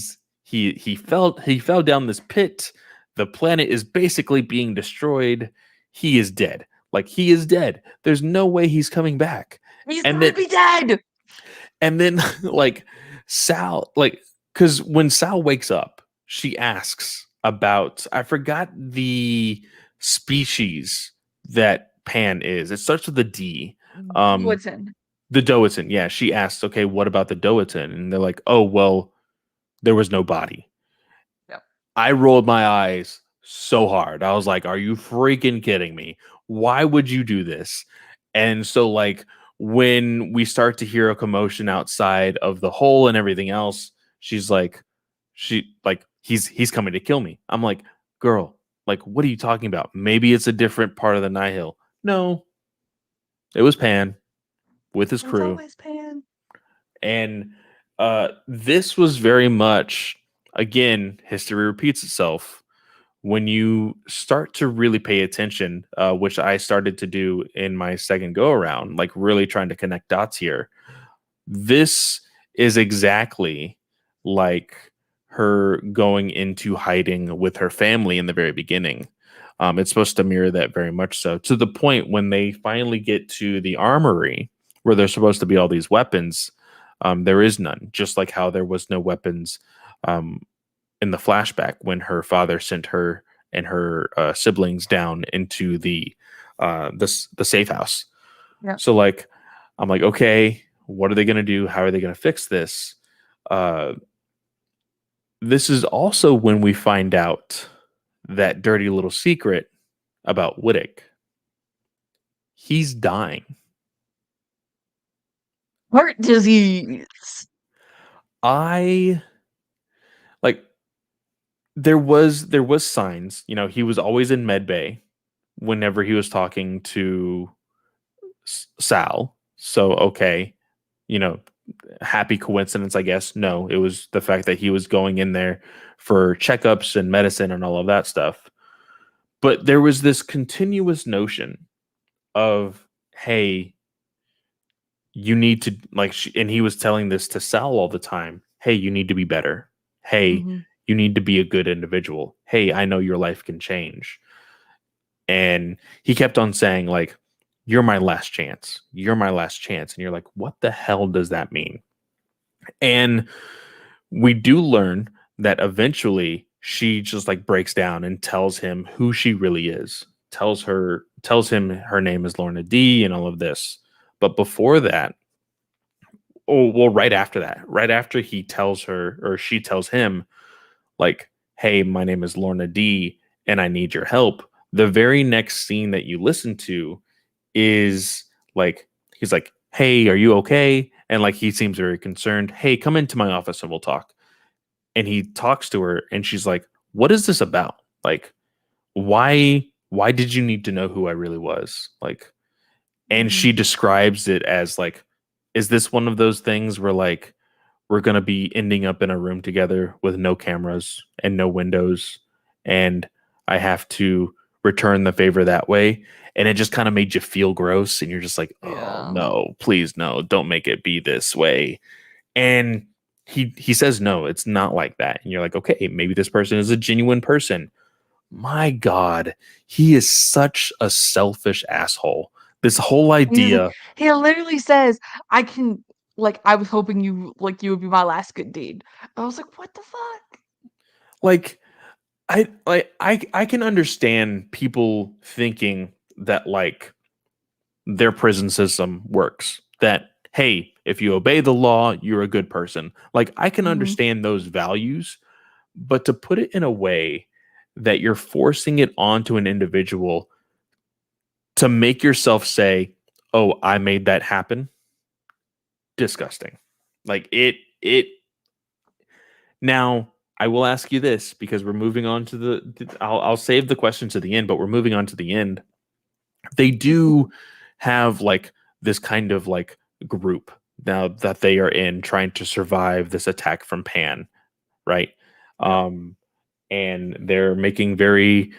fell down this pit. The planet is basically being destroyed. He is dead. Like, he is dead. There's no way he's coming back. He's And gonna then be dead. and then like Sal, like, because when Sal wakes up, she asks about, I forgot the species that Pan is. It starts with a D. Um Woodson. the Doatin, yeah. She asks, okay, what about the Doatin? And they're like, oh, well, there was no body. Yep. I rolled my eyes so hard. I was like, are you freaking kidding me? Why would you do this? And so, like, when we start to hear a commotion outside of the hole and everything else, she's like, he's coming to kill me. I'm like, girl, like, what are you talking about? Maybe it's a different part of the Nihil. No, it was Pan with his It was crew. always Pan. And this was very much, again, history repeats itself. When you start to really pay attention, which I started to do in my second go around, like really trying to connect dots here, this is exactly like her going into hiding with her family in the very beginning. It's supposed to mirror that very much so, to the point when they finally get to the armory where there's supposed to be all these weapons. There is none, just like how there was no weapons um, in the flashback when her father sent her and her siblings down into the safe house. Yeah. So, like, I'm like, okay, what are they going to do? How are they going to fix this? Uh, this is also when we find out that dirty little secret about Wittick. He's dying. Heart disease. I like there was signs, he was always in med bay whenever he was talking to Sal. So okay, you know, happy coincidence, I guess. No, it was the fact that he was going in there for checkups and medicine and all of that stuff. But there was this continuous notion of, hey, you need to, like, and he was telling this to Sal all the time. Hey, you need to be better. Hey, Mm-hmm. you need to be a good individual. Hey, I know your life can change. And he kept on saying, like, you're my last chance. You're my last chance. And you're like, what the hell does that mean? And we do learn that eventually she just like breaks down and tells him who she really is. Tells him her name is Lorna D and all of this. But before that, oh well, right after that, right after he tells her or she tells him, like, hey, my name is Lorna D and I need your help. The very next scene that you listen to is like, he's like, hey, are you okay? And like, he seems very concerned. Hey, come into my office and we'll talk. And he talks to her and she's like, what is this about? Like, why did you need to know who I really was? Like, and Mm-hmm. she describes it as like, is this one of those things where like we're going to be ending up in a room together with no cameras and no windows, and I have to return the favor that way? And it just kind of made you feel gross, and you're just like, oh Yeah. no, please no, don't make it be this way. And he says no, it's not like that. And you're like, okay, maybe this person is a genuine person. My God, he is such a selfish asshole. This whole He's, idea, he literally says, "I can." Like, I was hoping you would be my last good deed. I was like, what the fuck? like, I can understand people thinking that like their prison system works. That hey, if you obey the law, you're a good person. Like I can Mhm. understand those values, but to put it in a way that you're forcing it onto an individual to make yourself say, "Oh, I made that happen." Disgusting. Like it now I will ask you this because we're moving on to I'll save the question to the end, but we're moving on to the end. They do have like this kind of like group now that they are in trying to survive this attack from Pan, right? Yep. Um and they're making very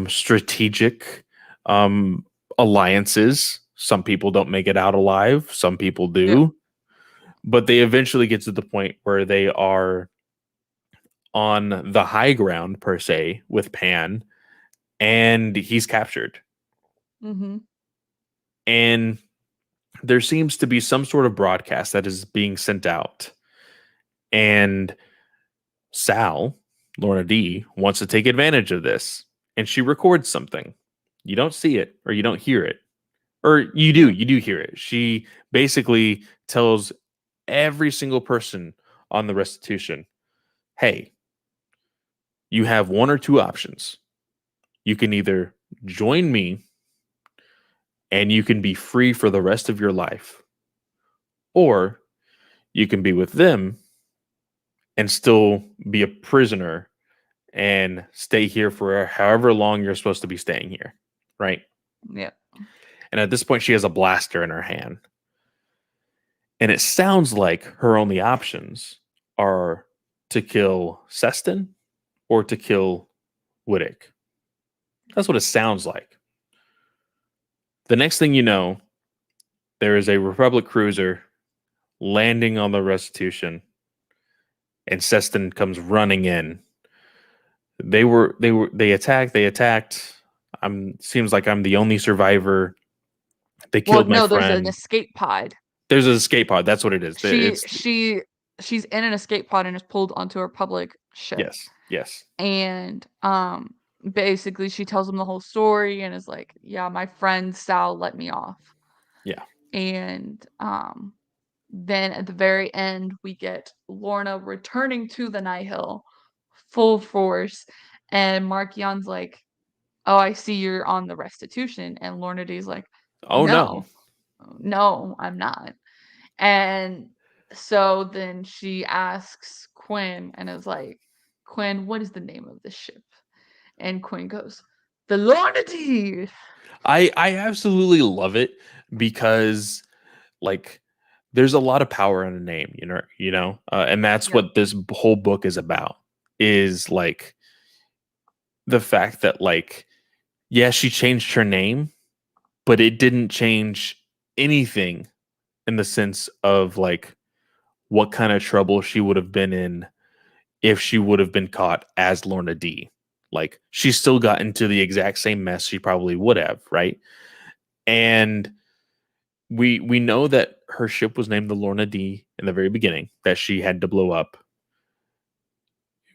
strategic um alliances. Some people don't make it out alive, some people Yep. do, but they eventually get to the point where they are on the high ground per se with Pan, and he's captured. Mhm. And there seems to be some sort of broadcast that is being sent out, and Sal, Lorna D, wants to take advantage of this, and she records something. You don't see it or you don't hear it, or Yep. you do hear it. She basically tells every single person on the restitution, hey, you have one or two options. You can either join me and you can be free for the rest of your life, or you can be with them and still be a prisoner and stay here for however long you're supposed to be staying here, right? Yep. And at this point, she has a blaster in her hand. And it sounds like her only options are to kill Seston or to kill Wittick. That's what it sounds like. The next thing you know, there is a Republic cruiser landing on the Restitution, and Seston comes running in. They attacked. Seems like I'm the only survivor. They Well, killed my no, there's an friend. escape pod. There's an escape pod. That's what it is. She It's she she's in an escape pod and is pulled onto a Republic ship. yes, yes, And basically she tells him the whole story and is like, "Yeah, my friend Sal let me off." yeah. And then at the very end we get Lorna returning to the Nihil full force, and Markion's like, "Oh, I see you're on the restitution." And Lorna D's like, Oh no. "No, no, I'm not." And so then she asks Quinn and is like, "Quinn, what is the name of this ship?" And Quinn goes, "The Lornity." I absolutely love it because like there's a lot of power in a name, and that's Yep. what this whole book is about. Is like the fact that like yeah, she changed her name, but it didn't change anything in the sense of like what kind of trouble she would have been in if she would have been caught as Lorna D. Like she still got into the exact same mess she probably would have, right? And we know that her ship was named the Lorna D in the very beginning that she had to blow up.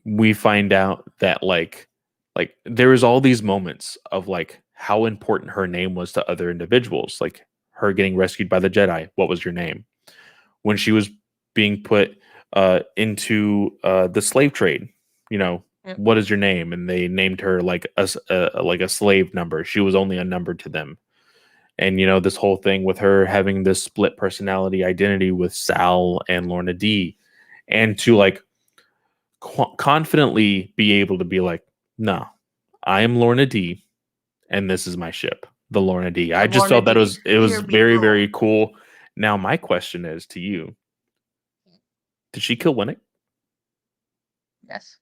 We find out that like there was all these moments of like how important her name was to other individuals, like her getting rescued by the Jedi. What was your name? When she was being put into the slave trade, you know, Yep. what is your name? And they named her like like a slave number. She was only a number to them. And this whole thing with her having this split personality identity with Sal and Lorna D, and to like confidently be able to be like, no, I am Lorna D, and this is my ship, the Lorna D. The I just felt that Lornity. it was Here we very go. very cool. Now my question is to you: did she kill Winnick? Yes.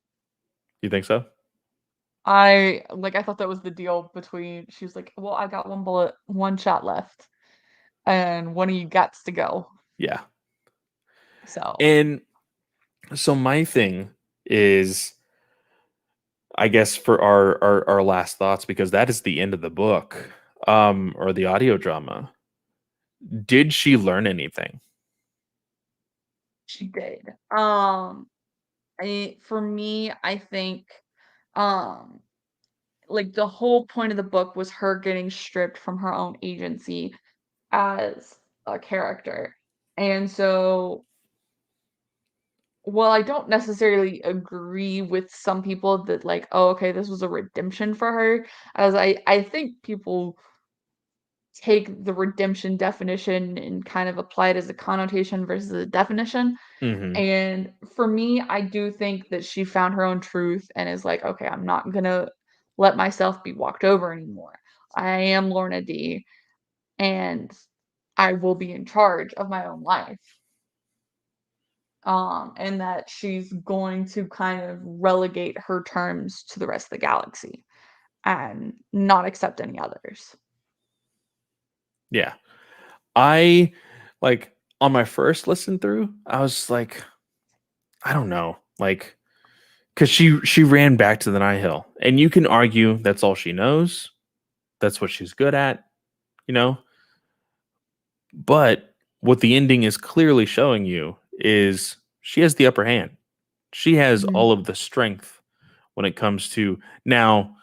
You think so? I thought that was the deal between she was like, "Well, I got one bullet, one shot left, and one of you gots to go." Yeah. So And so my thing is, I guess for our last thoughts, because that is the end of the book, or the audio drama. Did she learn anything? she did. For me, I think Um, like the whole point of the book was her getting stripped from her own agency as a character. And so, while I don't necessarily agree with some people that like, oh, okay, this was a redemption for her, as I think people take the redemption definition and kind of apply it as a connotation versus a definition. Hmm. And for me, I do think that she found her own truth and is like, okay, I'm not gonna let myself be walked over anymore. I am Lorna D, and I will be in charge of my own life. And that she's going to kind of relegate her terms to the rest of the galaxy and not accept any others. Yeah. I like on my first listen through, I was like, I don't know. Like, because she ran back to the Nihil. And you can argue that's all she knows. That's what she's good at, you know? But what the ending is clearly showing you is she has the upper hand. She has Mhm. all of the strength when it comes to now.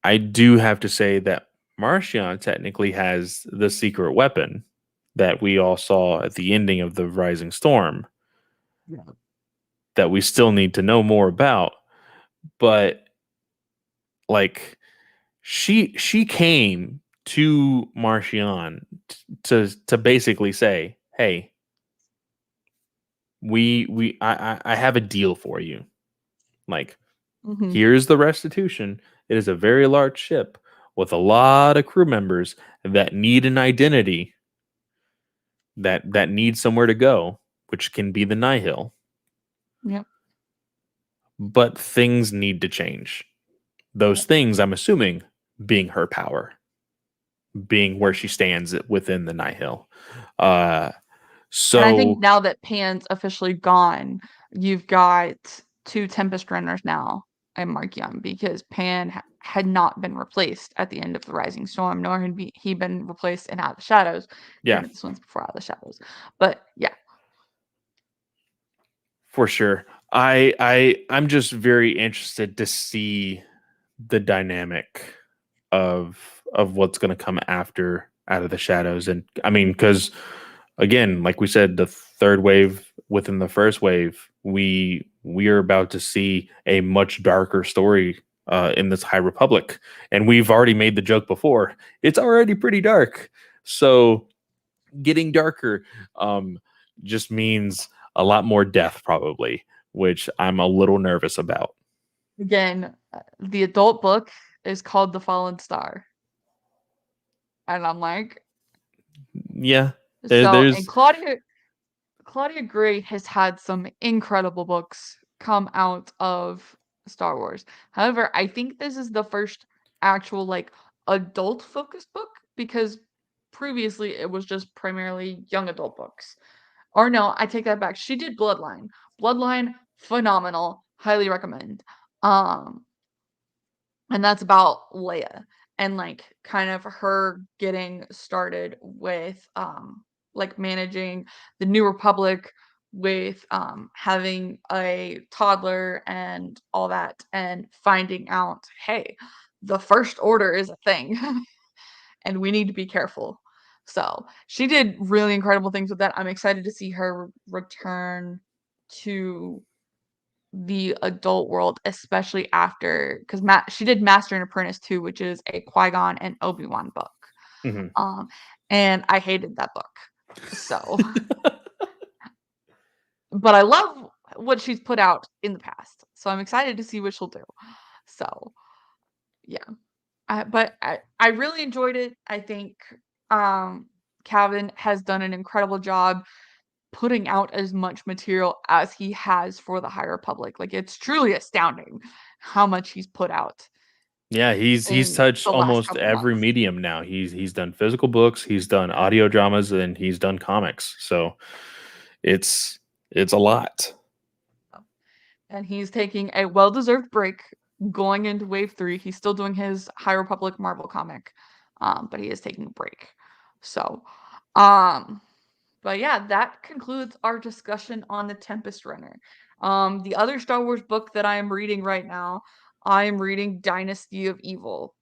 I do have to say that Martian technically has the secret weapon that we all saw at the ending of the Rising Storm Yeah. that we still need to know more about. But like she came to Martian to basically say, "Hey, I have a deal for you. Like, Mhm. here's the restitution. It is a very large ship with a lot of crew members that need an identity, that need somewhere to go, which can be the Nihil. Yep. But things need to change. Those Yep. things, I'm assuming, being her power, being where she stands within the Nihil. Uh, And I think so now that Pan's officially gone, you've got two Tempest runners now and Mark Young because Pan had not been replaced at the end of the Rising Storm, nor had he been replaced in Out of the Shadows. yeah, Granted, this one's before Out of the Shadows, but yeah. for sure. I'm just very interested to see the dynamic of what's going to come after Out of the Shadows. And I mean, because again, like we said, the third wave within the first wave, we are about to see a much darker story in this High Republic, and we've already made the joke before. It's already pretty dark, so getting darker um, just means a lot more death, probably, which I'm a little nervous about. Again, the adult book is called The Fallen Star. And I'm like, Yeah, so, and there's Claudia Gray has had some incredible books come out of Star Wars. However, I think this is the first actual like adult focused book because previously it was just primarily young adult books. Or no, I take that back. She did Bloodline. Bloodline, phenomenal. Highly recommend. Um, and that's about Leia and like kind of her getting started with like managing the New Republic with having a toddler and all that and finding out, hey, the First Order is a thing and we need to be careful. So she did really incredible things with that. I'm excited to see her return to the adult world, especially after because she did Master and Apprentice too, which is a Qui-Gon and Obi-Wan book. mhm. Um, and I hated that book. So, but I love what she's put out in the past. So I'm excited to see what she'll do. So yeah. But I really enjoyed it. I think um Calvin has done an incredible job putting out as much material as he has for the High Republic. Like it's truly astounding how much he's put out Yeah, he's in touched the last almost couple every months. medium now. He's done physical books, he's done audio dramas, and he's done comics. So it's it's a lot. And he's taking a well-deserved break going into wave 3. He's still doing his High Republic Marvel comic. But he is taking a break. So, um But yeah, that concludes our discussion on the Tempest Runner. The other Star Wars book that I am reading right now, I am reading Dynasty of Evil.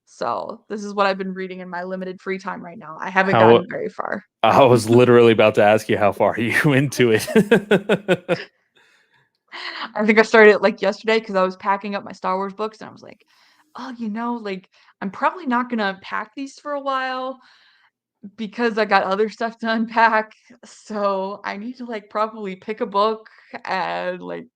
So this is what I've been reading in my limited free time right now. I haven't How gotten very far. I was literally about to ask you how far are you into it. I think I started it like yesterday because I was packing up my Star Wars books and I was like, oh, like I'm probably not gonna unpack these for a while because I got other stuff to unpack. So I need to like probably pick a book and like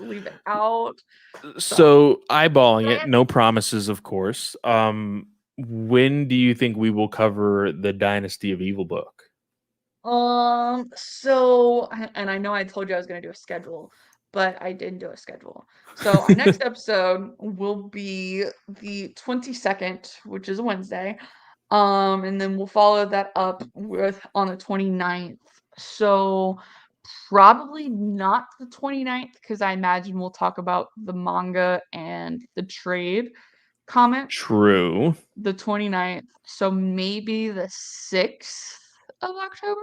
leave it out. So So eyeballing it, no promises, of course. When do you think we will cover the Dynasty of Evil book? and I know I told you I was gonna do a schedule, but I didn't do a schedule. So our next episode will be the 22nd, which is a Wednesday. And then we'll follow that up with on the 29th. So probably not the 29th, because I imagine we'll talk about the manga and the trade comics True. the 29th. So maybe the 6th of October.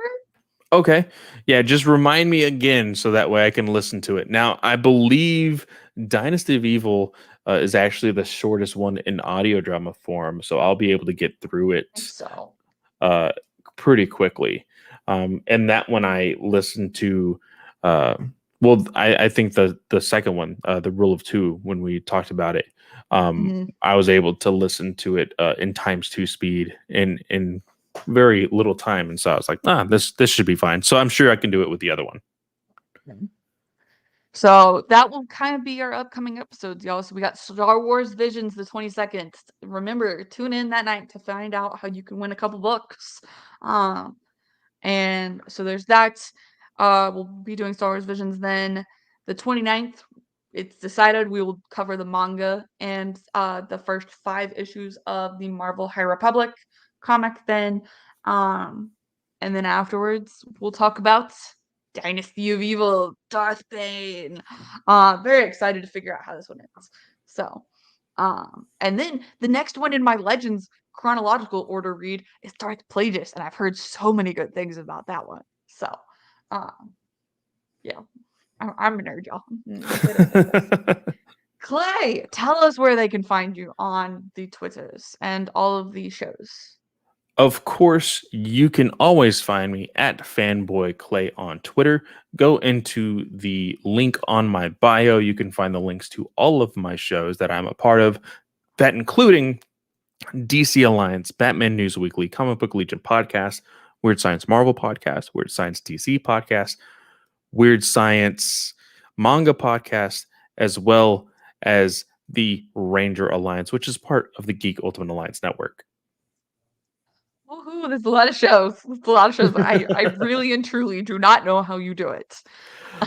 Okay. Yeah, just remind me again so that way I can listen to it. Now, I believe Dynasty of Evil is actually the shortest one in audio drama form, so I'll be able to get through I it think so. uh, pretty quickly. And that one I listened to. Uh, I think the second one, the Rule of Two, when we talked about it, Mhm. I was able to listen to it in times two speed in very little time, and so I was like, this should be fine. So I'm sure I can do it with the other one. Mhm. So that will kind of be our upcoming episodes, y'all. So we got Star Wars Visions the 22nd. Remember, tune in that night to find out how you can win a couple books. Um, And so there's that. We'll be doing Star Wars Visions then. The 29th, it's decided we will cover the manga and the first 5 issues of the Marvel High Republic comic then. Um, and then afterwards, we'll talk about Dynasty of Evil, Darth Bane. Very excited to figure out how this one ends. So, and then the next one in my Legends chronological order read is Darth Plagueis, and I've heard so many good things about that one. So, um, yeah, I'm a nerd, y'all. It is what it is. Clay, tell us where they can find you on the Twitters and all of the shows. Of course, you can always find me at Fanboy Clay on Twitter. Go into the link on my bio. You can find the links to all of my shows that I'm a part of, that including DC Alliance, Batman News Weekly, Comic Book Legion podcast, Weird Science Marvel podcast, Weird Science DC podcast, Weird Science manga podcast, as well as the Ranger Alliance, which is part of the Geek Ultimate Alliance network. Woohoo, there's a lot of shows. There's a lot of shows. I really and truly do not know how you do it.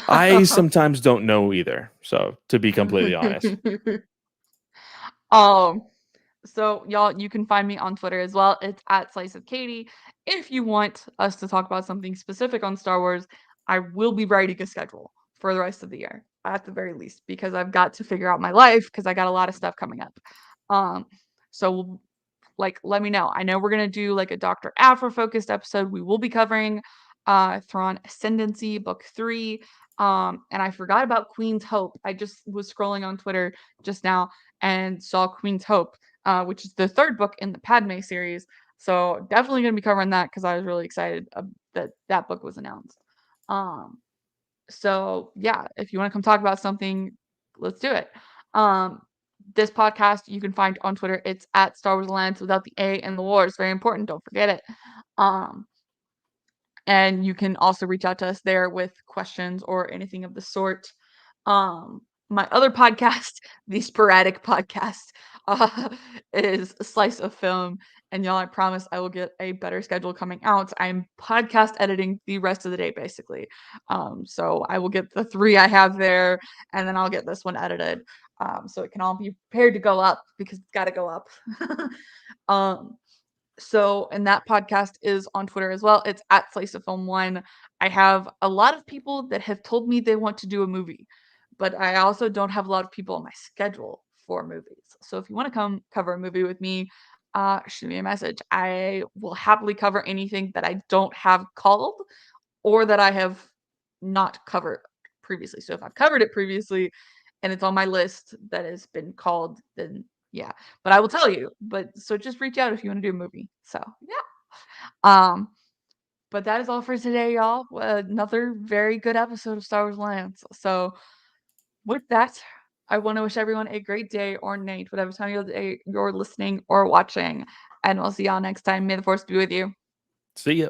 I sometimes don't know either. So, to be completely honest, um, So, y'all, you can find me on Twitter as well. It's at Slice of Katie. If you want us to talk about something specific on Star Wars, I will be writing a schedule for the rest of the year, at the very least, because I've got to figure out my life because I got a lot of stuff coming up. Um, so like let me know. I know we're gonna do like a Dr. Afro focused episode. We will be covering Thrawn Ascendancy book 3. And I forgot about Queen's Hope. I just was scrolling on Twitter just now and saw Queen's Hope, which is the 3rd book in the Padme series. So definitely gonna be covering that because I was really excited that that book was announced. Um, so yeah, if you want to come talk about something, let's do it. Um, this podcast you can find on Twitter. It's at Star Wars Alliance without the A and the war. It's very important. Don't forget it. Um, and you can also reach out to us there with questions or anything of the sort. My other podcast, the Sporadic Podcast, uh, is a slice of film. And y'all, I promise I will get a better schedule coming out. I'm podcast editing the rest of the day, basically. So I will get the 3 I have there, and then I'll get this one edited. So it can all be prepared to go up because it's got to go up. um, and that podcast is on Twitter as well. It's at Slice of Film One. I have a lot of people that have told me they want to do a movie, but I also don't have a lot of people on my schedule for movies. So if you want to come cover a movie with me, shoot me a message. I will happily cover anything that I don't have called or that I have not covered previously. So if I've covered it previously and it's on my list that has been called, then yeah. But I will tell you. But so just reach out if you want to do a movie. So yeah. But that is all for today, y'all. Another very good episode of Star Wars Alliance. So with that, I want to wish everyone a great day or night, whatever time of the day you're listening or watching. And we'll see y'all next time. May the force be with you. See ya.